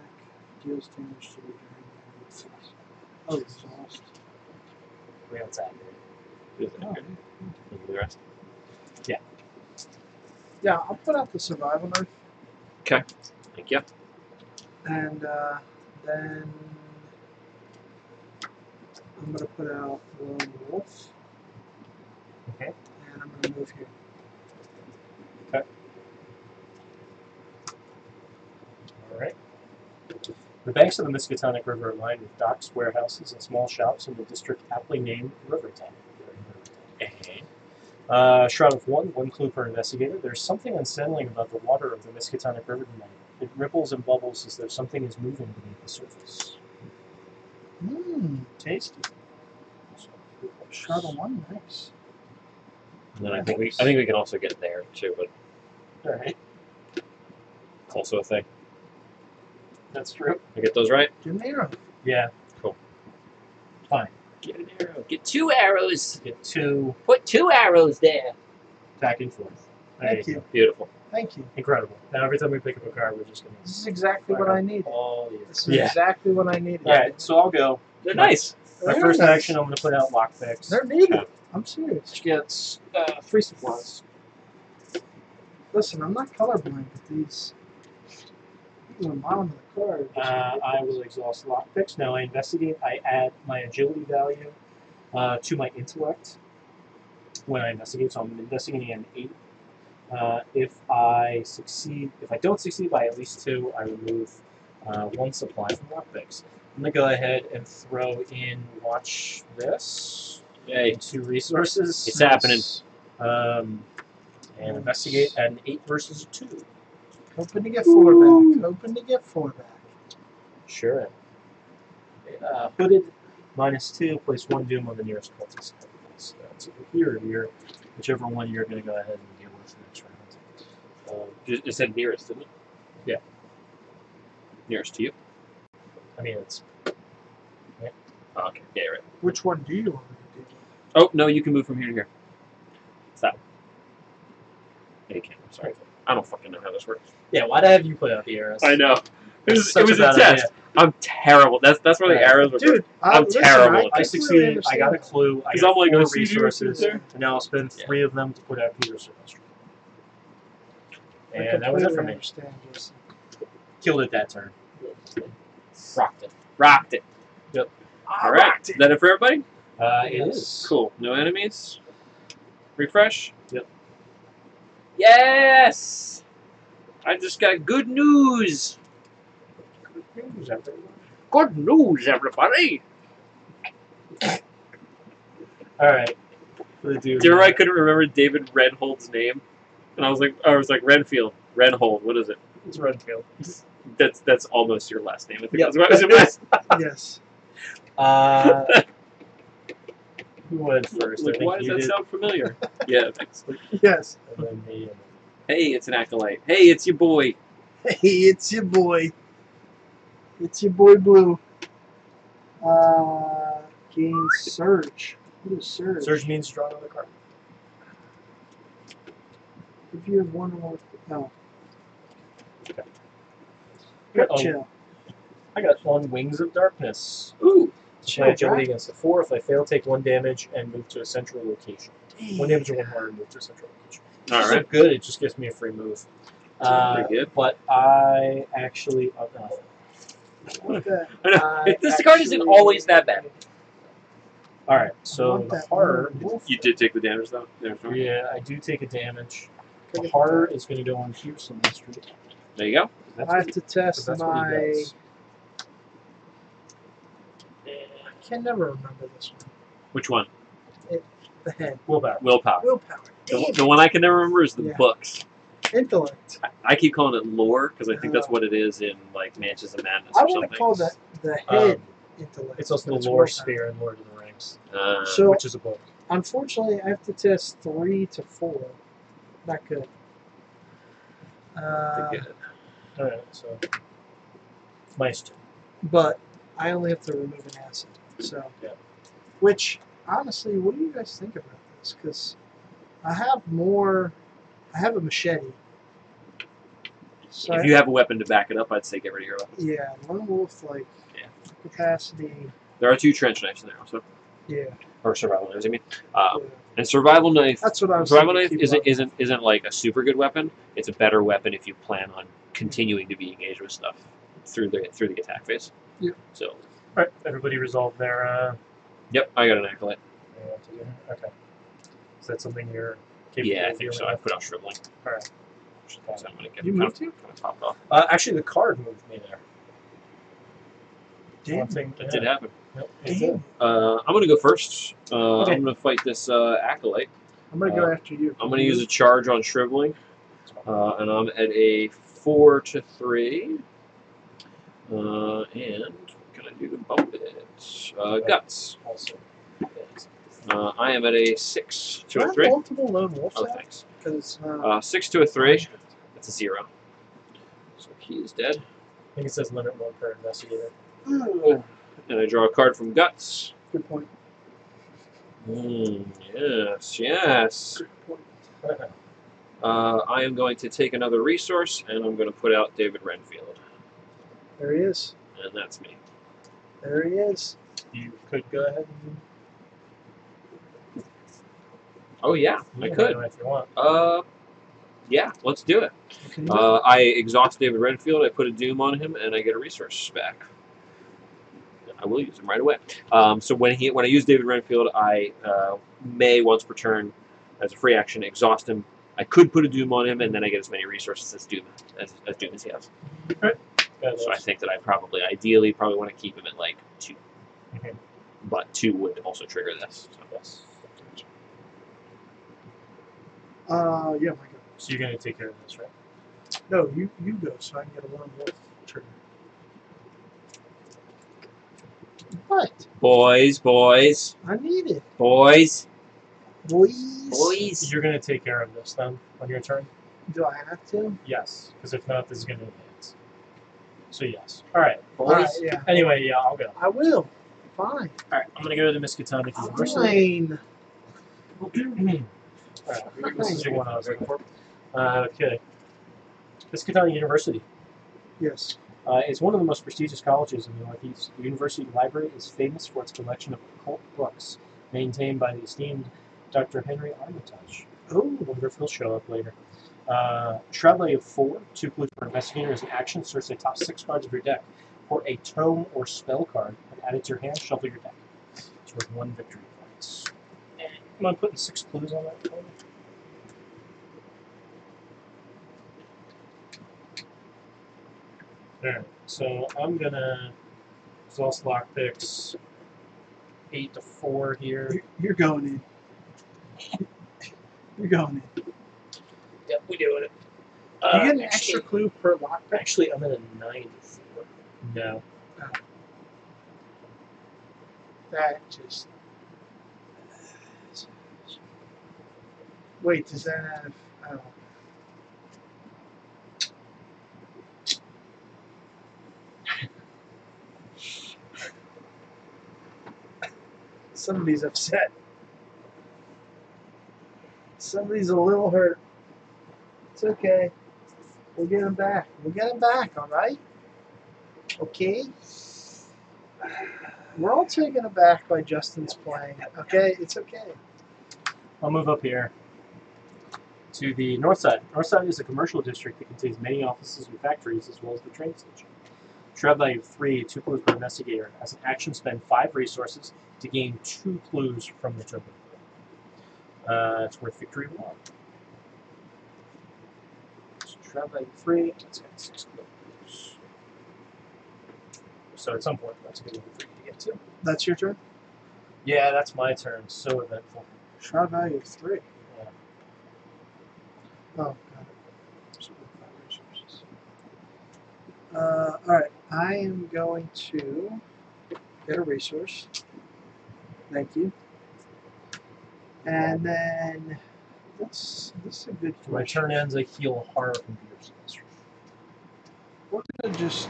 deals damage to the during the exhaust. We don't tap it. Is it Oh, okay? Look at the rest. yeah, I'll put out the survival knife, Okay. Thank you. and then I'm gonna put out Lone Wolf. Okay. And I'm gonna move here. Okay. All right. The banks of the Miskatonic River are lined with docks, warehouses, and small shops in the district aptly named Rivertown. Shroud of one clue per investigator. There's something unsettling about the water of the Miskatonic River tonight. It ripples and bubbles as though something is moving beneath the surface. Mmm, Tasty. Shroud of 1, nice. And then I think we can also get there too, but All right. it's also a thing. That's true. I get those right. Give me an arrow. Yeah. Cool. Fine. Get an arrow. Get 2 arrows. Get 2 Put 2 arrows there. back and forth. There Thank you. Beautiful. Thank you. Incredible. Now every time we pick up a card, we're just going This is exactly what I needed. all This year. is Yeah. exactly what I needed. All right, so I'll go. They're nice. My They're first nice. action, I'm going to put out lockpicks. They're needed. I'm serious. Which gets 3 supplies. Listen, I'm not colorblind, but these are bottom of the card. I will exhaust lockpicks. Now I investigate. I add my agility value to my intellect when I investigate. So I'm investigating an 8. If I don't succeed by at least 2, I remove 1 supply from lockpicks. I'm gonna go ahead and throw in watch this. Yay. 2 resources. It's happening. And investigate at an 8 versus a 2. Hoping to get 4 back. Hoping to get 4 back. Sure. Hooded -2. Place 1 doom on the nearest cultist. So that's here or here, whichever one you're going to go ahead and deal with next round. It said nearest, didn't it? Yeah. Nearest to you. I mean, it's Oh, okay. Yeah, you're right. Which one do you want me to do? Oh, no, you can move from here to here. Stop. Yeah, you can. I'm sorry. I don't fucking know how this works. yeah. Why'd I have you put out the arrows? I know. It was Such a bad test. idea. I'm terrible. That's where the Yeah. arrows were. Dude, I'm listen, terrible. I succeeded. I got a clue. I 'Cause got I'm like, 4 I see you resources, there. and now I'll spend 3 of them to put out Peter's Sylvester. I And that was it for me. understand, Jason. Killed it that turn. Rocked it. Rocked it. Yep. All right. Is that it for everybody? It is. Cool. No enemies. Refresh. Yep. Yes. I just got good news. Good news, everybody. All right. For the dude. Do you remember I couldn't remember David Redhold's name? And I was like Redfield. Redhold. What is it? It's Redfield. That's almost your last name. I think Yep. that's what was your last. Yes. Who went first? I Like, think why does you that did. sound familiar? Yeah, thanks. Yes. And then me. Hey, it's an acolyte. Hey, it's your boy. Hey, it's your boy. It's your boy Blue. Gain Surge. What is Surge? Surge means draw another card. If you have 1 or more. No. Okay. Gut Oh. chill. I got 1 Wings of Darkness. Ooh. My Oh, agility God. against a 4. If I fail, take 1 damage and move to a central location. 1 damage or 1 harder, move to a central location. All It's right. so good, it just gives me a free move. Pretty good. But I actually want that. I know. This card isn't always that bad. All right, I so want the that horror. lone wolf. You did take the damage though. Yeah, I do take a damage. Take The it horror back. is going to go on Fearsome Mystery. There you go. That's I have what to he- test that's what he my. does. I can never remember this one. Which one? The head. Willpower. Willpower. Willpower. The one I can never remember is the Yeah. books. Intellect. I keep calling it lore because I think that's what it is in like Mansions of Madness I or want something. to call that the head Um, intellect. It's also but the Lore willpower. Sphere in Lord of the Rings, So- which is a book. Unfortunately, I have to test 3 to 4. Not good. Good. All right, so minus 2. But I only have to remove an acid. So, Yeah. which honestly, what do you guys think about this? Because I have more. I have a machete. So If you have a weapon to back it up, I'd say get rid of your weapon. yeah, lone wolf like Yeah. capacity. There are 2 trench knives in there also, Yeah, or survival knives. I mean, yeah. and survival knife. That's what I was. Survival thinking, knife keep isn't like a super good weapon. It's a better weapon if you plan on continuing to be engaged with stuff through the attack phase. Yep. So, All right, everybody resolved their. yep, I got an acolyte. Okay. Is that something you're capable Yeah, I of think so. dealing I with? put out shriveling. All right. So I'm gonna get You kind moved you? of topped off. Actually, the card moved me there. Damn. One thing That did happen. Yep, it Damn. did. I'm gonna go first. Okay. I'm gonna fight this acolyte. I'm gonna go after you. I'm gonna use a charge on shriveling, and I'm at a 4 to 3. And can I do bump it? Guts. Also. I am at a 6 to Do I a have 3. multiple lone wolves Oh, out? thanks. Because 6 to a 3. That's a 0. So he is dead. I think it says limit 1 per investigator. And I draw a card from Guts. good point. Yes, yes. Good point. I am going to take another resource, and I'm going to put out David Renfield. There he is. And that's me. There he is. You could go ahead and Oh, yeah, I you could. know, if you want. Yeah, let's do it. What can you do? I exhaust David Renfield, I put a Doom on him, and I get a resource back. I will use him right away. So when I use David Renfield, I may once per turn, as a free action, exhaust him. I could put a Doom on him, and then I get as many resources as Doom as he has. So I think that I ideally want to keep him at like 2. Okay. But 2 would also trigger this. So. Yes. Yeah, my go. So you're going to take care of this, right? No, you go so I can get a lone wolf trigger. What? Boys. I need it. Boys. Boys. You're going to take care of this then on your turn? Do I have to? Yes, because if not, this is going to advance. So yes. All right, boys. Alright, yeah. Anyway, yeah, I'll go. I will. Fine. All right, I'm going to go to the Miskatonic University. Fine. All right, this is your one I was looking for. Okay. Miskatonic University Yes. is one of the most prestigious colleges in the Northeast. The university library is famous for its collection of occult books, maintained by the esteemed Dr. Henry Armitage. Oh. I wonder if he'll show up later. Shroud Lay of 4, 2 clues for investigator as an action. Search the top 6 cards of your deck for a tome or spell card and add it to your hand. Shuffle your deck. It's worth 1 victory points. Am I putting 6 clues on that card? Alright, so I'm gonna exhaust lockpicks 8 to 4 here. You're going in. You're going in. Yep, we doing it. You get an extra clue per lockpick. Actually, I'm at a 9 to 4. No. That just. Wait, does that have? Oh. Somebody's upset. Somebody's a little hurt. It's okay. We'll get him back. We'll get him back, alright? Okay? We're all taken aback by Justin's playing. Okay? It's okay. I'll move up here to the north side. North side is a commercial district that contains many offices and factories as well as the train station. Shroud value 3, 2 clues per investigator. As an action, spend 5 resources to gain 2 clues from the token pool. It's worth victory 1. So Shroud value 3, that's got 6 clues. So at some point, that's a good one for you to get to. That's your turn? Yeah, that's my turn. So eventful. Shroud value of 3. Yeah. Oh, got it. So 5 resources. Alright, I am going to get a resource. Thank you. And then this is a good So my question. turn ends, I heal horror computer skills. We're gonna just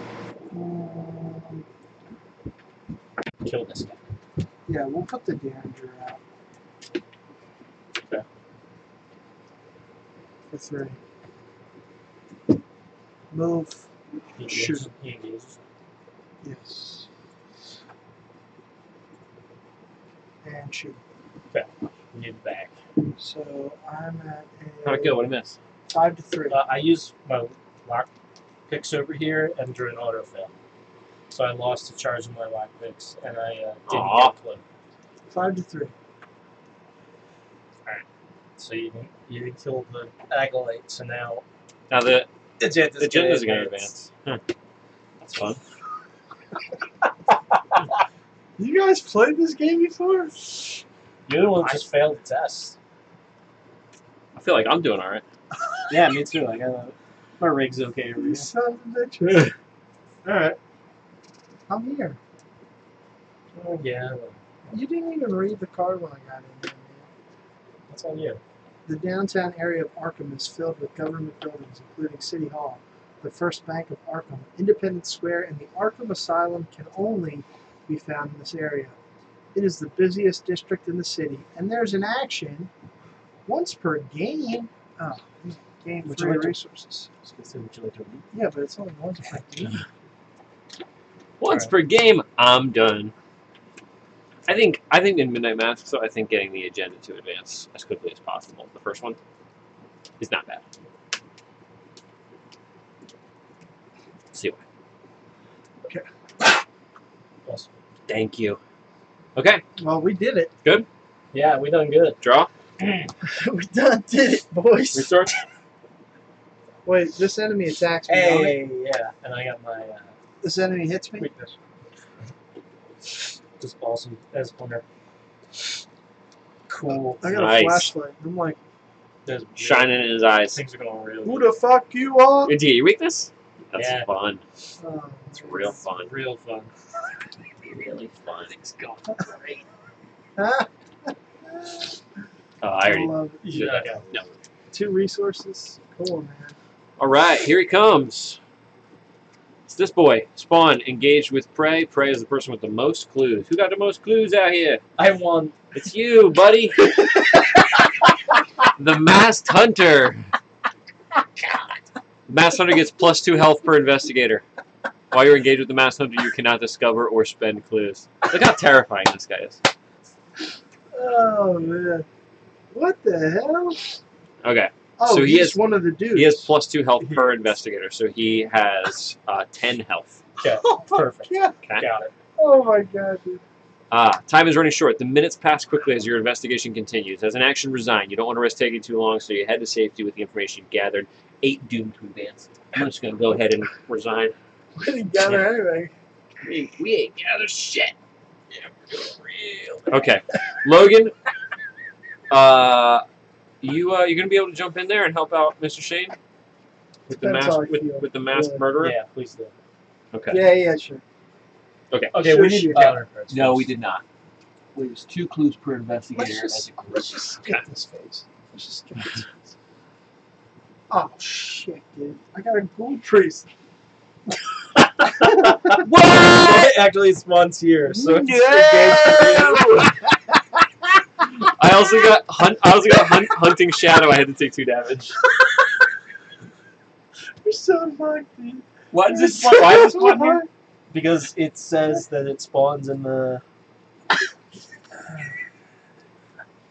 Kill this guy. yeah, we'll put the Derringer out. Okay. For 3. Move. Shoot. He engages. Yes. And shoot. Okay. We need it back. So I'm at How'd it go? What did I miss? 5 to 3. I use my lock picks over here and drew an auto fail. So I lost a charge of my lock picks and I didn't Aw. get a clue. 5 to 3. So you didn't kill the acolyte. So now Now the agenda's agenda's going to advance. That's fun. You guys played this game before? You're the one who just failed the test. I feel like I'm doing all right. Yeah, me too. I got my rig's okay over You here. son of a bitch. Alright. I'm here. Oh, yeah. You didn't even read the card when I got in there, man. That's on you. The downtown area of Arkham is filled with government buildings, including City Hall, the First Bank of Arkham, Independence Square, and the Arkham Asylum can only be found in this area. It is the busiest district in the city, and there's an action once per game. Oh, game Would 3 you like to- resources. I was gonna say, would you like to read? Yeah, but it's only once per game. Once Alright. per game, I'm done. I think in Midnight Mask, so I think getting the agenda to advance as quickly as possible. The first one is not bad. See why. Awesome. Thank you. Okay, Well, we did it. Yeah, we done good. draw. We done did it, boys. Restart. Wait, this enemy attacks me. Hey, yeah. And I got my This enemy hits me. weakness. Just awesome as winner. Cool. I got Nice. a flashlight. I'm like, There's Shining in his eyes. Things are going real who good. the fuck you are? Did you get your weakness? That's Yeah. fun. Oh, It's real fun. Real fun. Really fun. It's going great. Huh? Oh, I already love it. did that. Yeah. No. 2 resources. Cool, man. All right, here he comes. It's this boy. Spawn, engaged with Prey. Prey is the person with the most clues. Who got the most clues out here? I won. It's you, buddy. The Masked Hunter. The Masked Hunter gets +2 health per investigator. While you're engaged with the Masked Hunter, you cannot discover or spend clues. Look how terrifying this guy is. Oh, man. What the hell? Okay, Oh, So he he's has- one of the dudes. he has +2 health per investigator, so he has 10 health. Okay, Oh, my perfect. God. Okay. Got it. Oh, my God, dude. Time is running short. The minutes pass quickly as your investigation continues. As an action, resign. You don't want to risk taking too long, so you head to safety with the information you've gathered. 8 doomed to advance. I'm just going to go ahead and resign. We didn't gather anything. We ain't gathered shit. Yeah, we're doing real. Okay, Logan. You're going to be able to jump in there and help out Mr. Shane with the Depends masked how I feel. with the masked Yeah. murderer. Yeah, please do. Okay. Yeah, sure. Okay. Okay, Sure, we need sure. your counter cards. No, first. we did not. We was 2 clues per investigator Let's as just, a group. let's just skip this phase. Let's just skip this phase. Oh, shit, dude. I got a gold priest. What? Actually, it's once here, so it's I also got hunting shadow. I had to take 2 damage. You're so fucked, dude. Why does it spawn? Why does it spawn here? Because it says that it spawns in the.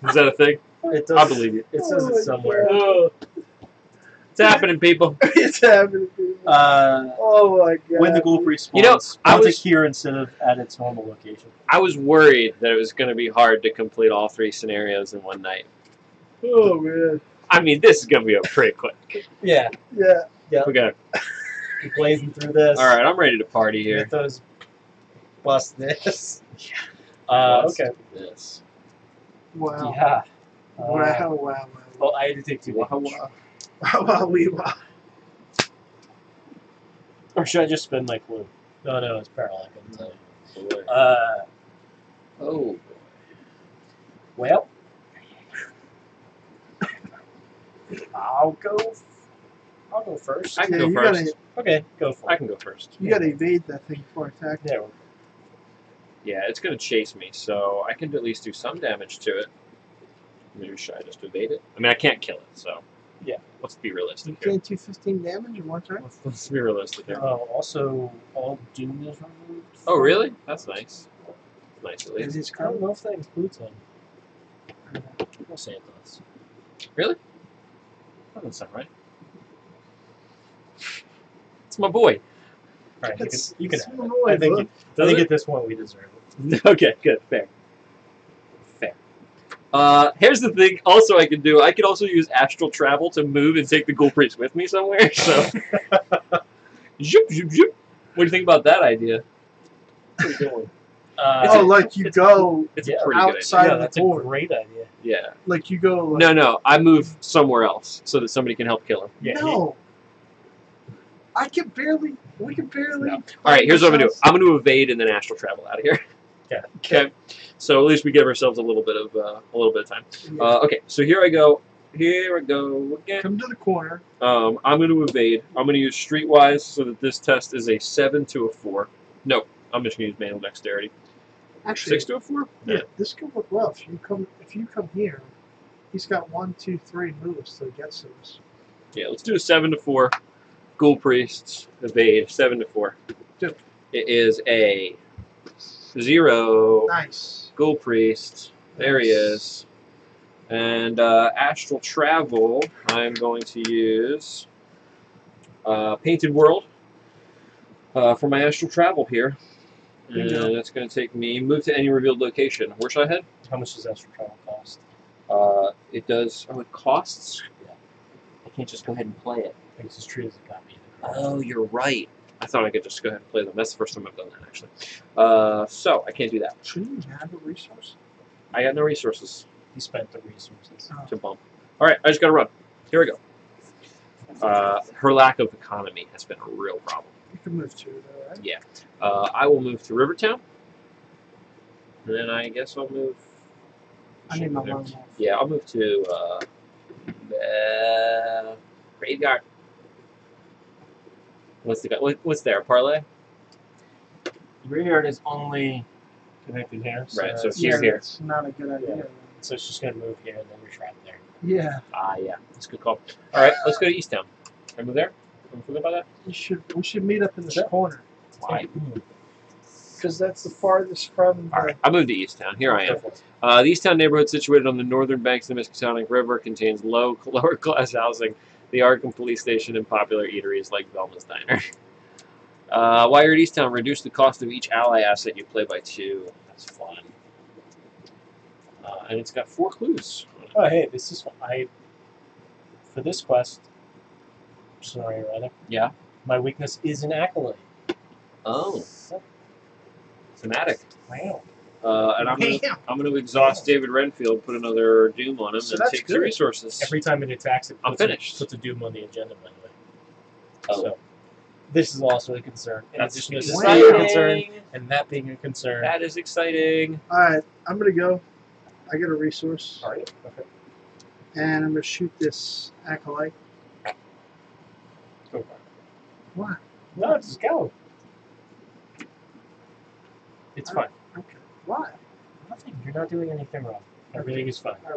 Is that a thing? It does. I believe you. It says Oh it my somewhere. God. It's happening, people. It's happening. Oh my god. When the ghoul priest spawns, You know, I bounce it was- here instead of at its normal location. I was worried that it was going to be hard to complete all 3 scenarios in one night. Oh man. I mean, this is going to be pretty quick. Yeah, Yeah. We got. keep blazing through this. All right, I'm ready to party here. Get those. Bust this. Bust Okay. This. Wow. Yeah. Wow. Well, I had to take 2 Wow, damage. Wow. Or should I just spend my clue? No, it's paralytic. I can tell you. Boy. Oh. Well, I'll go first. I can Yeah, go you first. gotta- Okay, go for I it. can go first. You gotta evade that thing before attack. There. Yeah, it's going to chase me, so I can at least do some damage to it. Maybe should I just evade it? I mean, I can't kill it, so. Yeah. Let's be You realistic here. can't do 15 damage in one turn? Let's be realistic here. Also, all doom is removed. Oh, really? That's nice. Nice, at Is least. his I don't crown? know if that includes him. We'll say it does. Really? That doesn't sound right. It's my boy. All right, It's- you can it's have my it. boy, I think, look. Does I think it? at this point we deserve it. Okay, good. Fair. Here's the thing. Also, I could also use astral travel to move and take the ghoul priest with me somewhere. So, zoop, zoop, zoop. What do you think about that idea? Pretty good one. Oh, like you go, It's Yeah, a pretty good outside idea. Yeah, of the that's a board. great idea. Yeah. like you go. Like, No. I move somewhere else so that somebody can help kill him. Yeah. no. We can barely. No. All right. Here's what I'm gonna do. I'm gonna evade and then astral travel out of here. Yeah. Okay. So at least we give ourselves a little bit of time. Okay. So here I go. Here I go again. Come to the corner. I'm going to evade. I'm going to use Streetwise so that this test is a 7 to a 4. No, I'm just going to use manual dexterity. Actually, 6 to a 4? yeah, this could work well. If you come here, he's got 1, 2, 3 moves to get to us. Yeah, let's do a 7 to 4. Ghoul Priests, evade, 7 to 4. Good. It is a 0. Nice. Ghoul Priest. There he is. And Astral Travel, I'm going to use Painted World for my Astral Travel here. And that's going to take me, move to any revealed location. Where should I head? How much does Astral Travel cost? It does, it costs? Yeah. I can't just go ahead and play it. I guess it's treated as a copy. Oh, you're right. I thought I could just go ahead and play them. That's the first time I've done that, actually. So, I can't do that. Shouldn't you have a resource? I got no resources He spent the resources. to bump. Alright, I just gotta run. Here we go. Her lack of economy has been a real problem. You can move to though, right? Yeah. I will move to Rivertown. And then I guess I'll move... I need my loan off. Yeah, I'll move to Graveyard. What's there? Parlay? Graveyard is only connected here. Right, so it's- she's Yeah, here. that's not a good idea. Yeah. So it's just going to move here and then you're trapped there. Yeah, Yeah. That's a good call. Alright, let's go to Easttown. Can I move there? Can we forget about that? we should meet up in this Sure. corner Why? because that's the farthest from. Alright, I moved to Easttown. Here I am. The Easttown neighborhood, situated on the northern banks of the Miskatonic River, contains lower class housing, the Arkham police station, and popular eateries like Velma's Diner. While you're at Easttown, reduce the cost of each ally asset you play by 2. That's fun. And it's got 4 clues. Oh, hey, this is for this quest. Sorry, rather. Yeah. My weakness is an acolyte. Oh. Thematic. Wow. And I'm gonna exhaust David Renfield, put another Doom on him, So and that's take 2 good. resources. Every time it attacks, it I'm puts, finished. puts a doom on the agenda, by the way. Oh. So, this is also a concern. In That's addition to this exciting. being a concern, and that being a concern. That is exciting. All right, I'm gonna go. I get a resource, All right. Okay. and I'm gonna shoot this acolyte. Go for it. Why? No, just go. It's fine. Okay. Why? Nothing. You're not doing anything wrong. Everything is fine. All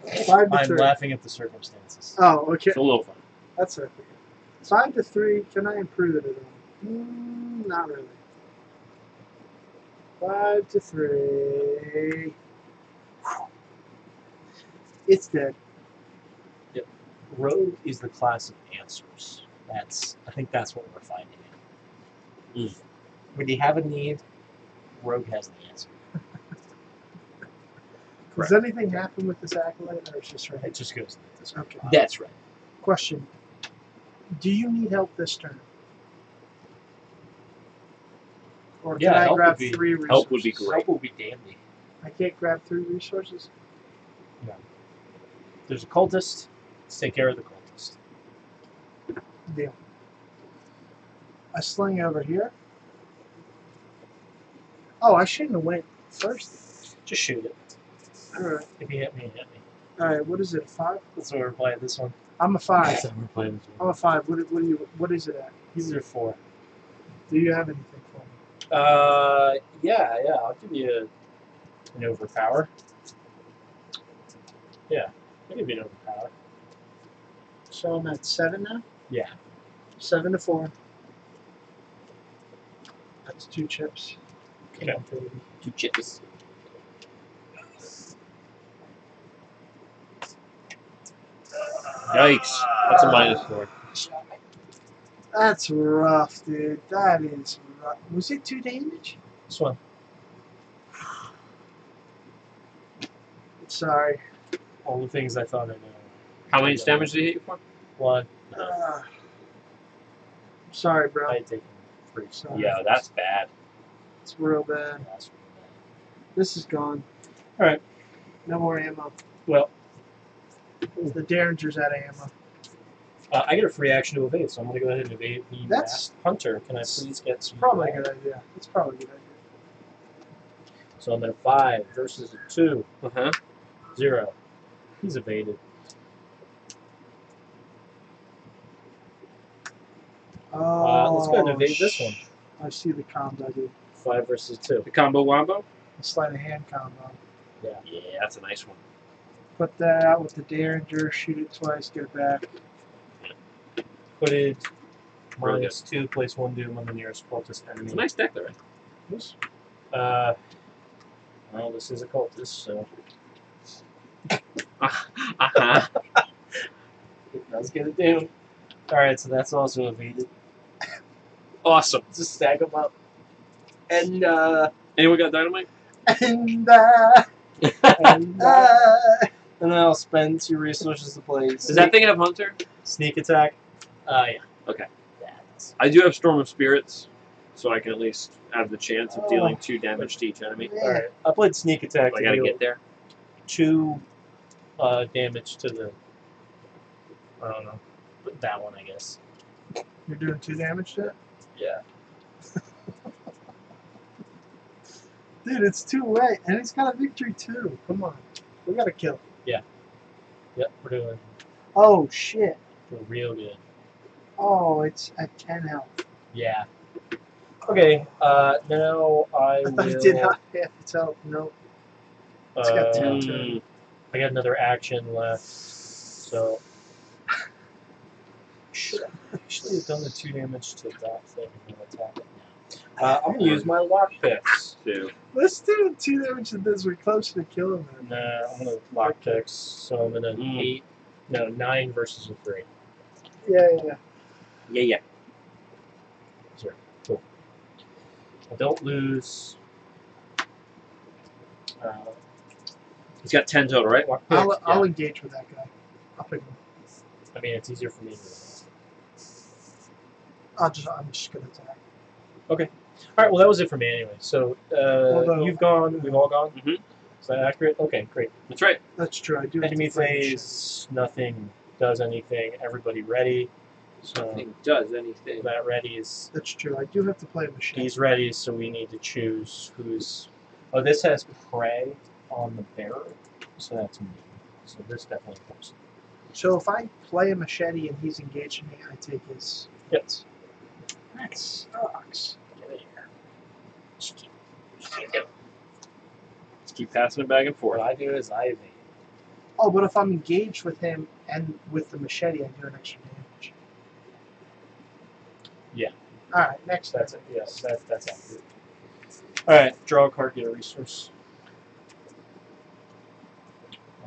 right. 5 to I'm 3. laughing at the circumstances. Oh, okay. It's a little fun. That's okay. 5 to 3. Can I improve it at all? Not really. 5 to 3. It's dead. Yep. Rogue is the class of answers. I think that's what we're finding. When you have a need, Rogue has the answer. Does anything happen with this acolyte, or it's just right? It just goes like this. Okay. That's right. Question: do you need help this turn? Or can Yeah, I help grab would be- 3 resources? help would be great. Help will be dandy. I can't grab 3 resources? There's a cultist. Let's take care of the cultist. Deal. I sling over here. Oh, I shouldn't have went first. Just shoot it. Alright. If you hit me, hit me. Alright, what is it, 5? That's why we're playing this one. I'm a 5. That's why we're playing this I'm one. a 5. What is it at? These are 4. Do you have anything for me? Yeah. I'll give you an overpower. Yeah, I'll give you an overpower. So I'm at 7 now? Yeah. 7 to 4. That's 2 chips. Come Okay. on, baby. 2 chips. Yikes. That's a -4. That's rough, dude. That is rough. Was it 2 damage? This one. Sorry. All the things I thought I knew. How much damage did he hit you for? 1. Sorry, bro. I had taken 3. Sorry. Yeah, that's bad. It's real bad. That's really This is gone. bad. Alright. No more ammo. Well, The Derringer's out of ammo. I get a free action to evade, so I'm going to go ahead and evade the That's- Hunter. Can I please get some? Probably a good idea. It's probably a good idea. So I'm at a 5 versus a 2. Uh-huh. 0. He's evaded. Let's go ahead and evade this one. I see the combo, dude. 5 versus 2. The combo wombo? The sleight of hand combo. Yeah, that's a nice one. Put that out with the Derringer, shoot it twice, get it back. Hooded. Really -2. Place 1 doom on the nearest cultist enemy. It's a nice deck, though, right? Yes. Well, this is a cultist, so Uh-huh. it does get a doom. Alright, so that's also evaded. Awesome. Just stack them up. And, Anyone got dynamite? And and then I'll spend 2 resources to play. Does that thing have Hunter? Sneak attack? Yeah. Okay. That's I do have Storm of Spirits, so I can at least have the chance of Oh. dealing 2 damage to each enemy. Yeah. alright. I played sneak attack I to gotta deal get there. 2 damage to the. I don't know. That one, I guess. You're doing 2 damage to it? Yeah. Dude, it's too late. And he's got a victory too. Come on. We gotta kill him. Yep, we're doing Oh shit. real good. Oh, it's at 10 health. Yeah. Okay, now I I thought will. it did half its health. No. It's got 10 to it. Mm. I got another action left, so. Should actually have done the 2 damage to that thing and then attack it now. I'm gonna use my lock picks. 2. Let's do 2 damage to this. We're closer to killing him. Nah, I'm gonna lock picks, so I'm gonna Mm. 9 versus a 3. Yeah. Yeah. Cool. I don't lose. He's got 10 total, right? Lock picks. I'll engage with that guy. I'll pick him. I mean, it's easier for me to. I'm just gonna attack. All right. Well, that was it for me anyway. So Although- you've gone. We've all gone. Mhm. Is that accurate? Okay, great. That's right. That's true. I do have Enemy to fight phase. Nothing does anything. Everybody ready. So Nothing does anything. that ready is. That's true. I do have to play a machine. He's ready. So we need to choose who's. Oh, this has prey on the bearer. So that's me. So this definitely comes. So if I play a machete and he's engaging me, I take his. Yes. That sucks. Get in here. Just keep passing it back and What forth. I do is I evade. Oh, but if I'm engaged with him and with the machete, I do an extra damage. Yeah. All right. Next. That's it. Yes, that's accurate. All right. Draw a card. Get a resource.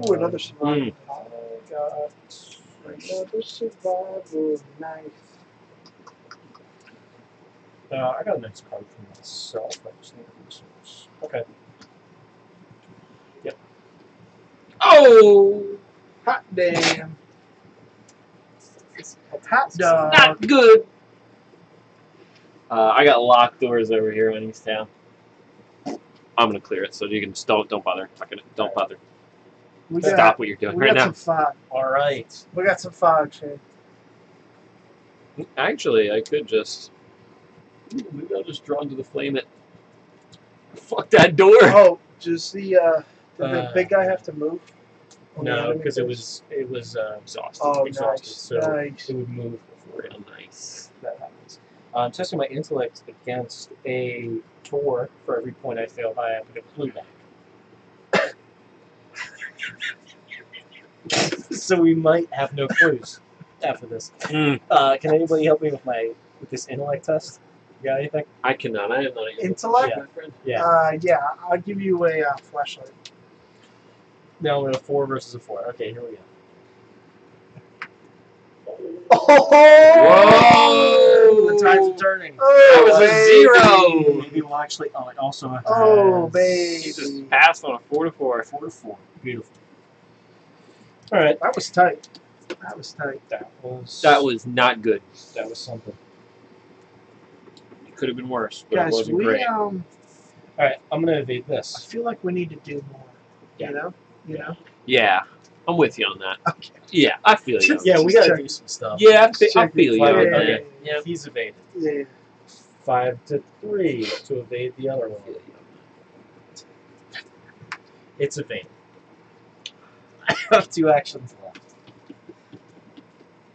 Ooh, another survival. I got Another survival knife. I got a nice card for myself. I just need a resource. Okay. Yep. Oh, Hot damn. Hot dog. not good. I got locked doors over here on East Town. I'm gonna clear it, so you can just don't bother. Don't bother. We Stop what you're doing we right got now. some fog. All right. We got some fog, Shane. Actually, I could just. Maybe I'll just draw into the flame it. Fuck that door. Oh, does the big guy have to move? on the No, enemy because base? it was exhausted. Oh, exhausted, nice. so Nice. it would move before Real nice. that happens. I'm testing my intellect against a 4. For every point I failed, I have to get a clue back. So we might have no clues after this. Mm, Can anybody help me with this intellect test? You got anything? I cannot. I am not able. Intellect? Yeah. My friend. Yeah. Yeah, I'll give you a flashlight. No, a 4 versus a 4. Okay, here we go. Oh! The tides are turning. That was a baby. 0. Maybe we'll actually. Oh, it also has. Oh, baby. He just passed on a 4 to 4. 4 to 4. Beautiful. All right. That was tight. That was tight. That was not good. That was something. It could have been worse, but it Guys, wasn't we great. All right, I'm gonna evade I this. feel like we need to do more. Yeah. You know? Yeah, I'm with you on that. Okay. Yeah, I feel you. Yeah, we Just gotta check. do some stuff. Yeah, I Check feel you Five, on Yeah, that. okay. Yeah, he's evaded. Yeah. 5 to 3 to evade the other one. It's evaded. I have 2 actions left.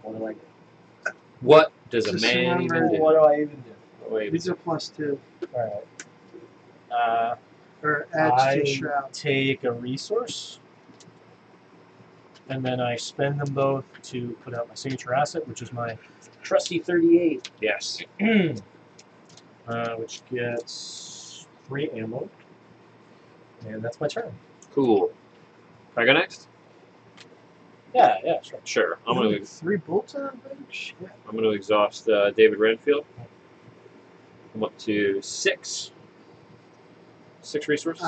What do I do? What does a Just man even remember do? What do I even do? Wait, These are +2. All right. Or adds I to shroud. take a resource, and then I spend them both to put out my signature asset, which is my trusty 38, yes. which gets 3 ammo, and that's my turn. Cool. Can I go next? Yeah, sure. Sure. I'm Ooh, gonna 3 bolts on that bench? Yeah. I'm gonna exhaust David Renfield. I'm up to 6. 6 resources.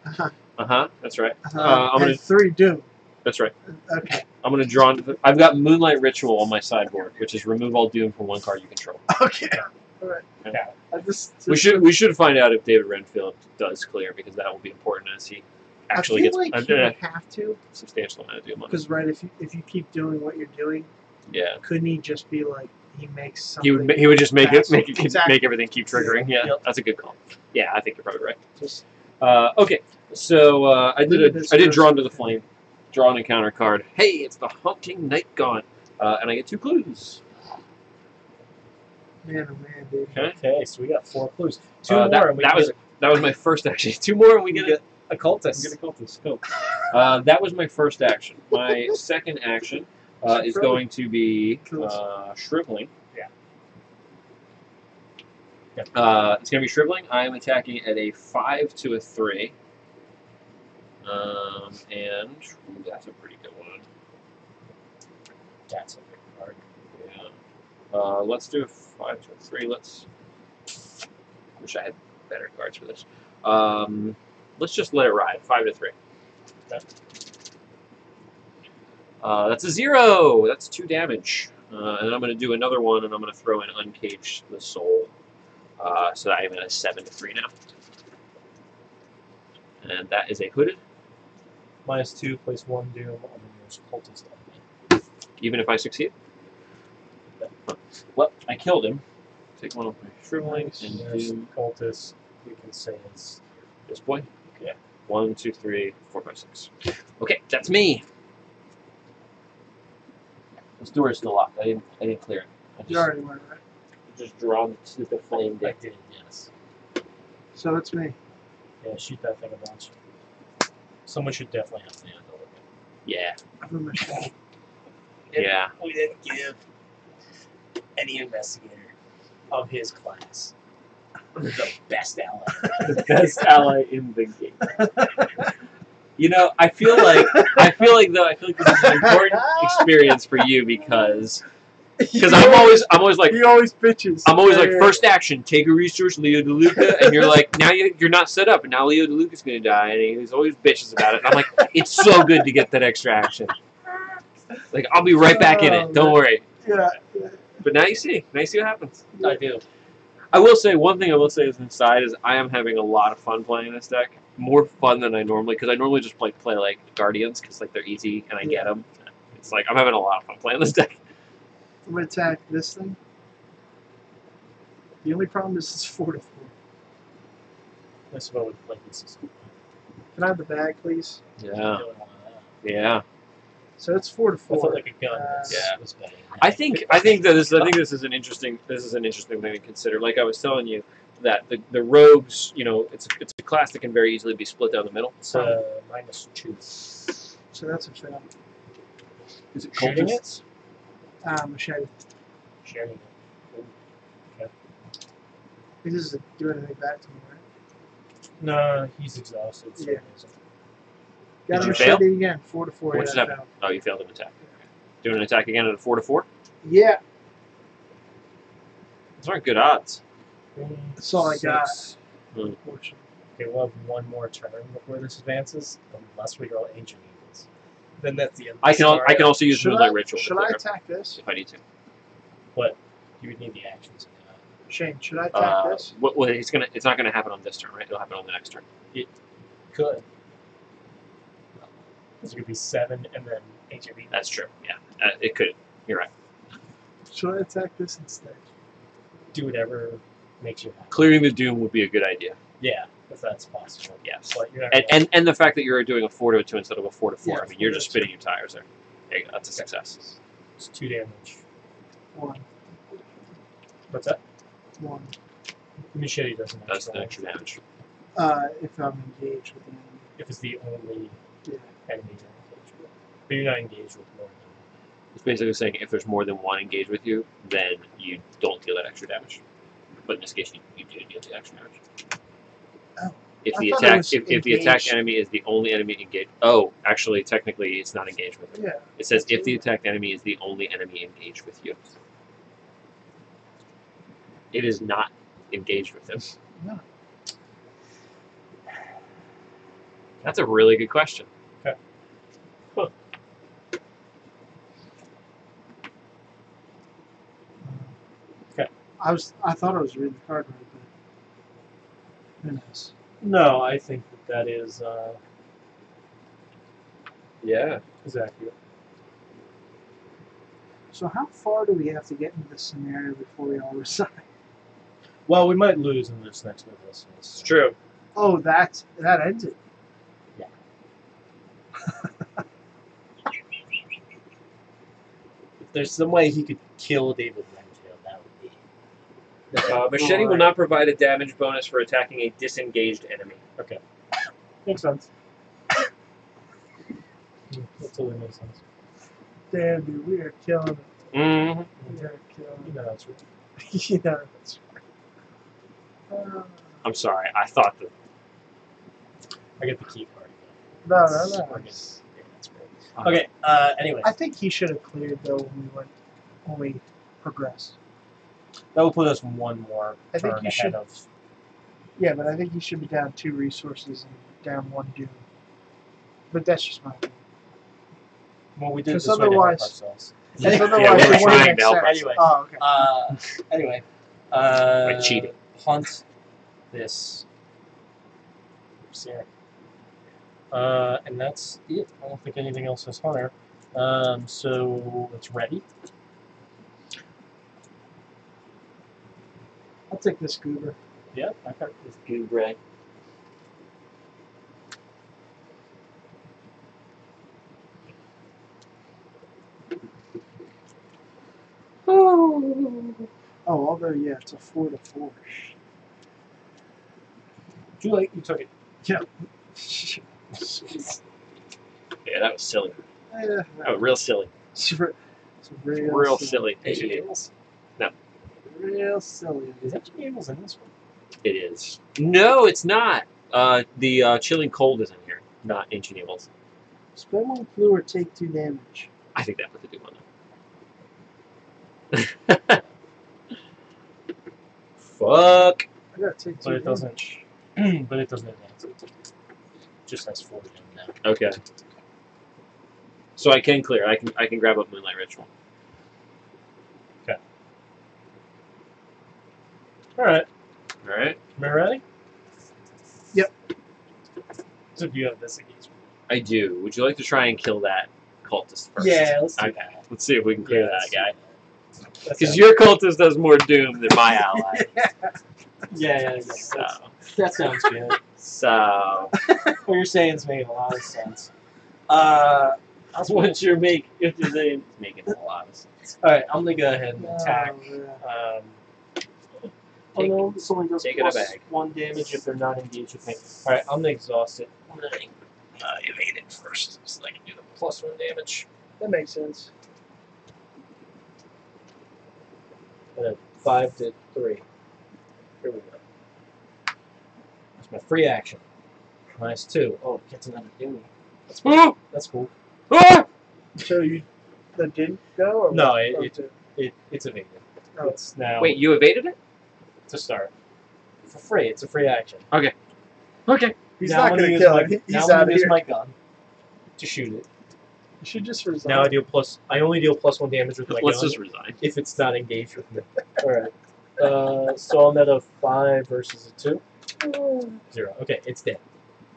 That's right. I'm gonna. And 3 doom. That's right. Okay. I'm gonna draw. I've got Moonlight Ritual on my sideboard, which is remove all doom from one card you control. Okay. All right. Yeah. I just We should find out if David Renfield does clear, because that will be important as he actually I gets feel like a you would have to, substantial amount of doom on it. because if you keep doing what you're doing, Yeah. couldn't he just be like he makes something? He would just make That's- it exactly. make everything keep triggering. Yeah, Yep. that's a good call. Yeah, I think you're probably right. Just Okay, so I Look at did this draw first. into the flame, draw an encounter card. Hey, it's the Haunting Night Gaunt, and I get 2 clues. man, oh man, dude. Okay, Okay, so we got 4 clues. 2 more, that, and we that can was get that was my first action. 2 more, and we get a cultist. a cultist. Go. That was my first action. My second action is going to be shriveling. Yeah. It's going to be shriveling. I am attacking at a 5 to a 3. And ooh, that's a pretty good one. That's a big card. Yeah. Let's do a 5 to a 3. Wish I had better cards for this. Let's just let it ride. 5 to 3. Okay. That's a 0. That's 2 damage. And I'm going to do another one, and I'm going to throw in Uncage the Soul. So that I'm at a 7 to 3 now. And that is a hooded. -2, place 1 doom on your cultist. Even if I succeed. Well, I killed him. Take 1 off my shriveling and There's doom cultist. We can say is this boy. Yeah. 1, 2, 3, 4, 5, 6. Okay, that's me. This door is still locked. I didn't clear it. I You already went, right? just drawn to the flame I deck. did, yes. So it's me. Yeah, shoot that thing a bunch. Someone should definitely have to handle it. Yeah. I'm a machine. Yeah. We didn't give any investigator of his class the best ally. The best ally in the game. You know, I feel like this is an important experience for you because I'm always like He always bitches. I'm always like first action, take a resource, Leo DeLuca, and you're like now you're not set up, and now Leo DeLuca's gonna die, and he's always bitches about it. And I'm like, it's so good to get that extra action. Like I'll be right back in it. Don't worry. Yeah. But now you see what happens. I do. I will say one thing. I will say as an aside is I am having a lot of fun playing this deck. More fun than I normally because I normally just play like Guardians because like they're easy and I get them. It's like I'm having a lot of fun playing this deck. I'm gonna attack this thing. The only problem is it's 4/4. That's what I would like this is. Can I have the bag, please? Yeah. Yeah. So it's I 4/4. felt like a gun Yeah. was better. I think this is an interesting thing to consider. Like I was telling you that the rogues, you know, it's a class that can very easily be split down the middle. It's -2. So that's a fail. Is it Shooting cultists? it? Machete. Sharing it. Okay. He doesn't do anything back to me, right? No, he's exhausted. So Yeah. amazing. Got Did a you fail? machete again. 4/4. What's Yeah, I that? failed. Oh, you failed an attack. Doing an attack again at a 4/4. Yeah, Those aren't good odds. that's all I got. Hmm. Unfortunately. Okay, we'll have one more turn before this advances, unless we roll Ancient Evils. Then that's the end. Of the I can scenario. also use Moonlight Ritual to Should I clear attack this? if I need to. But you would need the actions. Shane, should I attack this? Well, it's not gonna happen on this turn, right? It'll happen on the next turn. Could. This could be 7 and then Ancient Evils. That's true. Yeah, it could. You're right. Should I attack this instead? Do whatever makes you happy. Clearing the Doom would be a good idea. Yeah, if that's possible. Yes. But you're not And the fact that you're doing a 4/2 instead of a 4/4. Yeah, I mean, you're just 4/2. spinning your tires there. There you go. That's a success. it's 2 damage. 1. What's that? 1. The machete doesn't That's the actually- extra damage. If I'm engaged with the enemy. If it's the only Yeah. enemy you're engaged with. But you're not engaged with more than It's basically saying if there's more than one engaged with you, then you don't deal that extra damage. But in this case, you do deal the extra damage. Oh. If I the thought it attack was if the attacked engaged. enemy is the only enemy engaged, oh, actually, technically, it's not engaged with you. Yeah. It says if the attacked enemy is the only enemy engaged with you. It is not engaged with him. No. That's a really good question. I thought I was reading the card right, but who knows? No, I think that is Yeah. accurate. So how far do we have to get into this scenario before we all resign? Well, we might lose in this next business. It's true. Oh, that ends it. Yeah. If there's some way he could kill David Renfield, that would be. Machete will not provide a damage bonus for attacking a disengaged enemy. Okay. Makes sense. That totally makes sense. Damn, dude, we are killing it. Mm-hmm. We are killing You know that's right. it. Yeah, that's right. I'm sorry. I thought that. I get the key card. No. We're good. Yeah, that's great. Okay, anyway. I think he should have cleared though when we progressed. That will put us one more I think turn you ahead should- of. Yeah, but I think he should be down 2 resources and down 1 doom. But that's just my opinion. Well, we did 'Cause this way to help otherwise- ourselves. Because Yeah, otherwise we were it wouldn't trying make to help sense. Anyway. Oh, okay. Anyway. By cheating. Hunt this. Here. And that's it. I don't think anything else is on there. So it's ready. I'll take this goober. Yep, I got This good bread. Oh, although yeah, it's a 4/4. Too late, you took it. Yeah, that was silly. Yeah, Oh, real silly. it's real, Real silly. silly. Real silly. Is that James in this one? It is. No, it's not. The chilling cold is in here. not ancient evils. Spend 1 clue or take 2 damage. I think that put the do on it. Fuck. I gotta take 2 But it doesn't. damage. But it doesn't advance it. It just has 4 down now. Okay. So I can clear. I can grab up Moonlight Ritual. All right. All right. Am I ready? Yep. So do you have this engagement? I do. Would you like to try and kill that cultist first? Yeah, let's do Okay. that. Let's see if we can clear let's that do guy. that. Because your cultist does more doom than my ally. Yeah. So, That sounds good. so What you're saying is making a lot of sense. What's your make? If you're saying, it's making a lot of sense. All right, I'm gonna go ahead and attack. Yeah. Oh no, this only does take it a plus bag. 1 damage if they're not engaged with me. All right, I'm gonna exhaust it. I'm gonna evade it first, so I can do the plus 1 damage. That makes sense. 5 to 3. Here we go. That's my free action. -2. Oh, it gets another doom. That's cool. Ah! That's cool. Ah! So that didn't go? Or No, what? it's evaded. Oh. It's now Wait, you evaded it? to start. For free. It's a free action. Okay. He's Now not I'm going to use kill my- him. Now He's I'm gonna out of use here. my gun to shoot it. You should just resign. Now I only deal plus 1 damage with my Let's gun just resign. if it's not engaged with me. Alright. So I'm at a 5 versus a 2. 0. Okay, it's dead.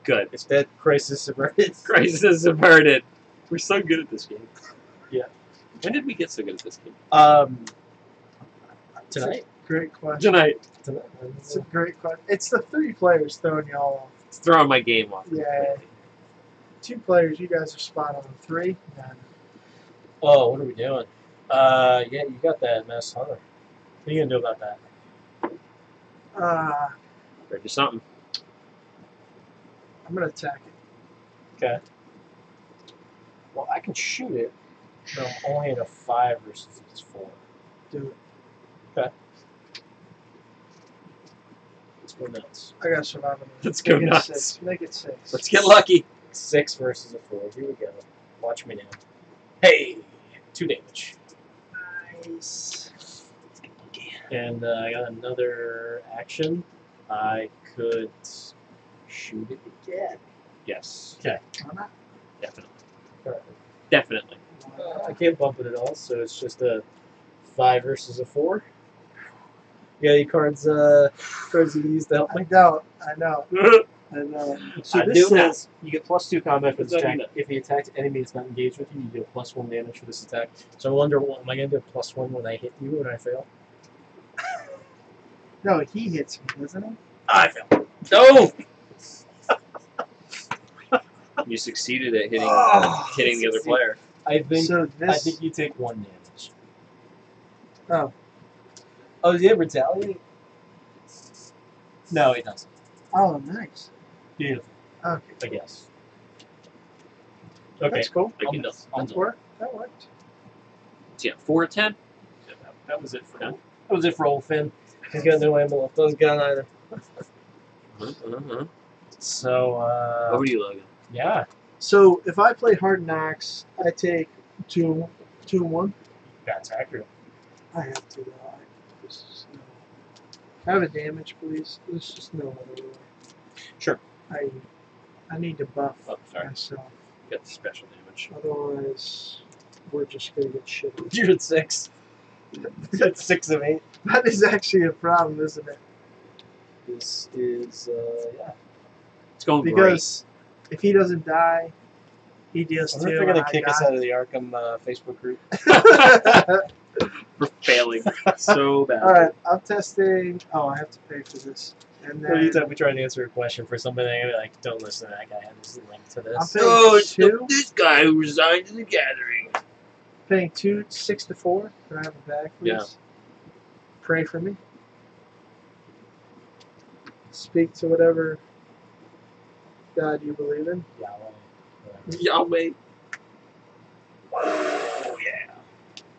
Good. It's dead. Crisis averted. Crisis averted. We're so good at this game. Yeah. When did we get so good at this game? Tonight. Great question. Tonight. It's a great question. It's the 3 players throwing y'all off. It's throwing my game off. Yeah. 2 players, you guys are spot on. 3, none. Oh, what are we doing? Yeah, you got that Mass Hunter. What are you gonna do about that? Better do something. I'm going to attack it. Okay. Well, I can shoot it. But I'm only at a 5 versus its 4. Do it. Let's go nuts. I got to survive on it. Let's go Make it nuts. 6. Make it 6. Let's get lucky. 6 versus a 4. Here we go. Watch me now. Hey! 2 damage. Nice. And I got another action. I could shoot it again. Yes. Okay. Why not? Definitely. Alright. Definitely. Why not? I can't bump it at all, so it's just a 5 versus a 4. You got any cards you can use to help I me? don't. I know. I know. So I this do not. says you get +2 combat for this Does that attack. mean If the attacked enemy is not engaged with you, you deal +1 damage for this attack. So I wonder, am I going to do +1 when I hit you when I fail? No, he hits me, doesn't he? I fail. No! You succeeded at hitting Oh, hitting the other player. I think So I this. think you take 1 damage. Oh. Oh, does he have retaliate? No, he doesn't. Oh, nice. Beautiful, Okay. I guess. Okay, That's cool. I I'm can- done. I'm That done. worked. That worked. So yeah, 4 10. That was it for him. That was it for old Finn. He's got no ammo left. Doesn't got either. So, Over to you, Logan. yeah, So if I play Hard Knocks, I take 2 and 1. that's accurate. I have to. This is no. Have a damage, please. There's just no other way. Sure. I need to buff Oh, sorry. myself. Got the special damage. Otherwise, we're just gonna get shit. You're at 6. That's 6 of 8. That is actually a problem, isn't it? This is, yeah. It's going Because if he doesn't die, he deals I 2. wonder if they're going and to kick I us die. out of the Arkham Facebook group. great. We're failing so bad. All right, I'm testing. Oh, I have to pay for this. And Every then time we try to answer a question for somebody, I'm like, don't listen to that guy. There's a link to I'm this. paying Oh, it's 2. this guy who resigned to the gathering. Paying 2, 6 to 4. Can I have a bag, please? Yeah. Pray for me. Speak to whatever God you believe in. Yahweh. Yahweh. Oh, yeah.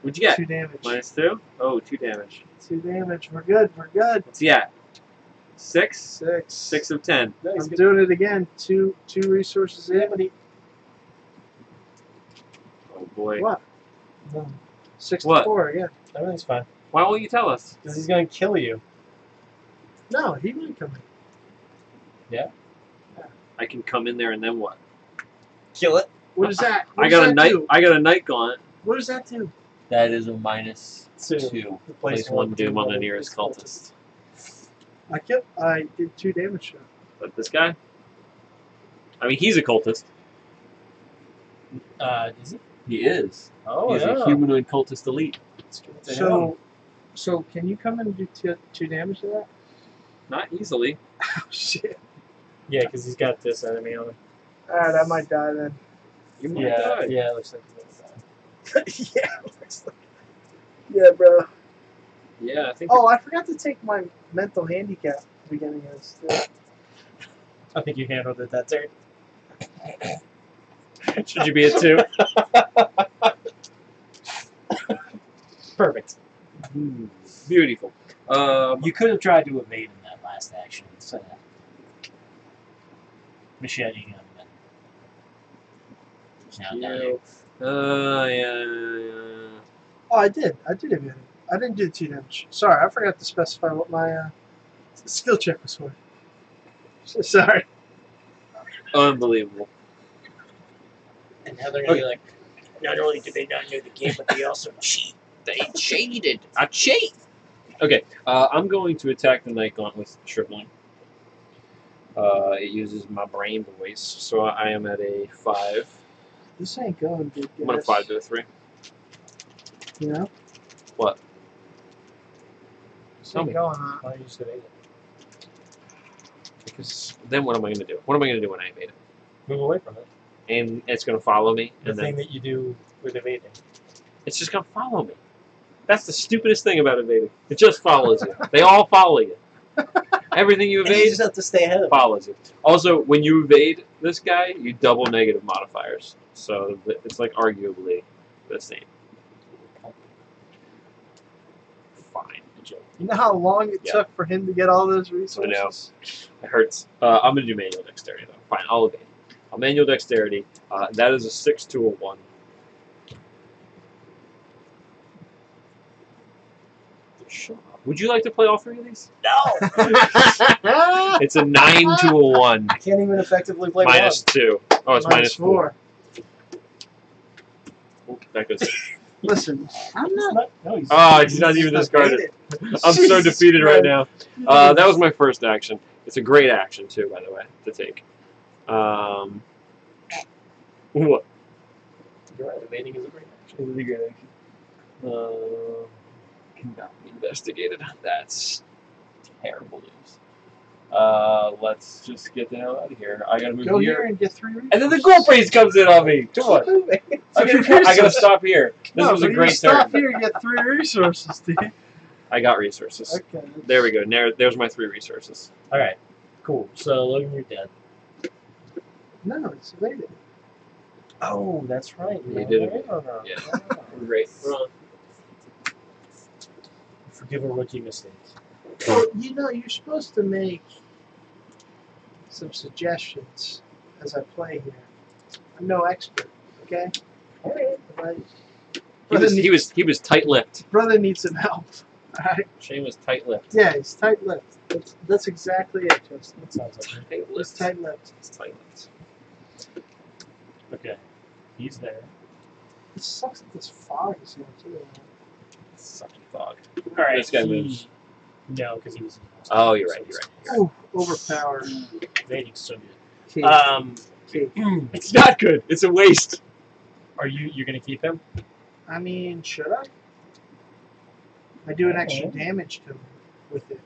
What'd you get? 2 damage. -2? Oh, 2 damage. 2 damage. We're good. We're good. What's he at? 6? 6. 6 of 10. I'm doing it again. Two resources in. Oh boy. What? No, 6 What? to 4 again. everything's fine. Why won't you tell us? Because he's going to kill you. No, he might come in. I can come in there and then what? Kill it. What is that? What I does got a that night. do? I got a night gauntlet. What does that do? That is a -2. Place one doom on the nearest cultist. I did 2 damage to him. But this guy? I mean, he's a cultist. Is it? He is. Oh, He's yeah. a humanoid cultist elite. Let's give it to him. So can you come in and do 2 damage to that? Not easily. Oh shit! Yeah, because he's got this enemy on him. Alright, I might die then. You might die. Yeah, it looks like he's going to die. Yeah, looks like. Yeah, bro. Yeah, I think. Oh, I forgot to take my mental handicap at the beginning of this. Too. I think you handled it that turn. Should you be at 2? Perfect. Beautiful. You could have tried to evade in that last action instead of macheting him. Now Yeah. Yeah. Oh, I did. I did evade him. I didn't do 2 damage. Sorry, I forgot to specify what my skill check was for. Sorry. Unbelievable. And now they're going to be like, not only do they not know the game, but they also cheat. They cheated. I cheat. Okay, I'm going to attack the Night Gauntlet with Shriveling. It uses my brain voice, so I am at a 5. This ain't going good, guys. I'm at a 5 to a 3. You know? What? This Tell ain't me. going, huh? Why don't you just evade it? Because then what am I going to do? What am I going to do when I evade it? Move away from it. And it's going to follow me, The and thing then that you do with evading. it's just going to follow me. That's the stupidest thing about evading. It just follows you. They all follow you. Everything you And you evade just have to stay ahead of it. follows you. Also, when you evade this guy, you double negative modifiers. So it's like arguably the same. Fine. You know how long it Yeah. took for him to get all those resources? It hurts. I'm going to do manual dexterity, though. Fine, I'll evade. I'll manual dexterity. That is a 6 to a 1. Shut up. Would you like to play all 3 of these? No! It's a 9 to a 1. I can't even effectively play -2. Oh, it's -4. Oh, that goes. Listen, I'm one. not. No, he's Oh, he's not even discarded. I'm so Jesus defeated right now. Christ. That was my first action. It's a great action, too, by the way, to take. What? You're right, evading is a great action. It was a great action. Cannot be investigated. That's terrible news. Let's just get the hell out of here. I gotta move Go here. here and get 3 resources. And then the gold priest comes in on me. Come on. Moving. I gotta stop here. This No, was but a you great stop turn. here and get 3 resources, dude. I got resources. Okay. There we go. There's my 3 resources. Alright, cool. So, Logan, you're dead. No, it's evaded. Oh, that's right. We did it. No, no. Yeah. Great. Forgive a rookie mistake. Well, you know, you're supposed to make some suggestions as I play here. I'm no expert, okay? Alright. But He was tight-lipped. brother needs some help. Alright? Shane was tight-lipped. Yeah, he's tight-lipped. That's exactly it, Justin. That sounds like it. He's tight-lipped. He's tight-lipped. Okay. He's there. It sucks that this fog is here, too. Sucking fog. Alright. This guy moves. No, because he was. Oh, you're right. You're right. Ooh, overpowered. Evading's so good. Key. Key. It's not good. It's a waste. Are you're gonna keep him? I mean, should I? I do an extra damage to him with it.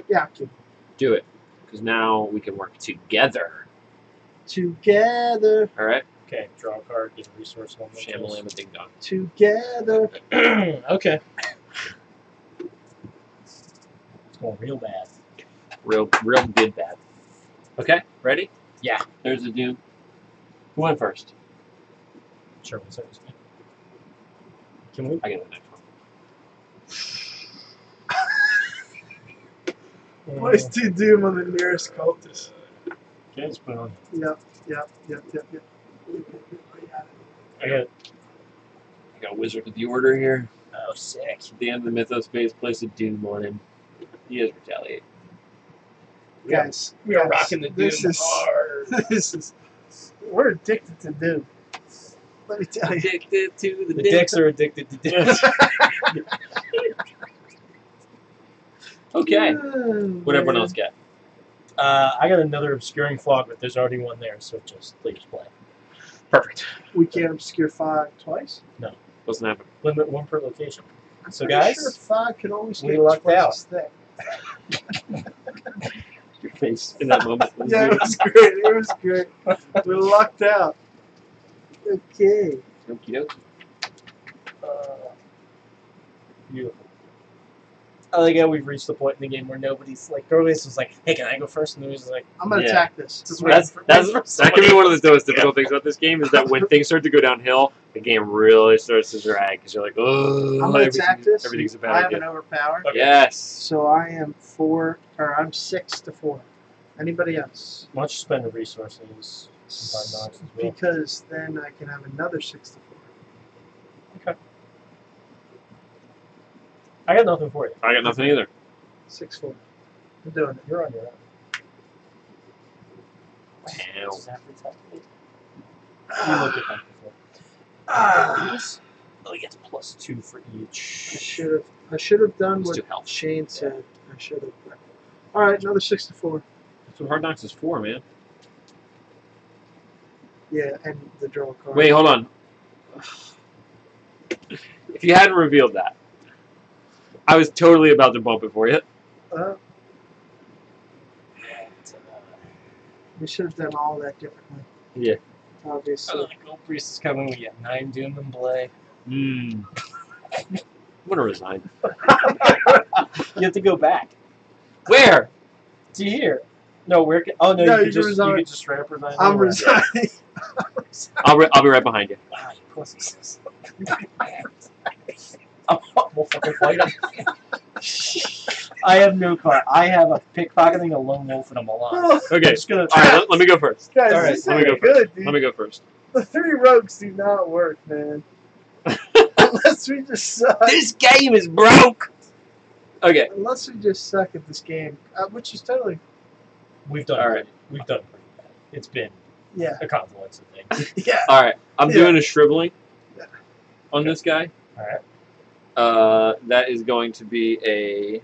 Yeah, I'll keep him. Do it, because now we can work together. Together. All right. Okay, draw a card, get a resource one. Shamalama ding dong. Together. Okay. It's going real bad. Real good bad. Okay. Ready? Yeah. There's a doom. Who went first? Sure, we'll service me. Can we? I get the next one. Place 2 doom on the nearest cultist. Okay, let's put it on. Yep. I got I got a wizard with the order here. Oh, sick. At the end of the Mythos phase, place a doom on him. He has retaliate. Guys, We are guys, rocking the this doom is, hard. This is. We're addicted to doom. Let me tell you. Addicted to the dicks are addicted to dicks. Okay. Oh, What everyone man. else get? I got another obscuring fog, but there's already one there, so just please play. Perfect. We can't obscure fog twice. Doesn't happen. Limit one per location. I'm So, pretty guys, sure fog can always we get lucked twice out. as thick. Your face in that moment. Was Yeah, it was great. It was great. We lucked out. Okay. Okie dokie. Beautiful. I like how we've reached the point in the game where nobody's like, Thorways was like, hey, can I go first? And the was like, I'm gonna Yeah. attack this. That can be one of the most difficult things about this game is that when things start to go downhill, the game really starts to drag because you're like, oh, I'm gonna attack this. everything's a I bad have an idea. overpower. Okay. Yes. So I am I'm 6 to 4. Anybody else? why don't you spend the resources? Combine knocks as well. Because then I can have another 6 to 4. I got nothing for you. I got nothing either. 6-4. I'm doing it. You're on your own. Wow. Does that retaliate? You looked at that before. Ah, He gets +2 for each. I should have done Let's what do health. Shane said. I should have. All right, another 6 to 4. That's what Hard Knocks is for, man. Yeah, and the draw card. Wait, hold on. If you hadn't revealed that, I was totally about to bump it for you. We should have done all that differently. Yeah. Obviously. Oh, the Gold Priest is coming. We get 9 Doom in play. I'm gonna resign. You have to go back. Where? To here. No, where? Oh no, No, you you can resign. just straight up resign. I'm anywhere. resigning. I'll be right behind you. Wow, you pussies. We'll fucking fight him. I have no car. I have a pickpocketing, a lone wolf, and a Milan. I'm Okay. just gonna. All right. Let me go first. Guys, All right, this let me ain't go good, dude. Let me go first. The 3 rogues do not work, man. Unless we just suck. This game is broke. Okay. Unless we just suck at this game, which is totally We've done. All right. We've done pretty bad. It's been yeah. a confluence of things. Yeah. All right. I'm Yeah. doing a shriveling Yeah. on this guy. All right. That is going to be a.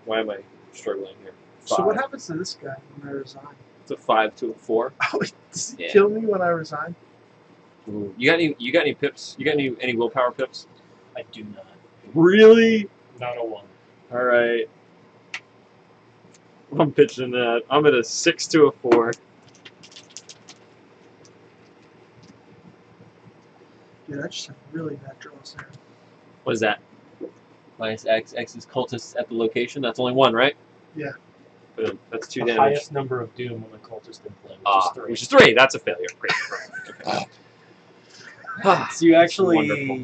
Why am I struggling here? So 5. what happens to this guy when I resign? It's a 5 to a 4. Oh, does he Yeah. kill me when I resign? Ooh. You got any pips? You got any willpower pips? I do not. Really? Not a 1. All right. I'm pitching that. I'm at a 6 to a 4. Dude, I just have really bad draws there. What is that? Minus X. X is cultists at the location. That's only 1, right? Yeah. Boom. That's 2 The damage. highest number of Doom when a cultist in play, which is 3. 3. That's a failure. Great. Okay. So you actually. Wonderful.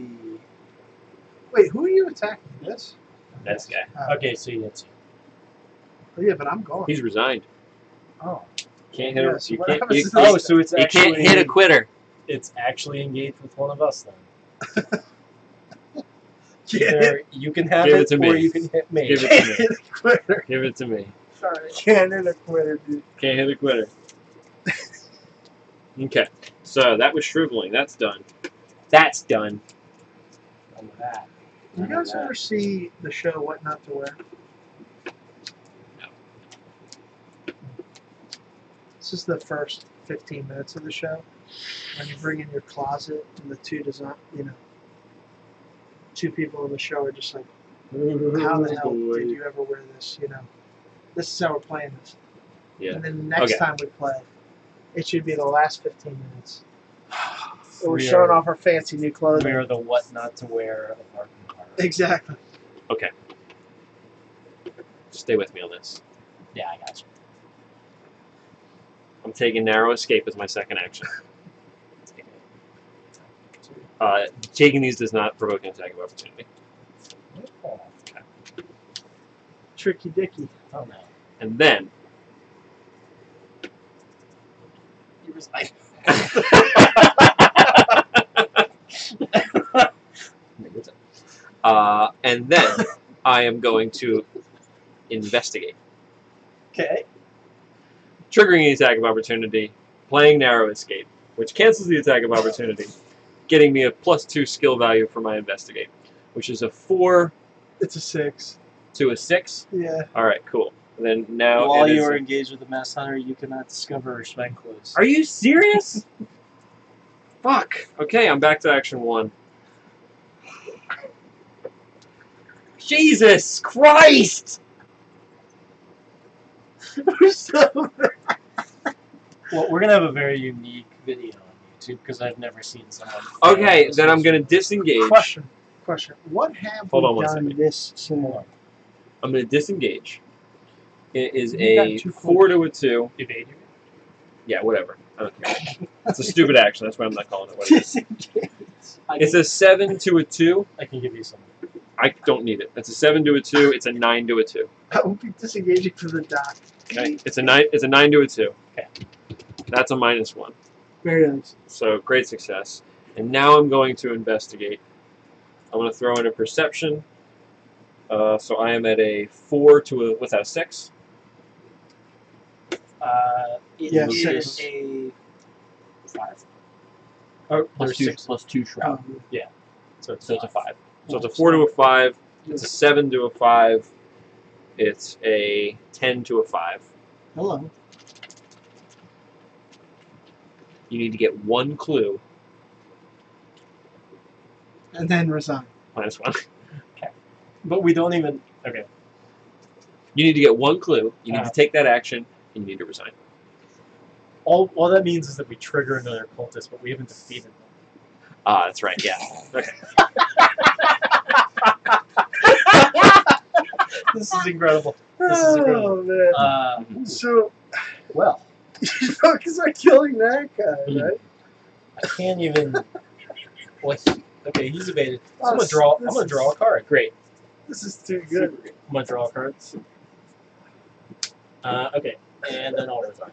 Wait, who are you attacking? This? This guy. Okay, so it's Oh, yeah, but I'm gone. He's resigned. Oh. Can't hit Yeah, him. so You what can't. happens You, to oh, this so it's you actually can't hit a quitter. It's actually engaged with one of us then. Can't Either you can have Give it, it to or me. you can hit me. Give it Can't to me. hit a quitter. Give it to me. Sorry, can't hit a quitter, dude. Can't hit a quitter. Okay. So that was shriveling. That's done. That's done. None of that. You None of guys that. ever see the show What Not to Wear? No. This is the first 15 minutes of the show. When you bring in your closet and the two people in the show are just like, how the hell did you ever wear this? You know, this is how we're playing this. Yeah. And then the next Okay. time we play, it should be the last 15 minutes. So we're We showing are- off our fancy new clothing. We are the what not to wear of Arkham Horror. Exactly. Okay. Stay with me on this. Yeah, I got you. I'm taking narrow escape as my second action. Taking these does not provoke an attack of opportunity. Oh, Okay. Tricky Dicky. Oh no. And then You resign. and then I am going to investigate, Okay. triggering the attack of opportunity, playing narrow escape, which cancels the attack of opportunity, getting me a +2 skill value for my investigate, which is a 4 It's a 6. to a 6. Yeah. All right, cool. Then now While it you is are engaged with the Mass Hunter, you cannot discover or spend clues. Are you serious? Fuck. Okay, I'm back to action 1. Jesus Christ! Well, we're gonna have a very unique video on YouTube because I've never seen someone. fail Okay, this then I'm mission. gonna disengage. Question. What have Hold on we one done second. this scenario? I'm gonna disengage. It is You got a two 4 to a 2. Evade you. Yeah, whatever. I don't care. It's a stupid action. That's why I'm not calling it what it is. Disengage. It's a 7 to a 2. I can give you some. I don't need it. It's a 7 to a 2. It's a 9 to a 2. I will be disengaging from the dock. Okay. It's a 9. It's a 9 to a 2. Okay. That's a -1. Very nice. So great success. And now I'm going to investigate. I'm going to throw in a perception. So I am at a 4 to a, what's that, a 6? It Yeah, is six. a 5. Or Plus there's two, 6. plus 2 shroud. So it's So it's a 5. So it's a Oh, 4 to a 5. It's a 7 to a 5. It's a 10 to a 5. Hello. You need to get 1 clue. And then resign. -1. But we don't even. Okay. You need to get 1 clue. You need to take that action, and you need to resign. All that means is that we trigger another cultist, but we haven't defeated them. Ah, that's right. Yeah. Okay. This is incredible. This is incredible. Oh man. So Well, you focus on killing that guy, right? I can't even. What? Okay, he's evaded. So Oh, I'm gonna draw. I'm this gonna is- draw a card. Great. This is too good. I'm gonna draw a card. Okay, and then I'll resign.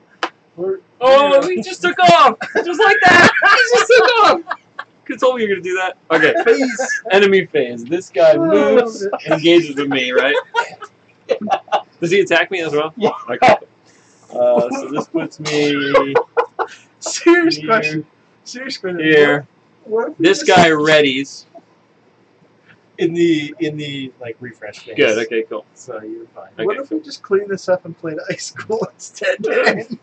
Oh, he just took off! Just like that! He just took off! Could have told me you were going to do that. Okay. Phase. Enemy phase. This guy Oh, moves, man. engages with me, right? Does he attack me as well? Yeah. Okay. So this puts me Serious Here. question. Serious question. here. What if we This just- guy readies. In the like refresh phase. Good, okay, cool. So you're fine. What Okay, if we just clean this up and played Ice School instead? Man?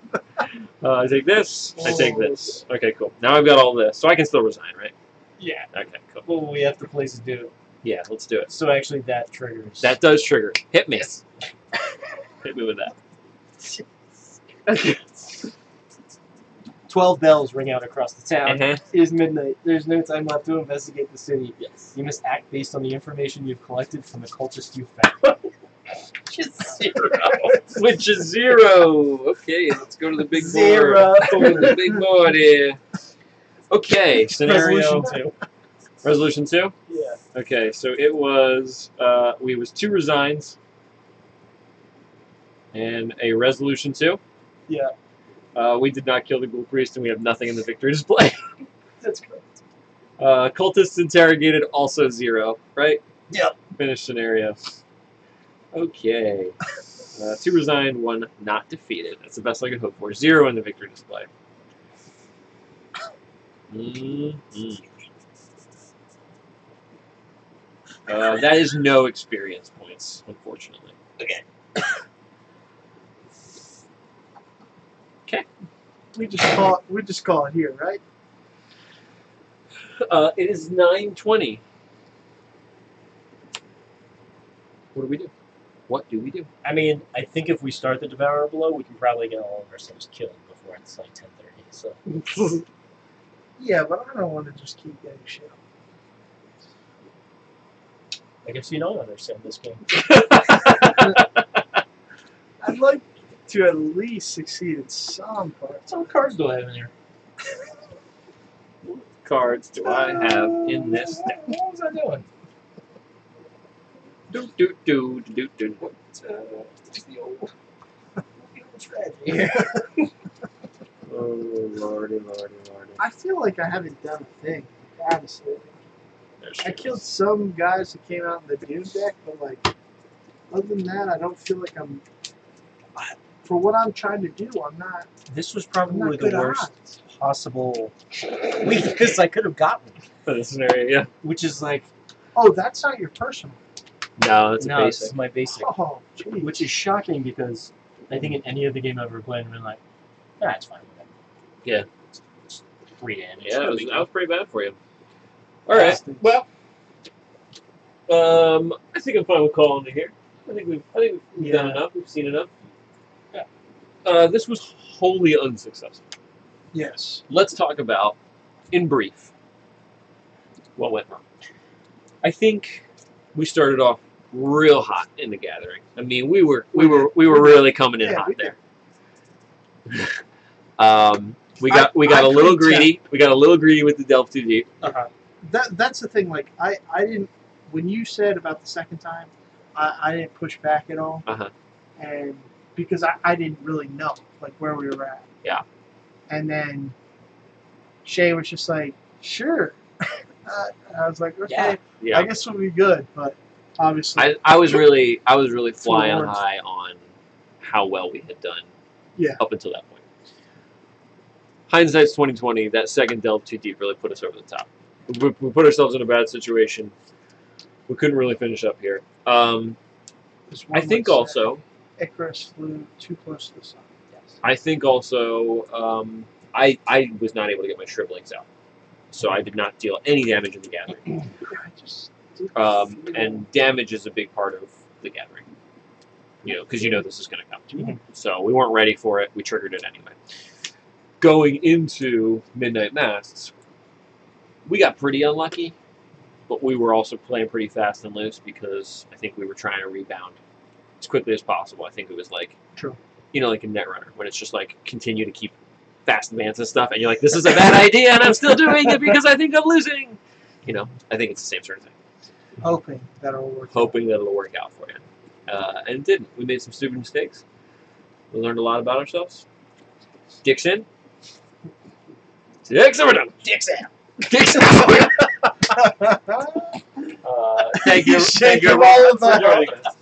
I take this, I take this. Okay, cool. Now I've got all this, so I can still resign, right? Yeah. Okay, cool. Well, we have to place to do it. Yeah, let's do it. So actually, that triggers. That does trigger. Hit me. Hit me with that. Okay. 12 bells ring out across the town. Uh-huh. It is midnight. There's no time left to investigate the city. Yes. You must act based on the information you've collected from the cultist you found. Just 0. Which is 0. Okay, let's go to the big board. 0. Go to the big board here. Okay, scenario. Resolution 2. Resolution 2? Yeah. Okay, so it was, we was 2 resigns and a resolution 2. Yeah. We did not kill the ghoul priest, and we have nothing in the victory display. That's correct. Cultists interrogated, also 0, right? Yep. Finished scenario. Okay. 2 resigned, 1 not defeated. That's the best I could hope for. 0 in the victory display. That is no experience points, unfortunately. Okay. We just call it here, right? It is 9:20. What do we do? What do we do? I mean, I think if we start the Devourer blow, we can probably get all of ourselves killed before it's like 10:30. So Yeah, but I don't want to just keep getting shit. I guess you don't understand this game. I'd like to at least succeed in some parts. What cards do I have in here? Cards do I have in this deck? What was I doing? What's the old strategy? Oh, lordy. I feel like I haven't done a thing, honestly. I killed some guys that came out in the Doom deck, but like, other than that, I don't feel like I'm. For what I'm trying to do, I'm not. This was I'm probably not the good at worst odds. possible weakness I could have gotten. For this scenario, yeah. Which is like, Oh, that's not your personal. No, it's a no, this basic. is my basic. Oh, geez. Which is shocking because I think in any other game I've ever played, I've been like, it's fine with that. Yeah. It's 3 damage. Yeah, no that was big deal. pretty bad for you. All right. Well, I think I'm fine with calling it here. I think we've done enough. We've seen enough. Yeah. This was wholly unsuccessful. Yes. Let's talk about, in brief, what went wrong. I think we started off real hot in the gathering. I mean, we were really coming in hot there. We got a little greedy. We got a little greedy with the delve too deep. That's the thing. Like I didn't. When you said about the second time, I didn't push back at all. And because I didn't really know like where we were at. Yeah. And then Shay was just like, sure. I was like, okay, Yeah. I guess we'll be good. But obviously, I was really flying Forwards. high on how well we had done. Yeah. Up until that point. Hindsight's 2020. That second delve too deep really put us over the top. We put ourselves in a bad situation. We couldn't really finish up here. I think also. Icarus flew too close to the sun. Yes. I think also I was not able to get my shrivelings out, so I did not deal any damage in the gathering. I just didn't And damage is a big part of the gathering, because this is going to come. So we weren't ready for it. We triggered it anyway. Going into Midnight Masks, we got pretty unlucky, but we were also playing pretty fast and loose because I think we were trying to rebound as quickly as possible. I think it was like, True. Like in Netrunner, when it's just like continue to keep fast advance and stuff, and you're like, this is a bad idea, and I'm still doing it because I think I'm losing. I think it's the same sort of thing. hoping that it'll work. Hoping that it'll work out for you. And it didn't. We made some stupid mistakes. We learned a lot about ourselves. Dicks in. Dicks, and we're done. Dicks out. Dicks out. Thank you. Shake Thank you them all for joining us.